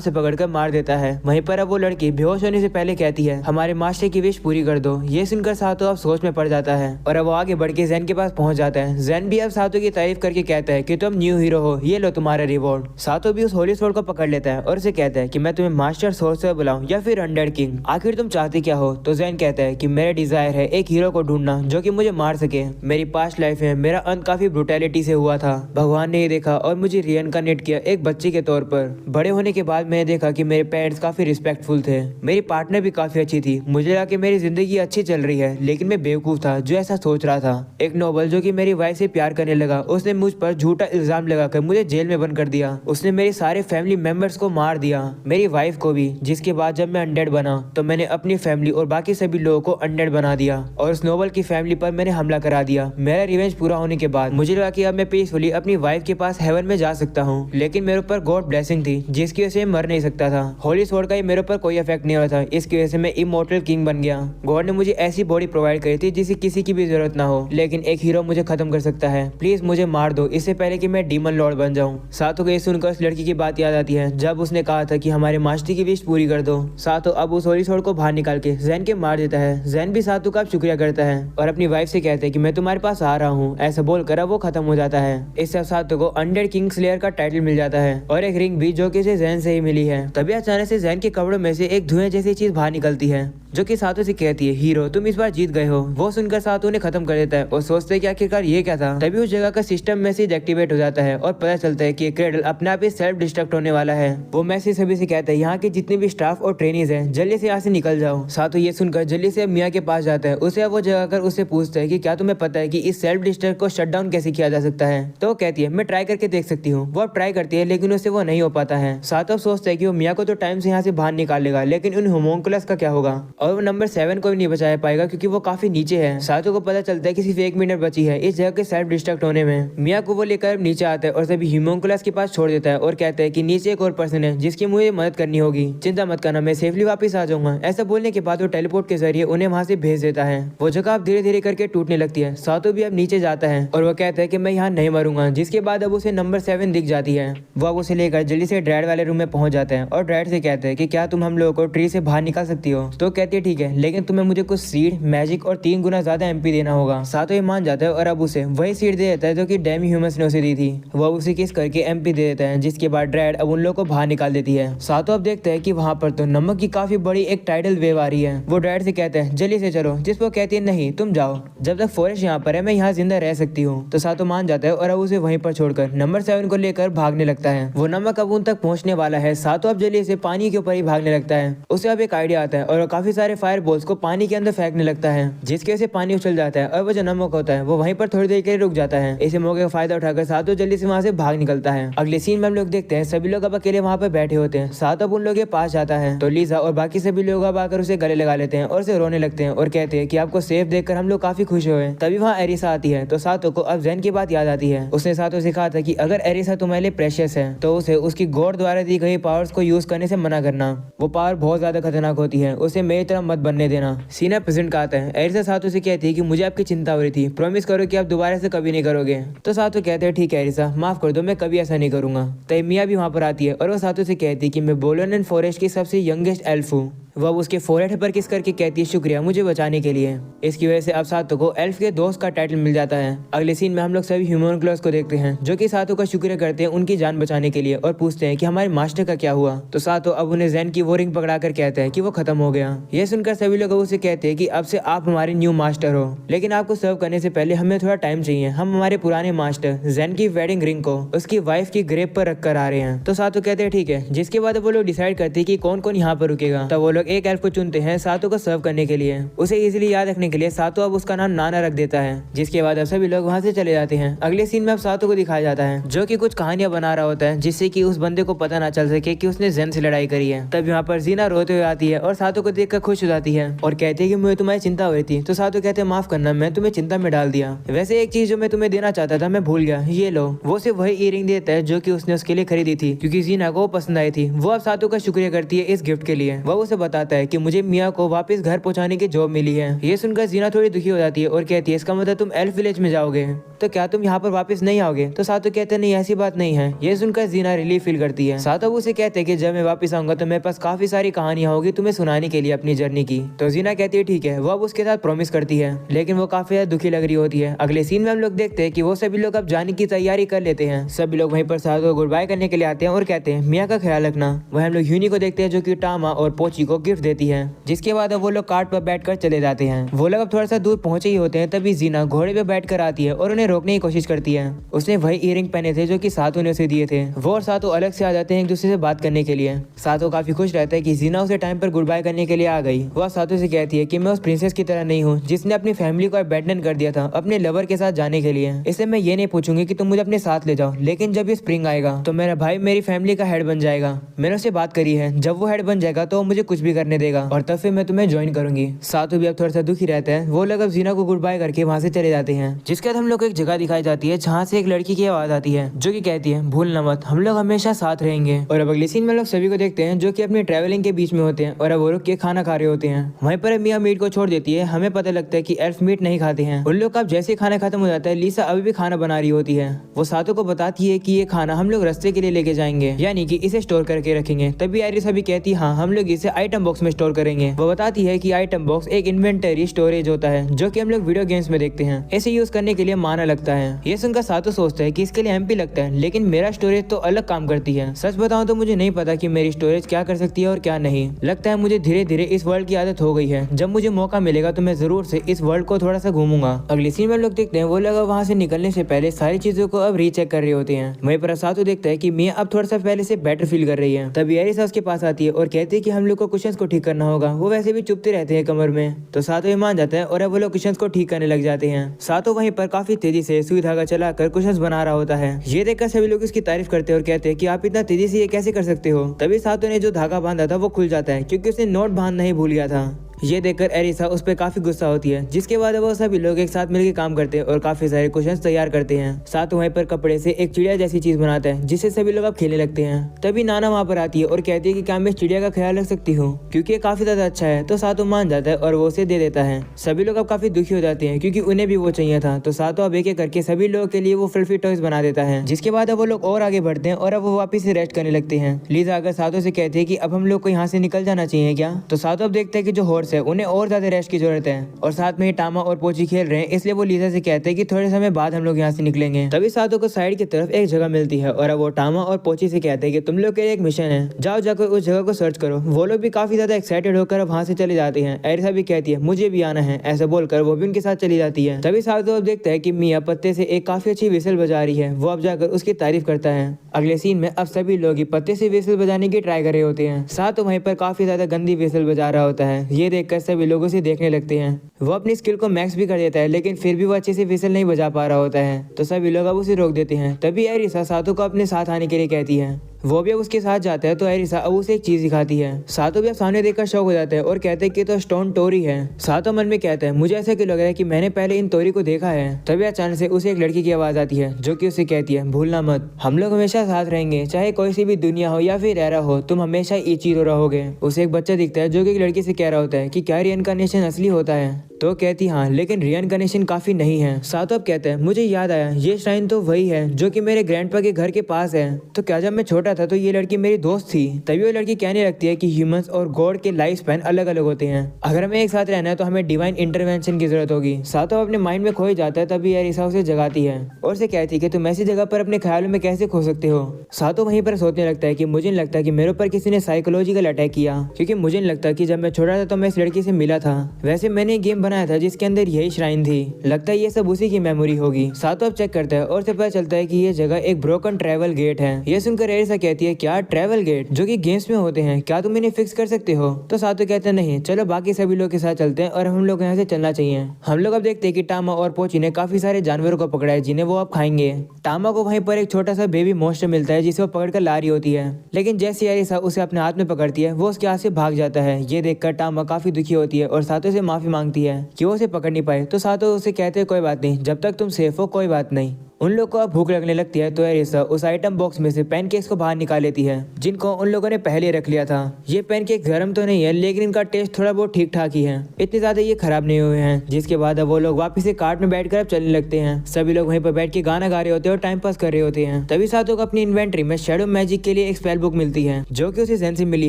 से पकड़कर मार देता है। वहीं पर अब वो लड़की बेहोश होने से पहले कहती है हमारे मास्टर की विश पूरी कर दो। ये सुनकर सातो अब सोच में पड़ जाता है और अब वो आगे बढ़ के जैन के पास पहुंच जाता है। जैन भी अब सातो की तारीफ करके कहता है कि तुम न्यू हीरो हो, ये लो तुम्हारा रिवॉर्ड। सातो भी उस होली स्वॉर्ड को पकड़ लेता है और उसे कहता है कि मैं तुम्हें मास्टर सोर्सर बुलाऊं या फिर अनडेड किंग, आखिर तुम चाहते क्या हो। तो जैन कहता है कि मेरा डिजायर है एक हीरो को ढूंढना जो कि मुझे मार सके। मेरी पास्ट लाइफ में मेरा अंत काफी ब्रुटैलिटी से हुआ था। भगवान ने ये देखा और मुझे रिइनकार्नेट किया एक बच्चे के तौर पर। बड़े होने के बाद मैंने देखा कि मेरे पेरेंट्स काफी रिस्पेक्टफुल थे, मेरी पार्टनर भी काफी अच्छी थी। मुझे लगा कि मेरी जिंदगी अच्छी चल रही है, लेकिन मैं बेवकूफ था जो ऐसा सोच रहा था। एक नोबल जो कि मेरी वाइफ से प्यार करने लगा, उसने मुझ पर झूठा इल्जाम लगाकर मुझे जेल में बंद कर दिया। उसने मेरे सारे फैमिली मेंबर्स को मार दिया, मेरी वाइफ को भी। जिसके बाद जब मैं अनडेड बना तो मैंने अपनी फैमिली और बाकी सभी लोगों को अनडेड बना दिया और उस नोबल की फैमिली पर मैंने हमला करा दिया। मेरा रिवेंज पूरा होने के बाद मुझे लगा कि अब मैं पीसफुली अपनी वाइफ के पास हेवन में जा सकता हूँ, लेकिन मेरे ऊपर गॉड ब्लेसिंग थी जिसकी वजह से मर नहीं सकता था। होली स्वॉर्ड का मेरे ऊपर कोई इफेक्ट नहीं हुआ था, इसकी वजह से मैं इमॉर्टल किंग बन गया। गॉड ने मुझे ऐसी बॉडी प्रोवाइड करी थी जिसे किसी की भी जरूरत ना हो, लेकिन एक हीरो मुझे खत्म कर सकता है। प्लीज मुझे मार दो इससे पहले कि मैं डीमन लॉर्ड बन जाऊं। सातो को ये सुनकर उस लड़की की बात याद आती है जब उसने कहा था कि हमारे मास्टर की विश पूरी कर दो। सातो अब उस होली स्वॉर्ड को बाहर निकाल के जैन के मार देता है। जैन भी सातो का शुक्रिया करता है और अपनी वाइफ से कहते हैं कि मैं तुम्हारे पास आ रहा हूँ। ऐसा बोलकर अब वो खत्म हो जाता है। इससे सातो को अनडेड किंग स्लेयर का टाइटल मिल जाता है और एक रिंग भी जो कि उसे जैन से ही मिली है। तभी अचानक से जैन के कपड़ों में से एक धुएं जैसी चीज बाहर निकलती है जो कि सातो से कहती है हीरो तुम इस बार जीत गए हो। वो सुनकर सातो ने खत्म कर देता है और सोचते हैं कि आखिरकार ये क्या था। तभी उस जगह का सिस्टम मैसेज एक्टिवेट हो जाता है और पता चलता है कि क्रेडल अपने आप ही सेल्फ डिस्ट्रक्ट होने वाला है। वो मैसेज सभी से कहता है यहाँ के जितने भी स्टाफ और ट्रेनीज हैं जल्दी से यहाँ से निकल जाओ। सातो ये सुनकर जल्दी से मिया के पास जाता है। उसे वो जगह कर उससे पूछता है कि क्या तुम्हें पता है कि इस सेल्फ डिस्ट्रक्ट को शट डाउन कैसे किया जा सकता है। तो वो कहती है मैं ट्राई करके देख सकती हूँ। वो ट्राई करती है लेकिन उससे वो नहीं हो पाता है। सातो सोचता है कि वो मिया को तो टाइम से यहाँ से बाहर निकाल लेगा, लेकिन उन होमोंकुलस का क्या होगा। और वो नंबर 7 को भी नहीं बचा पाएगा क्योंकि वो काफी नीचे है। सातो को पता चलता है कि सिर्फ 1 मिनट बची है इस जगह के सेल्फ डिस्ट्रक्ट होने में। मिया को वो लेकर नीचे आता है और सभी ह्यूमनकुलस के पास छोड़ देता है और कहता है कि नीचे एक और पर्सन है जिसकी मुझे मदद करनी होगी, चिंता मत करना, मैं सेफली वापस आ जाऊंगा। ऐसा बोलने के बाद वो टेलीपोर्ट के जरिए उन्हें वहां से भेज देता है। वो जगह अब धीरे धीरे करके टूटने लगती है। सातो भी अब नीचे जाता है और वो कहता है कि मैं यहाँ नहीं मरूंगा, जिसके बाद अब उसे नंबर 7 दिख जाती है। वो अब उसे लेकर जल्दी से ड्रैड वाले रूम में पहुंच जाते हैं और ड्रैड से कहते हैं कि क्या तुम हम लोगों को ट्री से बाहर निकाल सकती हो। तो कहती है ठीक है, लेकिन तुम्हें मुझे कुछ सीड, मैजिक और 3 गुना ज्यादा एमपी देना होगा। सातो ये मान जाता है और अब उसे वही सीड दे देता है जो कि डेमी ह्यूमंस ने उसे दी थी। वो उसे किस करके एमपी दे देता है, जिसके बाद ड्रैड अब उन लोगों को बाहर निकाल देती है। सातो अब देखते हैं कि वहां पर तो नमक की काफी बड़ी एक टाइडल वेव आ रही है। वो ड्रैड से कहते हैं जल्दी से चलो, जिस वो कहती है नहीं तुम जाओ, जब तक फॉरेस्ट यहाँ पर है मैं यहाँ जिंदा रह सकती हूँ। तो सातो मान जाता है और अब उसे वहीं पर छोड़कर नंबर 7 को लेकर भागने लगता है। वो नमक अब उन तक पहुंचने वाला है। सातो अब जल्दी से पानी के ऊपर ही भागने लगता है। उसे अब एक आइडिया आता है और काफी सारे फायर बॉल्स को पानी के अंदर फेंकने लगता है, जिसके वजह से पानी उछल जाता है और वो जो नमक होता है वो वहीं पर थोड़ी देर के लिए रुक जाता है। इसे मौके का फायदा उठाकर सातो जल्दी से वहां से भाग निकलता है। अगले सीन में हम लोग देखते हैं सभी लोग अब अकेले वहां पर बैठे होते हैं। सातो अब उन लोगों के पास जाता है तो लीजा और बाकी सभी लोग अब आकर उसे गले लगा लेते हैं और उसे रोने लगते हैं और कहते हैं कि आपको सेफ देखकर हम लोग काफी खुश हुए। तभी वहाँ एरिसा आती है तो सातो को अब ज़ेन की बात याद आती है। उसने सातो से कहा था कि अगर एरिसा तुम्हारे लिए प्रेशियस है तो उसे उसकी गॉड द्वारा दी गई पावर्स को यूज करने से मना करना। वो पावर बहुत ज्यादा खतरनाक होती है, उसे मेरी तरह मत बनने देना। सीना प्रेजेंट का आता है। एरिसा सातो से कहती है कि मुझे आपकी चिंता हो रही थी, प्रॉमिस करो कि आप दोबारा से कभी नहीं करोगे। तो सातो कहते हैं ठीक है एरिसा, माफ कर दो, मैं कभी ऐसा नहीं करूंगा। तब मिया भी वहां पर आती है और वो सातो से कहती है कि मैं बोलोनियन फॉरेस्ट की सबसे यंगेस्ट एल्फ हूँ। वह उसके फोरहेड पर किस करके कहती है शुक्रिया मुझे बचाने के लिए। इसकी वजह से अब सातो को एल्फ के दोस्त का टाइटल मिल जाता है। अगले सीन में हम लोग सभी ह्यूमनकुलस को देखते हैं जो कि सातो का शुक्रिया करते हैं उनकी जान बचाने के लिए और पूछते हैं कि हमारे मास्टर का क्या हुआ। तो सातो अब उन्हें ज़ेन की वो रिंग पकड़ाकर कहता है कि वो खत्म हो गया। यह सुनकर सभी लोग उसे कहते हैं कि अब से आप हमारे न्यू मास्टर हो, लेकिन आपको सर्व करने से पहले हमें थोड़ा टाइम चाहिए। हम हमारे पुराने मास्टर ज़ेन की वेडिंग रिंग को उसकी वाइफ की ग्रेव पर रख कर आ रहे हैं। तो सातो कहते हैं ठीक है, जिसके बाद वो लोग डिसाइड करते हैं कि कौन कौन यहाँ पर रुकेगा। तब वो लोग एक एल्फ को चुनते हैं सातो को सर्व करने के लिए। उसे इजीली याद रखने के लिए सातो अब उसका नाम नाना रख देता है, जिसके बाद अब सभी लोग वहाँ से चले जाते हैं। अगले सीन में अब सातो को दिखाया जाता है जो कि कुछ कहानियां बना रहा होता है जिससे कि उस बंदे को पता ना चल सके कि उसने ज़ेन से लड़ाई करी है। तब यहाँ पर जीना रोते हुए आती है और सातो को देखकर खुश हो जाती है और कहती है कि मुझे तुम्हारी चिंता हो रही थी। तो सातो कहते हैं माफ करना, मैं तुम्हें चिंता में डाल दिया। वैसे एक चीज जो मैं तुम्हें देना चाहता था मैं भूल गया, ये लो। वो सिर्फ वही ईयरिंग देता है जो कि उसने उसके लिए खरीदी थी क्योंकि जीना को पसंद आई थी। वो अब सातो का शुक्रिया करती है इस गिफ्ट के लिए। वो उसे बताता है कि मुझे मिया को वापस घर पहुंचाने की जॉब मिली है। ये सुनकर जीना थोड़ी दुखी हो जाती है और कहती है इसका मतलब तुम एल्फ विलेज में जाओगे, तो क्या तुम यहाँ पर वापस नहीं आओगे। तो सातो कहते हैं नहीं ऐसी बात नहीं है। ये सुनकर जीना रिलीफ फील करती है। सातो उसे कहते हैं कि जब मैं वापस आऊंगा तो मेरे पास काफी सारी कहानियां होगी तुम्हें सुनाने के लिए अपनी जर्नी की। तो जीना कहती है ठीक है। वो अब उसके साथ प्रॉमिस करती है, लेकिन वो काफी ज्यादा दुखी लग रही होती है। अगले सीन में हम लोग देखते हैं कि वो सभी लोग अब जाने की तैयारी कर लेते हैं। सभी लोग वहीं पर सातो को गुड बाय करने के लिए आते हैं और कहते हैं मिया का ख्याल रखना। वह हम लोग यूनी को देखते हैं जो कि टामा और पोची को गिफ्ट देती है, जिसके बाद अब वो लोग कार्ट पर बैठकर चले जाते हैं। वो लोग अब थोड़ा सा दूर पहुंचे ही होते हैं तभी जीना घोड़े पे बैठकर आती है और उन्हें रोकने की कोशिश करती है। उसने वही ईयरिंग पहने थे जो कि सातो ने उसे दिए थे। वो और सातो अलग से आ जाते हैं एक दूसरे से बात करने के लिए। सातो काफी खुश रहता है कि जीना उसे टाइम पर गुड बाय करने के लिए आ गई। वह सातो से कहती है कि मैं उस प्रिंसेस की तरह नहीं हूँ जिसने अपनी फैमिली को अबैंडन कर दिया था अपने लवर के साथ जाने के लिए। इसलिए मैं ये नहीं पूछूंगी कि तुम मुझे अपने साथ ले जाओ, लेकिन जब ये स्प्रिंग आएगा तो मेरा भाई मेरी फैमिली का हेड बन जाएगा। मैंने उससे बात करी है, जब वो हेड बन जाएगा तो वो मुझे कुछ भी करने देगा और तब फिर मैं तुम्हें ज्वाइन करूंगी। सातो भी अब थोड़ा सा दुखी रहता है। वो लोग अब जीना को गुड बाय करके वहाँ से चले जाते हैं। जिसके बाद हम लोग को एक जगह दिखाई जाती है जहाँ से एक लड़की की आवाज आती है जो कि कहती है भूलना मत, हम लोग हमेशा साथ रहेंगे। और अब अगले सीन में लोग सभी को देखते हैं जो कि अपनी ट्रैवलिंग के बीच में होते हैं और अब वो रुक के खाना खा रहे होते हैं। वहीं पर मिया मीट को छोड़ देती है। हमें पता लगता है कि एल्फ मीट नहीं खाते हैं। उन लोग का अब जैसे खाना खत्म हो जाता है लीसा अभी भी खाना बना रही होती है। वो सातो को बताती है कि ये खाना हम लोग रास्ते के लिए लेके जाएंगे, यानी कि इसे स्टोर करके रखेंगे। तभी आयरिसा भी कहती है हाँ हम लोग इसे आइटम बॉक्स में स्टोर करेंगे। वो बताती है कि आइटम बॉक्स एक इन्वेंटरी स्टोरेज होता है जो कि हम लोग वीडियो गेम्स में देखते हैं। इसे यूज करने के लिए माना लगता है। ये सुनकर सातो सोचता है कि इसके लिए एमपी लगता है, लेकिन मेरा स्टोरेज तो अलग काम करती है। सच बताऊं तो मुझे नहीं पता कि मेरी स्टोरेज क्या कर सकती है और क्या नहीं। लगता है मुझे धीरे धीरे इस वर्ल्ड की आदत हो गई है। जब मुझे मौका मिलेगा तो मैं जरूर से इस वर्ल्ड को थोड़ा सा घूमूंगा। अगली सीन में लोग देखते हैं वो लोग वहाँ से निकलने से पहले सारी चीजों को अब रीचेक कर रहे होते हैं। वहीं पर सातो देखता है कि मिया अब थोड़ा सा पहले से बेटर फील कर रही है। तभी एरिसा उसके पास आती है और कहती है कि हम लोग को क्वेश्चंस को ठीक करना होगा। वो वैसे भी चुपते रहते हैं कमर में। तो सातो ये मान जाता है और अब वो लोग क्वेश्चंस को ठीक करने लग जाते हैं। सातो वहीं पर काफी तेजी से सुई धागा चलाकर क्वेश्चंस बना रहा होता है। ये देखकर सभी लोग इसकी तारीफ करते हैं और कहते हैं कि आप इतना तेजी से ये कैसे कर सकते हो। तभी सातो ने जो धागा बांधा था वो खुल जाता है क्योंकि उसने नोट बांधना ही भूल गया था। ये देखकर एरिसा उस पर काफी गुस्सा होती है, जिसके बाद वो सभी लोग एक साथ मिलकर काम करते हैं और काफी सारे क्वेश्चन तैयार करते हैं। साथ वहीं पर कपड़े से एक चिड़िया जैसी चीज बनाता है जिससे सभी लोग अब खेलने लगते हैं। तभी नाना वहाँ पर आती है और कहती है कि क्या मैं इस चिड़िया का ख्याल रख सकती हूँ, क्योंकि ये काफी ज्यादा अच्छा है। तो सातो मान जाता है और वो उसे दे देता है। सभी लोग अब काफी दुखी हो जाते हैं क्योंकि उन्हें भी वो चाहिए था। तो सातो अब एक एक करके सभी लोगों के लिए वो फ्लफी टॉयज बना देता है। जिसके बाद अब वो लोग और आगे बढ़ते हैं और अब वो वापस से रेस्ट करने लगते हैं। लीजा अगर सातो से कहती है कि अब हम लोग को यहाँ से निकल जाना चाहिए क्या, तो सातो अब देखते हैं कि जो हॉर्स है उन्हें और ज्यादा रेस्ट की जरूरत है और साथ में ही टामा और पोची खेल रहे हैं, इसलिए वो लीजा से कहते हैं कि थोड़े समय बाद हम लोग यहाँ से निकलेंगे। तभी सातो को साइड की तरफ एक जगह मिलती है और अब वो टामा और पोची से कहते हैं कि तुम लोग के लिए एक मिशन है, जाओ जाकर उस जगह को सर्च करो। वो लोग भी काफी ज्यादा एक्साइटेड होकर वहाँ से चले जाते हैं। एरिसा भी कहती है मुझे भी आना है, ऐसा बोलकर वो भी उनके साथ चली जाती है। तभी सातो अब देखता है कि मिया पत्ते से एक काफी अच्छी विसल बजा रही है। वो अब जाकर उसकी तारीफ करता है। अगले सीन में अब सभी लोग ही पत्ते से विसल बजाने की ट्राई कर रहे होते हैं। सातो वहीं पर काफी ज्यादा गंदी विसल बजा रहा होता है। ये देखकर सभी लोग उसे देखने लगते हैं। वो अपनी स्किल को मैक्स भी कर देता है, लेकिन फिर भी वो अच्छे से विसल नहीं बजा पा रहा होता है। तो सभी लोग अब उसे रोक देते हैं। तभी एरिसा सातो को अपने साथ आने के लिए कहती है। वो भी अब उसके साथ जाता है। तो एरिसा अब उसे एक चीज दिखाती है। सातो भी अब सामने देखकर शौक हो जाता है और कहते हैं कि तो स्टोन टोरी है। सातो मन में कहता है मुझे ऐसा क्यों लग रहा है कि मैंने पहले इन तोरी को देखा है। तभी अचानक से उसे एक लड़की की आवाज आती है जो कि उसे कहती है भूलना मत, हम लोग हमेशा साथ रहेंगे, चाहे कोई सी भी दुनिया हो या फिर एरा हो, तुम हमेशा इचिरो रहोगे। उसे एक बच्चा दिखता है जो कि एक लड़की से कह रहा होता है कि क्या रिइंकार्नेशन असली होता है। तो कहती हाँ, लेकिन रिइंकार्नेशन काफी नहीं है। सातो अब कहता है मुझे याद आया, ये श्राइन तो वही है जो कि मेरे ग्रैंडपा के घर के पास है। तो क्या जब मैं छोटा था तो ये लड़की मेरी दोस्त थी। तभी वो लड़की कहने लगती है कि ह्यूमंस और गॉड के लाइफ स्पैन अलग अलग होते हैं, अगर हमें एक साथ रहना है तो हमें डिवाइन इंटरवेंशन की जरूरत होगी। सातो अपने माइंड में खोई जाता है। तभी एरिसा उसे जगाती है और उसे कहती है कि तुम ऐसी जगह पर अपने ख्यालों में कैसे खो सकते हो। सातो वहीं पर सोचने लगता है कि मुझे नहीं लगता कि मेरे ऊपर किसी ने साइकोलॉजिकल अटैक किया, क्योंकि मुझे नहीं लगता कि जब मैं छोटा था तो मैं इस लड़की से मिला था। वैसे मैंने एक गेम बनाया था जिसके अंदर यही श्राइन थी, लगता है ये सब उसी की मेमोरी होगी। सातो अब चेक करता है और उसे पता चलता है कि ये जगह एक ब्रोकन ट्रैवल गेट है। ये सुनकर एरिसा कहती है क्या ट्रैवल गेट जो कि गेम्स में होते हैं, क्या तुम इन्हें फिक्स कर सकते हो। तो सातो कहते हैं नहीं, चलो बाकी सभी लोग के साथ चलते हैं और हम लोग यहाँ से चलना चाहिए। हम लोग अब देखते हैं कि टामा और पोची ने काफी सारे जानवरों को पकड़ा है जिन्हें वो अब खाएंगे। टामा को वहीं पर एक छोटा सा बेबी मॉन्स्टर मिलता है जिसे वो पकड़ कर ला रही होती है, लेकिन जैसे एरिसा उसे अपने हाथ में पकड़ती है वो उसके हाथ से भाग जाता है। ये देखकर टामा काफी दुखी होती है और सातो से माफी मांगती है कि वो उसे पकड़ नहीं पाए। तो सातो उसे कहते हैं कोई बात नहीं, जब तक तुम सेफ हो कोई बात नहीं। उन लोग को अब भूख लगने लगती है। तो एरिसा उस आइटम बॉक्स में से पैनकेक्स को बाहर निकाल लेती है जिनको उन लोगों ने पहले रख लिया था। ये पैनकेक गर्म तो नहीं है, लेकिन इनका टेस्ट थोड़ा बहुत ठीक ठाक ही है, इतने ज्यादा ये खराब नहीं हुए हैं। जिसके बाद अब वो लोग वापस से कार्ट में बैठकर अब चलने लगते हैं। सभी लोग वहीं पर बैठ के गाना गा रहे होते हैं और टाइम पास कर रहे होते हैं। तभी सातो को अपनी इन्वेंट्री में शैडो मैजिक के लिए एक स्पेल बुक मिलती है जो कि उसे ज़ेन से मिली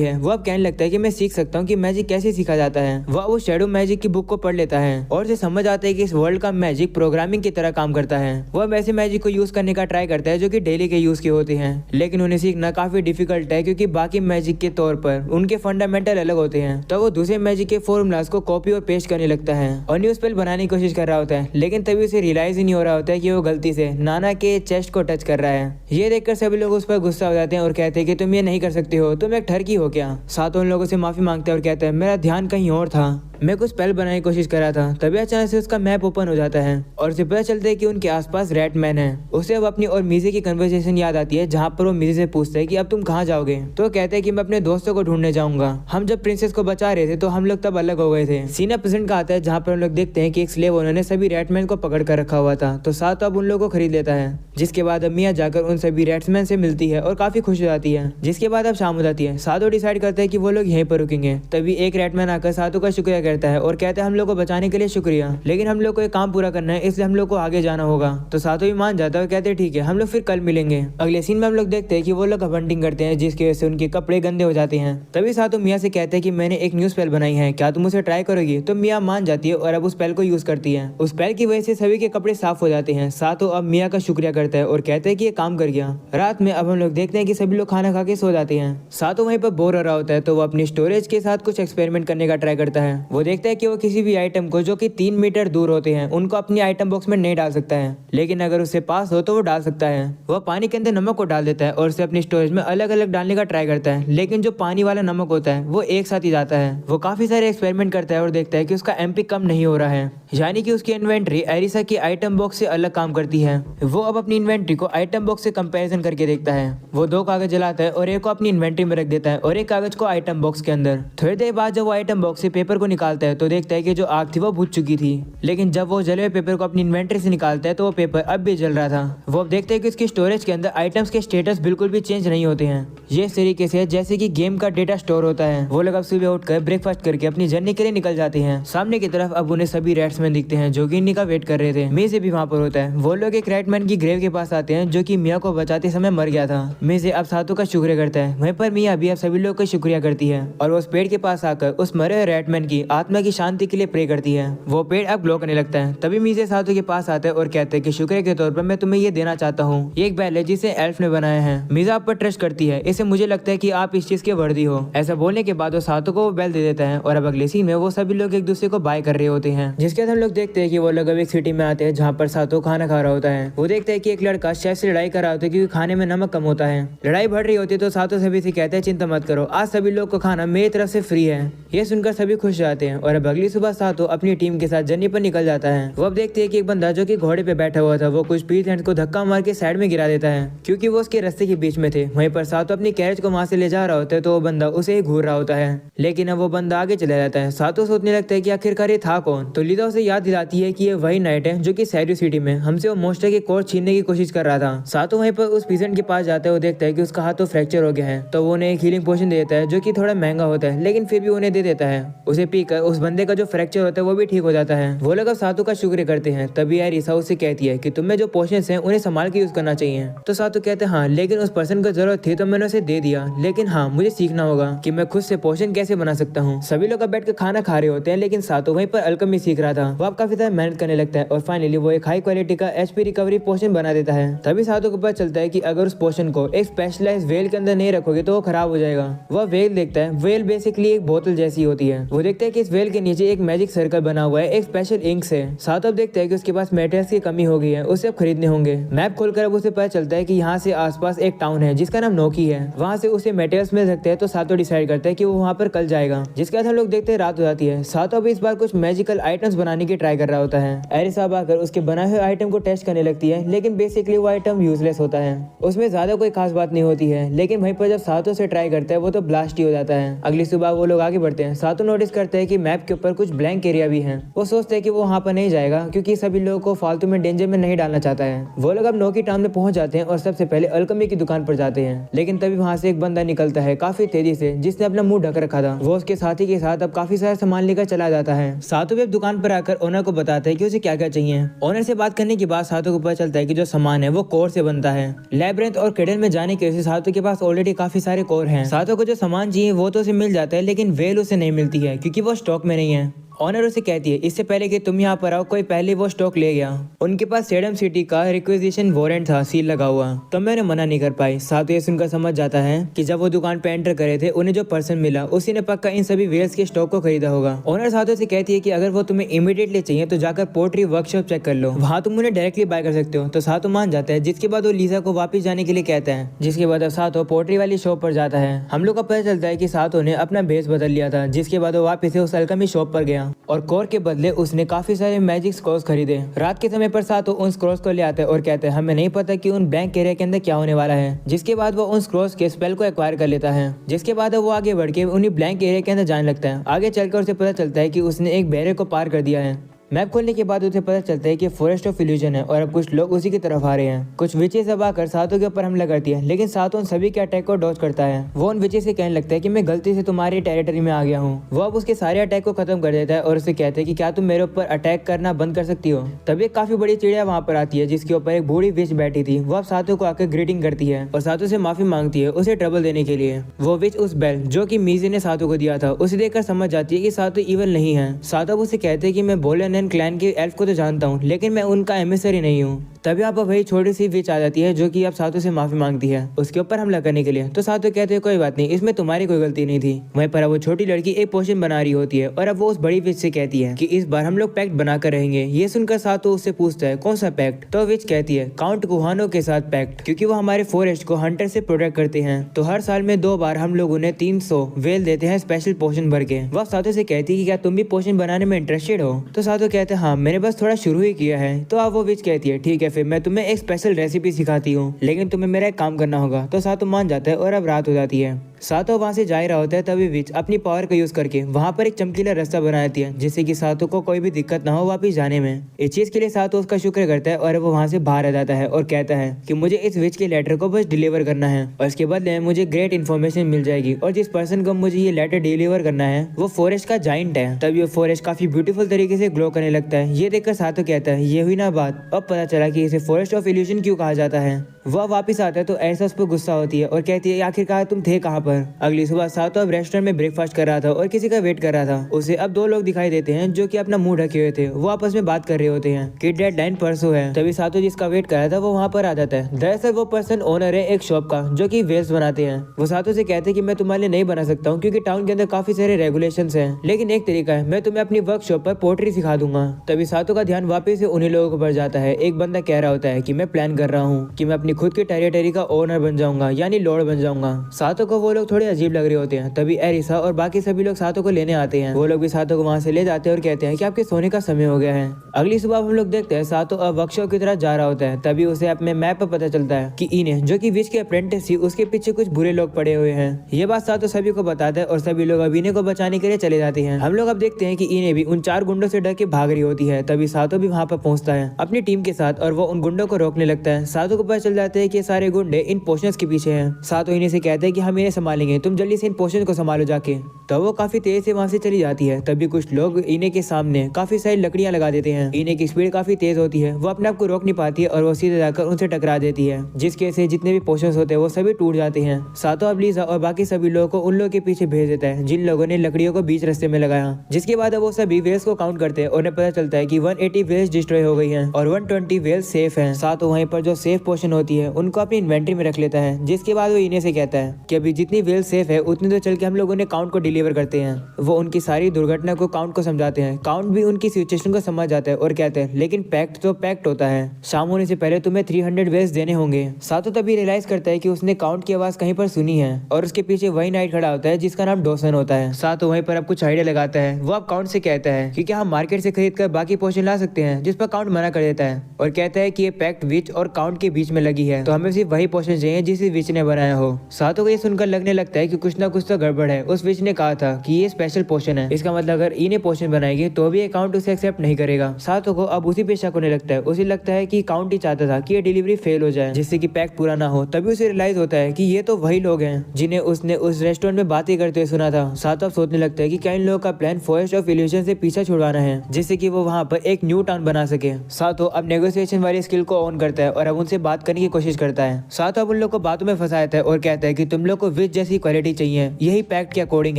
है। वो अब कहने लगता है कि मैं सीख सकता हूँ कि मैजिक कैसे सीखा जाता है। वह उस शैडो मैजिक की बुक को पढ़ लेता है और उसे समझ आता है कि इस वर्ल्ड का मैजिक प्रोग्रामिंग की तरह काम करता है। वह ऐसे मैजिक को यूज करने ट्राई करता है जो कि डेली के यूज के होते हैं, लेकिन उन्हें सीखना काफी डिफिकल्ट है क्योंकि बाकी मैजिक के तौर पर उनके फंडामेंटल अलग होते हैं। तो वो दूसरे मैजिक के फॉर्मूलाज को कॉपी और पेस्ट करने लगता है और न्यू स्पेल बनाने की कोशिश कर रहा होता है, लेकिन तभी उसे रियलाइज ही नहीं हो रहा होता है कि वो गलती से नाना के चेस्ट को टच कर रहा है। ये देखकर सभी लोग उस पर गुस्सा हो जाते हैं और कहते हैं कि तुम ये नहीं कर सकते हो, तुम एक ठरकी हो क्या। सातो उन लोगों से माफी मांगता है और कहता है मेरा ध्यान कहीं और था, मैं कुछ स्पेल बनाने की कोशिश कर रहा था। तभी अचानक से उसका मैप ओपन हो जाता है और उसे पता चलता है कि उनके आसपास रैटमैन है। उसे अब अपनी और मीजे की कन्वर्सेशन याद आती है जहाँ पर वो मीजे से पूछता है कि अब तुम कहाँ जाओगे। तो कहते हैं कि मैं अपने दोस्तों को ढूंढने जाऊंगा, हम जब प्रिंसेस को बचा रहे थे तो हम लोग तब अलग हो गए थे। सीना प्रेजेंट का आता है जहाँ पर हम लोग देखते हैं कि एक स्लेव उन्होंने सभी रैटमैन को पकड़ कर रखा हुआ था। तो सातो अब उन लोगों को खरीद लेता है, जिसके बाद अब मिया जाकर उन सभी रैट्समैन से मिलती है और काफी खुश हो जाती है। जिसके बाद अब शाम हो जाती है। सातो डिसाइड करता है कि वो लोग यहीं पर रुकेंगे। तभी एक रैटमैन आकर सातो का शुक्रिया करता है और कहता है हम लोग को बचाने के लिए शुक्रिया, लेकिन हम लोग को एक काम पूरा करना है, इसलिए हम लोग को आगे जाना होगा। तो सातो भी मान जाता है और कहते हैं ठीक है, हम लोग फिर कल मिलेंगे। अगले सीन में हम लोग देखते हैं कि वो लोग हंटिंग करते हैं जिसकी वजह से उनके कपड़े गंदे हो जाते हैं। तभी सातो मिया से कहते हैं कि मैंने एक न्यू स्पेल बनाई है, क्या तुम उसे ट्राई करोगी। तो मिया मान जाती है और अब उस स्पेल को यूज करती है। उस स्पेल की वजह से सभी के कपड़े साफ हो जाते हैं। सातो अब मिया का शुक्रिया करता है और कहते हैं कि ये काम कर गया। रात में अब हम लोग देखते हैं कि सभी लोग खाना खा के सो जाते हैं। सातो वहीं पर बोर हो रहा होता है तो वो अपनी स्टोरेज के साथ कुछ एक्सपेरिमेंट करने का ट्राई करता है। वो देखता है कि वो किसी भी आइटम को जो कि 3 मीटर दूर होते हैं उनको अपनी आइटम बॉक्स में नहीं डाल सकता है, लेकिन अगर उससे पास हो तो वो डाल सकता है। वह पानी के अंदर नमक को डाल देता है और उसे अपनी स्टोरेज में अलग अलग डालने का ट्राई करता है, लेकिन जो पानी वाला नमक होता है वो एक साथ ही जाता है। वो काफी सारे एक्सपेरिमेंट करता है और देखता है कि उसका एमपी कम नहीं हो रहा है, यानी कि उसकी इन्वेंट्री एरिसा की आइटम बॉक्स से अलग काम करती है। वो अब अपनी इन्वेंट्री को आइटम बॉक्स से कंपैरिजन करके देखता है। वो 2 कागज जलाता है और एक को अपनी इन्वेंट्री में रख देता है और एक कागज को आइटम बॉक्स के अंदर। थोड़ी देर बाद जब वो आइटम बॉक्स से पेपर को निकाल निकालता है तो देखता है कि जो आग थी वो बुझ चुकी थी, लेकिन जब वो जले हुए पेपर को अपनी इन्वेंटरी से निकालता है तो वो पेपर अब भी जल रहा था। वो अब देखते हैं कि उसकी स्टोरेज के अंदर आइटम्स के स्टेटस बिल्कुल भी चेंज नहीं होते हैं। ये इस तरीके से जैसे कि गेम का डेटा स्टोर होता है। वो लोग अब सुबह उठकर ब्रेकफास्ट करके अपनी जर्नी के लिए निकल जाते हैं। सामने की तरफ अब उन्हें सभी रैट्समैन दिखते हैं जो कि इन्हीं का वेट कर रहे थे। मीजे भी वहाँ पर होता है। वो लोग एक रैटमैन की ग्रेव के पास आते हैं जो कि मिया को बचाते समय मर गया था। मीजे अब सातों का शुक्रिया करता है। वहीं पर मिया भी अब सभी लोग का शुक्रिया करती है और वो उस पेड़ के पास आकर उस मरे हुए रैटमैन की आत्मा की शांति के लिए प्रे करती है। वो पेड़ अब ग्लो करने लगता है। तभी मीजे सातों के पास आता है और कहते हैं कि शुक्रिया के तौर पर मैं तुम्हें ये देना चाहता हूँ। ये एक बैल है जिसे एल्फ ने बनाया है। मीजा आप पर ट्रस्ट करती है, इससे मुझे लगता है कि आप इस चीज के वर्दी हो। ऐसा बोलने के बाद वो सातों को वो बैल दे देता है और अब अगले सीन में वो सभी लोग एक दूसरे को बाय कर रहे होते हैं। जिसके बाद हम लोग देखते हैं कि वो लोग अब एक सिटी में आते हैं जहाँ पर सातों खाना खा रहा होता है। वो देखते हैं कि एक लड़का शेफ से लड़ाई कर रहा होता है क्योंकि खाने में नमक कम होता है। लड़ाई बढ़ रही होती है तो सातों सभी से कहते हैं चिंता मत करो, आज सभी लोग को खाना मेरी तरफ से फ्री है। ये सुनकर सभी खुश जाते हैं और अब अगली सुबह सातों अपनी टीम के साथ जर्नी पर निकल जाता है। वो अब देखते हैं कि एक बंदा जो कि घोड़े पे बैठा हुआ था वो कुछ पीथेंट को धक्का मार के साइड में गिरा देता है क्योंकि वो उसके रास्ते के बीच में थे। वहीं पर सातों अपनी कैरेज को वहां से ले जा रहा होता है तो वो बंदा उसे ही घूर रहा होता है, लेकिन अब वो बंदा आगे चला जाता है। सातों सोचने लगता है कि आखिरकार ये था कौन। तो लीजा उसे याद दिलाती है कि ये वही नाइट है जो कि सैरियो सिटी में हमसे वो मोस्टर के कोट छीनने की कोशिश कर रहा था। सातों वहीं पर उस पीसेंट के पास जाता है। वो देखता है कि उसका हाथ तो फ्रैक्चर हो गया है तो वो उन्हें एक हीलिंग पोशन दे देता है जो कि थोड़ा महंगा होता है, लेकिन फिर भी उन्हें दे देता है। उसे पीकर उस बंदे का जो फ्रैक्चर होता है वो भी ठीक हो जाता है। वो लोग अब सातों का शुक्र करते हैं। तभी यार ईसा उससे कहती है कि तुम्हें जो पोशंस हैं उन्हें संभाल के यूज करना चाहिए। तो सातों कहते हैं हाँ, लेकिन उस पर्सन को जरूरत थी तो मैंने उसे दे दिया, लेकिन हाँ मुझे सीखना होगा कि मैं खुद से पोशन कैसे बना सकता हूँ। सभी लोग अब बैठ कर खाना खा रहे होते हैं लेकिन सातों वहीं पर अल्केमी सीख रहा था। वो अब काफी ज्यादा मेहनत करने लगता है और फाइनली वो एक हाई क्वालिटी का एचपी रिकवरी पोशन बना देता है। तभी सातों को पता चलता है कि अगर उस पोशन को एक स्पेशलाइज्ड वेल के अंदर नहीं रखोगे तो वो खराब हो जाएगा। वह वेल देखता है। वेल बेसिकली एक बोतल जैसी होती है। वो देखता है कि इस वेल के नीचे एक मैजिक सर्कल बना हुआ है एक स्पेशल इंक से। सातों अब देखता है कि उसके पास मेटेरियल्स की कमी हो गई है, उसे अब खरीदने होंगे। मैप खोलकर अब उसे पता चलता है कि यहाँ से आसपास एक टाउन है जिसका नाम नोकी है, वहाँ से उसे मेटेरियल्स मिल सकते हैं। तो सातों डिसाइड करता है कि वो वहाँ पर कल जाएगा। जिसके बाद हम लोग देखते हैं रात हो जाती है। सातों भी इस बार कुछ मैजिकल आइटम्स बनाने की ट्राई कर रहा होता है। एरिस साहब आकर उसके बनाए हुए आइटम को टेस्ट करने लगती है, लेकिन बेसिकली वो आइटम यूजलेस होता है। उसमें ज्यादा कोई खास बात नहीं होती है, लेकिन वहीं पर जब सातों से ट्राई करता है वो तो ब्लास्ट ही हो जाता है। अगली सुबह वो लोग आगे बढ़ते हैं। सातों नोटिस करते हैं कि मैप के ऊपर कुछ ब्लैंक एरिया भी है। वो सोचते हैं कि वो वहाँ पर नहीं जाएगा क्योंकि सभी लोगों को फालतू में डेंजर में नहीं डालना चाहता है। वो लोग अब नोकी टाउन में पहुंच जाते हैं और सबसे पहले अल्केमी की दुकान पर जाते हैं, लेकिन तभी वहाँ से एक बंदा निकलता है काफी तेजी से जिसने अपना मुंह ढक रखा था। वो उसके साथी के साथ अब काफी सारा सामान लेकर चला जाता है। सातों भी अब दुकान पर आकर ओनर को बताता है कि उसे क्या क्या चाहिए। ओनर से बात करने के बाद सातों को पता चलता है कि जो सामान है वो कोर से बनता है। लैब्रिंथ और क्रेडल में जाने के वजह सातों के पास ऑलरेडी काफी सारे कोर हैं। सातों को जो सामान चाहिए वो तो उसे मिल जाता है, लेकिन वेल उसे नहीं मिलती है क्योंकि वो स्टॉक में नहीं है। ऑनर उसे कहती है इससे पहले कि तुम यहाँ पर आओ कोई पहले वो स्टॉक ले गया। उनके पास सेडम सिटी का रिक्विजिशन वारंट था सील लगा हुआ, तो मैं उन्हें मना नहीं कर पाई। सातों ये सुनकर समझ जाता है कि जब वो दुकान पे एंटर करे थे उन्हें जो पर्सन मिला उसी ने पक्का इन सभी वेल्स के स्टॉक को खरीदा होगा। ऑनर सातों से कहती है कि अगर वो तुम्हें इमीडिएटली चाहिए तो जाकर पोर्ट्री वर्कशॉप चेक कर लो, वहाँ तुम उन्हें डायरेक्टली बाय कर सकते हो। तो सातों मान जाता है, जिसके बाद वो लीजा को वापस जाने के लिए कहता है। जिसके बाद अब सातों पोर्ट्री वाली शॉप पर जाता है। हम लोग को पता चलता है कि सातों ने अपना भेस बदल लिया था। जिसके बाद वो वापस से उस अल्केमी शॉप पर गया और कोर के बदले उसने काफी सारे मैजिक स्क्रॉल्स खरीदे। रात के समय पर सातों उन स्क्रॉल्स को ले आता है और कहते हैं हमें नहीं पता कि उन ब्लैंक एरिया के अंदर क्या होने वाला है। जिसके बाद वो उन स्क्रॉल्स के स्पेल को एक्वायर कर लेता है। जिसके बाद वो आगे बढ़ के उन्हीं ब्लैंक एरिया के अंदर जाने लगता है। आगे चलकर उसे पता चलता है कि उसने एक बैरियर को पार कर दिया है। मैप खोलने के बाद उसे पता चलता है कि फॉरेस्ट ऑफ इल्यूजन है और अब कुछ लोग उसी की तरफ आ रहे हैं। कुछ विचेस अब आकर सातों के ऊपर हमला करती है, लेकिन सातों उन सभी के अटैक को डॉज करता है। वो उन विचेस से कहने लगता है कि मैं गलती से तुम्हारी टेरिटरी में आ गया हूँ। वो अब उसके सारे अटैक को खत्म कर देता है और उसे कहते हैं कि क्या तुम मेरे ऊपर अटैक करना बंद कर सकती हो। तभी एक काफी बड़ी चिड़िया वहाँ पर आती है जिसके ऊपर एक बूढ़ी विच बैठी थी। वो अब सातों को आकर ग्रीटिंग करती है और सातों से माफी मांगती है उसे ट्रबल देने के लिए। वो विच उस बेल जो कि मीजे ने सातों को दिया था उसे देखकर समझ जाती है कि सातों इवल नहीं है। सातों उसे कहते हैं कि मैं बोलन एंड क्लैन के एल्फ को तो जानता हूँ, लेकिन मैं उनका एमिसरी नहीं हूँ। तभी आप वही छोटी सी विच आ जाती है जो कि अब सातों से माफी मांगती है उसके ऊपर हमला करने के लिए। तो सातों कहते हैं कोई बात नहीं, इसमें तुम्हारी कोई गलती नहीं थी। वहीं पर अब वो छोटी लड़की एक पोशन बना रही होती है और अब वो उस बड़ी विच से कहती है कि इस बार हम लोग पैक्ट बनाकर रहेंगे। ये सुनकर सातों उससे पूछता है कौन सा पैक्ट। तो विच कहती है काउंट गुहानो के साथ पैक्ट, क्योंकि वो हमारे फॉरेस्ट को हंटर से प्रोटेक्ट करते हैं। तो हर साल में 2 बार हम लोग उन्हें 300 वेल देते हैं स्पेशल पोशन भर के। वह सातों से कहती है कि क्या तुम भी पोशन बनाने में इंटरेस्टेड हो। तो सातों कहते हैं हाँ, मैंने बस थोड़ा शुरू ही किया है। तो अब वो विच कहती है ठीक है, फिर मैं तुम्हें एक स्पेशल रेसिपी सिखाती हूँ, लेकिन तुम्हें मेरा एक काम करना होगा। तो सातों मान जाता है और अब रात हो जाती है। सातो वहाँ से जा रहा होता है, तभी विच अपनी पावर का यूज करके वहाँ पर एक चमकीला रास्ता बना देती है, जिससे कि सातो को कोई भी दिक्कत ना हो वापिस जाने में। इस चीज के लिए सातो उसका शुक्र करता है और वो वहाँ से बाहर आ जाता है और कहता है कि मुझे इस विच के लेटर को बस डिलीवर करना है और इसके बदले में मुझे ग्रेट इन्फॉर्मेशन मिल जाएगी। और जिस पर्सन को मुझे ये लेटर डिलीवर करना है वो फॉरेस्ट का जाइंट है। तब ये फॉरेस्ट काफी ब्यूटीफुल तरीके से ग्लो करने लगता है। ये देखकर सातो कहता है ये हुई ना बात, अब पता चला कि इसे फॉरेस्ट ऑफ इल्यूजन क्यों कहा जाता है। वह वापस आता है तो ऐसा उस पर गुस्सा होती है और कहती है आखिरकार तुम थे कहाँ पर। अगली सुबह सातो अब रेस्टोरेंट में ब्रेकफास्ट कर रहा था और किसी का वेट कर रहा था। उसे अब दो लोग दिखाई देते हैं जो कि अपना मुंह ढके हुए थे। वो आपस में बात कर रहे होते हैं कि डेडलाइन परसों है। तभी सातो जिसका वेट कर रहा था वो वहाँ पर आ जाता है। दरअसल वो पर्सन ओनर है एक शॉप का जो कि वेल्स बनाते हैं। वो सातो से कहते हैं कि मैं तुम्हारे लिए नहीं बना सकता हूँ क्योंकि टाउन के अंदर काफी सारे रेगुलेशंस हैं, लेकिन एक तरीका है, मैं तुम्हें अपनी वर्कशॉप पर पोट्री सिखा दूंगा। तभी सातो का ध्यान वापस से उन्हीं लोगों पर जाता है। एक बंदा कह रहा होता है कि मैं प्लान कर रहा हूँ कि मैं अपनी खुद की टेरिटरी का ओनर बन जाऊंगा, यानी लॉर्ड बन जाऊंगा। सातो को वो लोग थोड़े अजीब लग रहे होते हैं। तभी एरिसा और बाकी सभी लोग सातो को लेने आते हैं। वो लोग भी सातो को वहाँ से ले जाते हैं और कहते हैं कि आपके सोने का समय हो गया है। अगली सुबह हम लोग देखते हैं सातो अब वर्कशॉप की तरफ जा रहा होता है। तभी उसे अपने मैप पर पता चलता है कि इने जो कि विच के अप्रेंटिस थी उसके पीछे कुछ बुरे लोग पड़े हुए हैं। ये बात सातो सभी को बताता है और सभी लोग अब इने को बचाने के लिए चले जाते हैं। हम लोग अब देखते हैं कि इने भी उन 4 गुंडों से डर के भाग रही होती है। तभी सातो भी वहाँ पर पहुँचता है अपनी टीम के साथ और वो उन गुंडों को रोकने लगता है। सातो को पता चल जाता है कि सारे गुंडे इन पोशंस के पीछे हैं। सातो इन्हें से कहते हैं कि हम इन्हें संभालेंगे, तुम जल्दी से इन पोशंस को संभालो जाके। तो वो काफी तेज से वहाँ से चली जाती है। तभी कुछ लोग इने के सामने काफी सारी लकड़ियां लगा देते हैं। इने की स्पीड काफी तेज होती है, वो अपने आप को रोक नहीं पाती है और वो सीधे जाकर उनसे टकरा देती है, जिसके से जितने भी पोशंस होते हैं वो सभी टूट जाते हैं। सातो अब लीजा और बाकी सभी लोगों को उन लोगों के पीछे भेज देता है जिन लोगों ने लकड़ियों को बीच रास्ते में लगाया। जिसके बाद अब वो सभी वेल्स को काउंट करते हैं और उन्हें पता चलता है कि 180 वेल्स डिस्ट्रॉय हो गई हैं और 120 वेल्स सेफ हैं। सातो वहीं पर जो सेफ पोर्शन होती है उनको अपनी इन्वेंटरी में रख लेता है। जिसके बाद वो इन्हें से कहता है कि अभी जितनी वेल्स सेफ है उतनी तो चल के हम लोगों ने काउंट को डिलीवर करते हैं। वो उनकी सारी दुर्घटना को काउंट को समझाते हैं। काउंट भी उनकी सिचुएशन को समझ जाता है और कहते हैं लेकिन पैक्ट तो पैक्ट होता है, शाम होने से पहले तुम्हें 300 वेल्स देने होंगे। सातो तभी रियलाइज करता है कि उसने काउंट की आवाज कहीं पर सुनी है और उसके पीछे वही नाइट खड़ा होता है जिसका नाम डॉसन होता है। सातो वहीं पर अब कुछ आइडिया लगाता है। वो अब काउंट से कहता है कि क्या हम मार्केट से खरीद कर बाकी पोर्शन ला सकते हैं, जिस पर काउंट मना कर देता है और कहता है कि ये पैक्ट विच और काउंट के बीच में लगी है, तो हमें सिर्फ वही पोर्शन चाहिए जिसे विच ने बनाया हो। सातो को ये सुनकर लगने लगता है कि कुछ ना कुछ तो गड़बड़ है। उस विच ने कहा था कि ये स्पेशल पोर्शन है, इसका मतलब अगर इन्हें पोर्शन बनाएगी तो भी अकाउंट उसे एक्सेप्ट नहीं करेगा। सातो को अब उसी पे शक होने लगता है। उसे लगता है कि काउंट ही चाहता था कि ये डिलीवरी फेल हो जाए जिससे कि पैक्ट पूरा ना हो। तभी उसे रियलाइज होता है कि ये तो वही लोग हैं जिन्हें उसने उस रेस्टोरेंट में बातें करते हुए सुना था। सातो अब सोचने लगता है कि क्या इन लोगों का प्लान फॉरेस्ट ऑफ इल्यूजन से पीछा छुड़वाना है जिससे कि वो वहाँ पर एक न्यू टाउन बना सके। सातो अब नेगोशिएशन वाली स्किल को ऑन करता है और अब उनसे बात करने की कोशिश करता है। सातो अब उन लोग को बातों में फंसाता है और कहता है कि तुम लोग को विच जैसी क्वालिटी चाहिए, यही पैक्ट के अकॉर्डिंग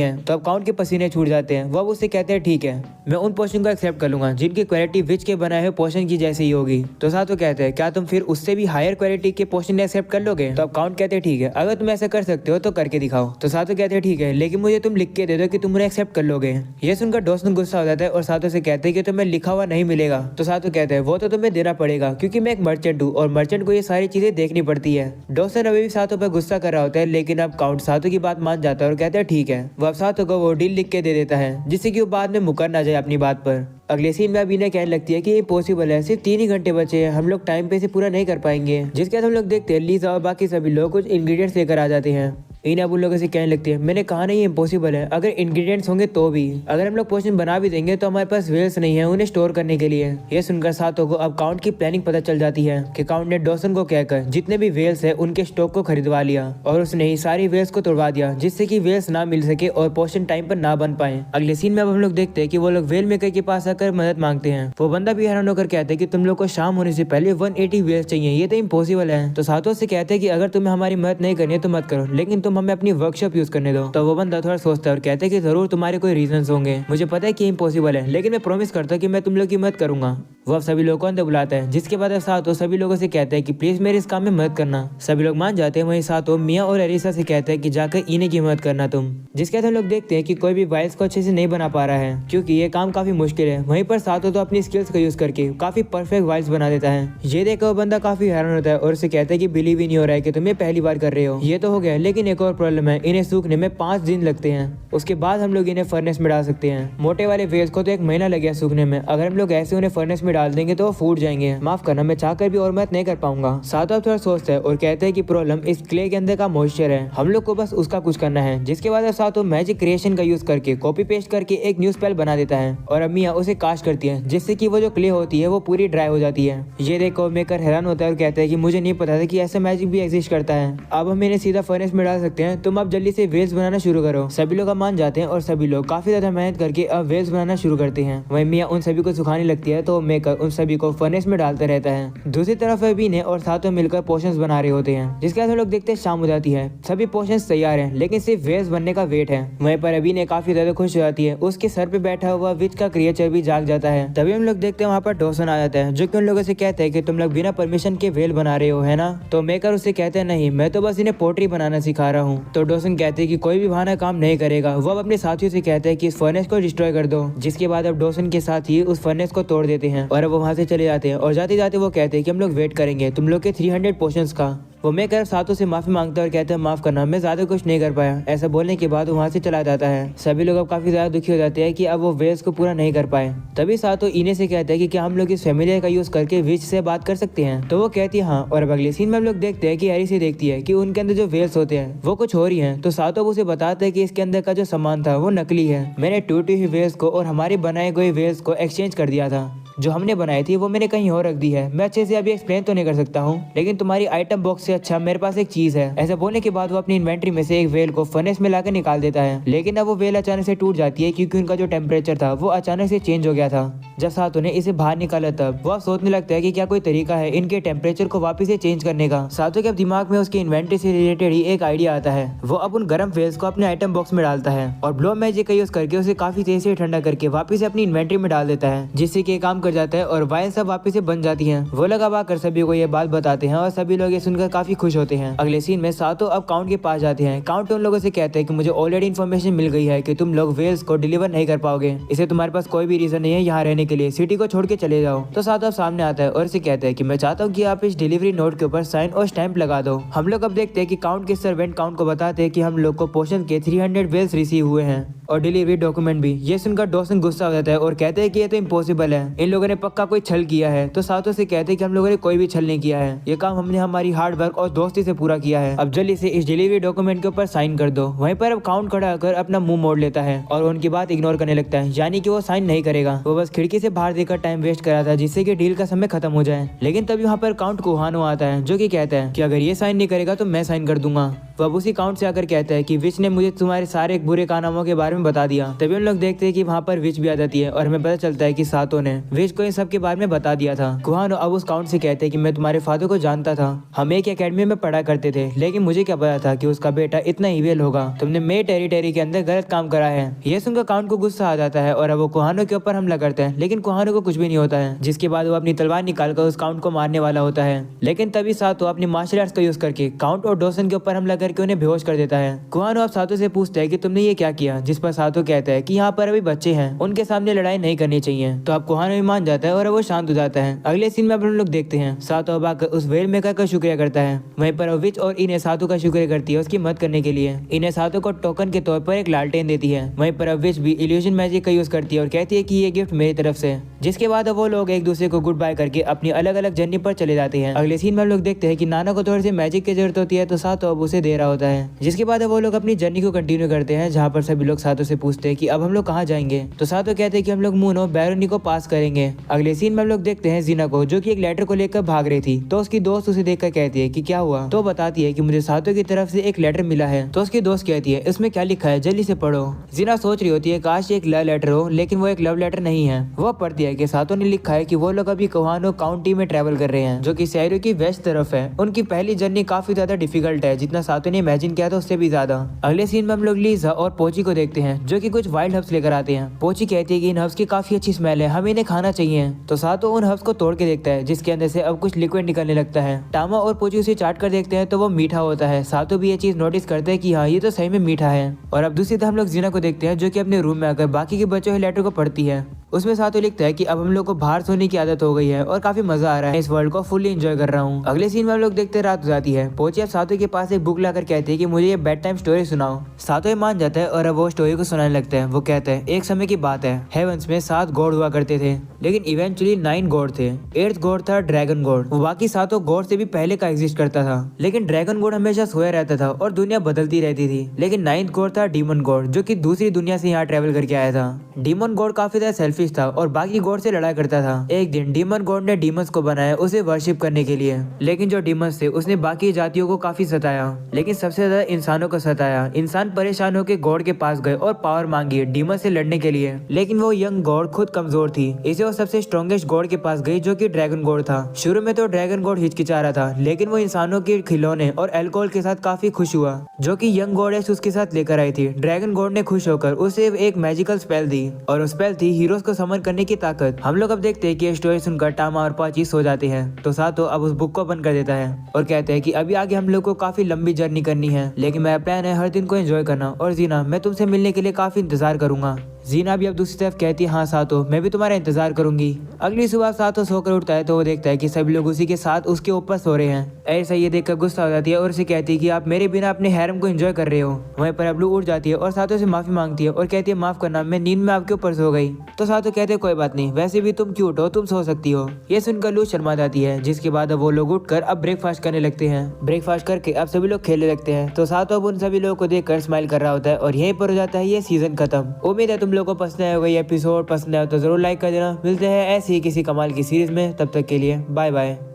है। तो अब काउंट के पसीने छूट जाते हैं। वो उससे कहते हैं ठीक है, मैं उन पोर्शन को एक्सेप्ट कर लूंगा जिनकी क्वालिटी विच के बनाए हुए पोर्शन की जैसी ही होगी। तो सातो कहते हैं क्या तुम फिर उससे भी हायर क्वालिटी के पोर्शन एक्सेप्ट कर लोगे? तो अब काउंट कहते हैं ठीक है, अगर तुम ऐसा कर सकते हो तो करके दिखाओ। तो सातो कहते हैं ठीक है, लेकिन मुझे तुम लिख के दे दो कि तुम उन्हें एक्सेप्ट कर लोगे। ये सुनकर डॉसन गुस्सा हो जाता है और सातो से कहते हैं कि तुम्हें लिखा हुआ नहीं मिलेगा। तो सातो कहते हैं वो तो तुम्हें देना पड़ेगा क्योंकि मैं एक मर्चेंट हूँ और मर्चेंट को ये सारी चीजें देखनी पड़ती है। डॉसन अभी भी सातो पर गुस्सा कर रहा होता है, लेकिन अब काउंट सातो की बात मान जाता है और कहता है ठीक है। वो अब सातो को वो डील लिख के दे देता है जिससे कि वो बाद में मुकर ना जाए अपनी बात पर। अगले सीन में अब इन्हें कहने लगती है कि ये पॉसिबल है, सिर्फ 3 ही घंटे बचे हैं, हम लोग टाइम पे से पूरा नहीं कर पाएंगे। जिसके बाद हम लोग देखते हैं लीजा और बाकी सभी लोग कुछ इंग्रेडिएंट्स लेकर आ जाते हैं। इन्हें अब उन लोगों से कहने लगती है मैंने कहा नहीं इम्पॉसिबल है, अगर इंग्रेडिएंट्स होंगे तो भी, अगर हम लोग पोर्शन बना भी देंगे तो हमारे पास वेल्स नहीं है उन्हें स्टोर करने के लिए। ये सुनकर सातो को अब काउंट की प्लानिंग पता चल जाती है कि काउंट ने डॉसन को कहकर जितने भी वेल्स है उनके स्टॉक को खरीदवा लिया और उसने ही सारी वेल्स को तोड़वा दिया जिससे कि वेल्स ना मिल सके और पोर्शन टाइम पर ना बन पाए। अगले सीन में अब हम लोग देखते हैं कि वो लोग वेल मेकर के पास आकर मदद मांगते हैं। वो बंदा भी हैरान होकर कहते हैं कि तुम लोग को शाम होने से पहले 180 वेल्स चाहिए, ये तो इम्पॉसिबल है। तो सातो से कहते हैं कि अगर तुम्हें हमारी मदद नहीं करनी है तो मत करो, लेकिन तुम हमें अपनी वर्कशॉप यूज करने दो। तो वो बंदा थोड़ा सोचता है और कहता है कि जरूर तुम्हारे कोई रीजंस होंगे, मुझे पता है कि इम्पॉसिबल है, लेकिन मैं प्रॉमिस करता हूँ कि मैं तुम लोग की मदद करूंगा। वो अब सभी लोगों को अंदर बुलाता है, जिसके बाद सातो सभी लोगों से कहता है कि प्लीज मेरे इस काम में मदद करना। सभी लोग मान जाते हैं। वहीं सातो मिया और एरिसा से कहता है कि जाकर इन्हें की मदद करना तुम। जिसके बाद हम लोग देखते हैं कि कोई भी वाइल्स को अच्छे से नहीं बना पा रहा है क्योंकि ये काम काफी मुश्किल है। वहीं पर सातो तो अपनी स्किल्स का यूज करके काफी परफेक्ट वाइल्स बना देता है। ये देखकर वो बंदा काफी हैरान होता है और उसे कहता है कि बिलीव ही नहीं हो रहा है कि तुम ये पहली बार कर रहे हो। ये तो हो गया, लेकिन एक और प्रॉब्लम है, इन्हें सूखने में 5 दिन लगते हैं। उसके बाद हम लोग इन्हें फर्नेस में डाल सकते हैं। मोटे वाले वेल्स को तो 1 महीना लग गया सूखने में, अगर हम लोग ऐसे उन्हें फर्नेस में में डाल देंगे तो वो फूट जाएंगे। माफ करना, मैं चाहकर भी और मत नहीं कर पाऊंगा। सातो अब थोड़ा सोचता है और कहते हैं कि प्रॉब्लम इस क्ले के अंदर का मॉइस्चर है, हम लोग को बस उसका कुछ करना है। जिसके बाद अब सातो मैजिक क्रिएशन का यूज करके कॉपी पेस्ट करके एक न्यू स्पेल बना देता है और अब मिया उसे कास्ट करती है, जिससे कि वो जो क्ले होती है वो पूरी ड्राई हो जाती है। ये देखो मेकर हैरान होता है और कहता है कि मुझे नहीं पता था कि ऐसा मैजिक भी एग्जिस्ट करता है। अब हम इन्हें सीधा फर्नेस में डाल सकते हैं, तुम अब जल्दी से वेल्स बनाना शुरू करो। सभी लोग अब मान जाते हैं और सभी लोग काफी ज्यादा मेहनत करके अब वेल्स बनाना शुरू करते हैं। वहीं मिया उन सभी को सुखाने लगती है तो मेकर उन सभी को फर्नेस में डालता रहता है। दूसरी तरफ अभी ने और सातों मिलकर पोशंस बना रहे होते हैं। जिसके बाद हम लोग देखते हैं शाम हो जाती है, सभी पोशंस तैयार हैं, लेकिन सिर्फ वेल्स बनने का वेट है। वहीं पर अभी ने काफी ज्यादा खुश हो जाती है, उसके सर पे बैठा हुआ विच का क्रिएचर भी जाग जाता है। तभी हम लोग देखते हैं वहाँ पर डॉसन आ जाता है, जो कि उन लोगों से कहता है कि तुम लोग बिना परमिशन के वेल बना रहे हो, है ना? तो मेकर उससे कहते हैं नहीं, मैं तो बस इन्हें पोट्री बनाना सिखा रहा हूँ। तो डॉसन कहते हैं कि कोई भी बहाना काम नहीं करेगा। वो अब अपने साथियों से कहते हैं कि इस फर्नेस को डिस्ट्रॉय कर दो। जिसके बाद अब डॉसन के साथी उस फर्नेस को तोड़ देते हैं और अब वो वहाँ से चले जाते हैं। और जाते जाते वो कहते हैं कि हम लोग वेट करेंगे तुम लोग के 300 पोशंस का। वो मेकर सातों से माफी मांगता है और कहता है माफ करना, मैं ज्यादा कुछ नहीं कर पाया। ऐसा बोलने के बाद वहाँ से चला जाता है। सभी लोग अब काफी ज्यादा दुखी हो जाते हैं कि अब वो वेल्स को पूरा नहीं कर पाए। तभी सातों इने से कहता है कि क्या हम लोग इस फैमिलियर का यूज करके विच से बात कर सकते हैं? तो वो कहती है हाँ। और अब अगले सीन में हम लोग देखते हैं कि हैरी से देखती है कि उनके अंदर जो वेल्स होते हैं वो कुछ हो रही है। तो सातों उसे बताते हैं कि इसके अंदर का जो सामान था वो नकली है। मैंने टूटी हुई वेल्स को और हमारे बनाए गए वेल्स को एक्सचेंज कर दिया था। जो हमने बनाई थी वो मैंने कहीं और रख दी है। मैं अच्छे से अभी एक्सप्लेन तो नहीं कर सकता हूँ, लेकिन तुम्हारी आइटम बॉक्स से अच्छा मेरे पास एक चीज है। ऐसा बोलने के बाद वो अपनी इन्वेंट्री में से एक वेल को फर्नेस में लाकर निकाल देता है, लेकिन अब वो वेल अचानक से टूट जाती है क्योंकि उनका जो टेम्परेचर था वो अचानक से चेंज हो गया था। जब सातों ने इसे बाहर निकाला तब वो सोचने लगता है कि क्या कोई तरीका है इनके टेम्परेचर को वापस से चेंज करने का। सातों के अब दिमाग में उसकी इन्वेंट्री से रिलेटेड ही एक आइडिया आता है। वो अब उन गर्म वेल्स को अपने आइटम बॉक्स में डालता है और ब्लो मैजिक का यूज करके उसे काफी तेजी से ठंडा करके वापस से अपनी इन्वेंट्री में डाल देता है, जिससे कि काम कर जाता है और वायल सब वापस से बन जाती हैं। वो लोग अब आकर सभी को ये बात बताते हैं और सभी लोग ये सुनकर काफी खुश होते हैं। अगले सीन में सातों अब काउंट के पास जाते हैं। काउंट उन लोगों से कहते हैं कि मुझे ऑलरेडी इन्फॉर्मेशन मिल गई है कि तुम लोग वेल्स को डिलीवर नहीं कर पाओगे, इसे तुम्हारे पास कोई भी रीजन नहीं है यहाँ रहने के लिए, सिटी को छोड़ के चले जाओ। तो सातों अब सामने आता है और इसे कहता है कि मैं चाहता हूँ कि आप इस डिलीवरी नोट के ऊपर साइन और स्टैंप लगा दो। हम लोग अब देखते हैं कि काउंट के सर्वेंट काउंट को बताते हैं कि हम लोग को पोशन के 300 वेल्स रिसीव हुए हैं और डिलीवरी डॉक्यूमेंट भी। ये सुनकर डॉसन गुस्सा हो जाता है और कहते हैं कि ये तो इम्पॉसिबल है, इन लोगों ने पक्का कोई छल किया है। तो सातों से कहते हैं कि हम लोगों ने कोई भी छल नहीं किया है, ये काम हमने हमारी हार्ड वर्क और दोस्ती से पूरा किया है। अब जल्दी से इस डिलीवरी डॉक्यूमेंट के ऊपर साइन कर दो। वहीं पर अब काउंट खड़ा होकर अपना मुंह मोड़ लेता है और उनकी बात इग्नोर करने लगता है, यानी कि वो साइन नहीं करेगा। वो बस खिड़की से बाहर देखकर टाइम वेस्ट करा था जिससे कि डील का समय खत्म हो जाए। लेकिन तभी वहाँ पर काउंट कुहानो आता है जो कि कहता है कि अगर ये साइन नहीं करेगा तो मैं साइन कर दूंगा। वो अब उसी काउंट से आकर कहता है कि विच ने मुझे तुम्हारे सारे बुरे कारनामों के बारे में बता दिया। तभी हम लोग देखते हैं कि वहाँ पर विच भी आ जाती है और हमें पता चलता है कि सातों ने विच को इन सब के बारे में बता दिया था। कुहानो अब उस काउंट से कहते हैं कि मैं तुम्हारे फादर को जानता था, हम एक एकेडमी में पढ़ा करते थे, लेकिन मुझे क्या पता था कि उसका बेटा इतना इविल होगा। तुमने मेरे टेरिटरी के अंदर गलत काम करा है। ये सुनकर काउंट को गुस्सा आ जाता है और अब वो कुहानो के ऊपर हमला करते हैं, लेकिन कुहानो को कुछ भी नहीं होता है। जिसके बाद वो अपनी तलवार निकालकर उस काउंट को मारने वाला होता है, लेकिन तभी सातों अपनी मार्शल आर्ट्स का यूज करके काउंट और डॉसन के ऊपर हमला करके उन्हें बेहोश कर देता है। कुहानो अब सातों से पूछता है कि तुमने ये क्या किया, जिस पर सातों कहता है कि यहाँ पर अभी बच्चे हैं, उनके सामने लड़ाई नहीं करनी चाहिए। तो अब कुहानो भी मान जाता है और वो शांत हो जाता है। अगले सीन में अब हम लोग देखते हैं सातों अब आकर उस वेल मेकर का शुक्रिया करता है। वहीं पर विच और इन्हें सातों का शुक्रिया करती है उसकी मदद करने के लिए। इन्हें सातों को टोकन के तौर पर एक लालटेन देती है। वहीं पर विच भी इल्यूजन मैजिक का यूज करती है और कहती है कि ये गिफ्ट मेरी तरफ से। जिसके बाद अब वो लोग एक दूसरे को गुड बाय करके अपनी अलग अलग जर्नी पर चले जाते हैं। अगले सीन में हम लोग देखते हैं कि नाना को थोड़ी सी मैजिक की जरूरत होती है तो सातों अब उसे दे रहा होता है। जिसके बाद अब वो लोग अपनी जर्नी को कंटिन्यू करते हैं, जहाँ पर सभी लोग सातों से पूछते हैं कि अब हम लोग कहाँ जाएंगे। तो सातों कहते हैं कि हम लोग मूनो बैरोनी को पास करेंगे। अगले सीन में हम लोग देखते हैं जीना को, जो कि एक लेटर को लेकर भाग रही थी। तो उसकी दोस्त उसे देखकर कहती है कि क्या हुआ। तो बताती है कि मुझे सातों की तरफ से एक लेटर मिला है। तो उसकी दोस्त कहती है इसमें क्या लिखा है, जल्दी से पढ़ो। जीना सोच रही होती है काश एक लव लेटर हो, लेकिन वो एक लव लेटर नहीं है। वो पढ़ती है कि सातों ने लिखा है कि वो लोग अभी कुहानो काउंटी में ट्रेवल कर रहे हैं, जो कि शहरों की वेस्ट तरफ है। उनकी पहली जर्नी काफी ज्यादा डिफिकल्ट है, जितना सातों ने इमेजिन किया था उससे भी ज्यादा। अगले सीन में हम लोग लीजा और पोची को देखते हैं, जो कि कुछ वाइल्ड हर्ब्स लेकर आते हैं। पोची कहती है कि इन हर्ब्स की काफी अच्छी स्मेल है, हमें इन्हें खाना चाहिए। तो सातों उन हर्ब्स को तोड़ के देखता है, जिसके अंदर से अब कुछ लिक्विड निकलने लगता है। टामा और पोची उसे चाट कर देखते हैं तो वो मीठा होता है। सातों भी ये चीज नोटिस करते हैं कि हाँ ये तो सही में मीठा है। और अब दूसरी तरफ हम लोग जीना को देखते हैं, जो कि अपने रूम में आकर बाकी के बच्चों के लेटर को पढ़ती है। उसमें सातो लिखता है कि अब हम लोग को बाहर सोने की आदत हो गई है और काफी मजा आ रहा है, इस वर्ल्ड को फुल्ली एंजॉय कर रहा हूँ। अगले सीन में हम लोग देखते रात हो जाती है। पोची अब सातो के पास एक बुक लाकर कहते हैं कि मुझे ये बेड टाइम स्टोरी सुनाओ। सातो ये मान जाता है और अब वो स्टोरी को सुनाने लगता है। वो कहता है एक समय की बात है, हेवंस में 7 गॉड हुआ करते थे, लेकिन इवेंचुअली 9 गॉड थे। 8th गॉड था ड्रैगन गॉड। वो बाकी 7 गॉड से भी पहले का एग्जिस्ट करता था, लेकिन ड्रैगन गॉड हमेशा सोया रहता था और दुनिया बदलती रहती थी। लेकिन 9th गॉड था डीमन गॉड, जो कि दूसरी दुनिया से यहाँ ट्रेवल करके आया था। डीमन गॉड काफी ज्यादा सेल्फिश था और बाकी गॉड से लड़ाई करता था। एक दिन डीमन गॉड ने डीमंस को बनाया उसे वर्शिप करने के लिए, लेकिन जो डीमंस थे उसने बाकी जातियों को काफी सताया, लेकिन सबसे ज्यादा इंसानों को सताया। इंसान परेशान होकर गॉड के पास गए और पावर मांगी डीमन से लड़ने के लिए, लेकिन वो यंग गॉड खुद कमजोर थी, इसे वो सबसे स्ट्रॉन्गेस्ट गॉड के पास गई जो कि ड्रैगन गॉड था। शुरू में तो ड्रैगन गॉड हिचकिचा रहा था, लेकिन वो इंसानों के खिलौने और अल्कोहल के साथ काफी खुश हुआ, जो कि यंग गॉडेस उसके साथ लेकर आई थी। ड्रैगन गॉड ने खुश होकर उसे एक मैजिकल स्पेल दी और उस स्पेल थी हीरोज को समन करने की ताकत। हम लोग अब देखते हैं कि ये स्टोरी सुनकर टामा और पाची सो जाते हैं, तो सातो अब उस बुक को बंद कर देता है और कहते हैं कि अभी आगे हम लोग को काफी लंबी जर्नी करनी है, लेकिन मेरा प्लान है हर दिन को एंजॉय करना। और जीना, मैं तुमसे मिलने के लिए काफी इंतजार करूंगा। जीना भी अब दूसरी तरफ कहती है हाँ सातो, मैं भी तुम्हारा इंतजार करूंगी। अगली सुबह सातो सोकर उठता है तो वो देखता है कि सभी लोग उसी के साथ उसके ऊपर सो रहे हैं। ऐसा ये देखकर गुस्सा हो जाती है और उसे कहती है कि आप मेरे बिना अपने हैरम को एंजॉय कर रहे हो। वहीं पर अब्लू उठ जाती है और सातो से माफी मांगती है और कहती है माफ करना, मैं नींद में आपके ऊपर सो गई। तो सातो कहते कोई बात नहीं, वैसे भी तुम क्यूट हो, तुम सो सकती हो। ये सुनकर लू शर्मा जाती है, जिसके बाद अब वो लोग उठकर अब ब्रेकफास्ट करने लगते हैं। ब्रेकफास्ट करके अब सभी लोग खेलने लगते हैं, तो सातो अब उन सभी लोगों को देखकर स्माइल कर रहा होता है और यहीं पर हो जाता है ये सीजन खत्म। उम्मीद है तुम लोग को पसंद आया होगा ये एपिसोड। पसंद आया तो जरूर लाइक कर देना। मिलते हैं ऐसे ही किसी कमाल की सीरीज में, तब तक के लिए बाय बाय।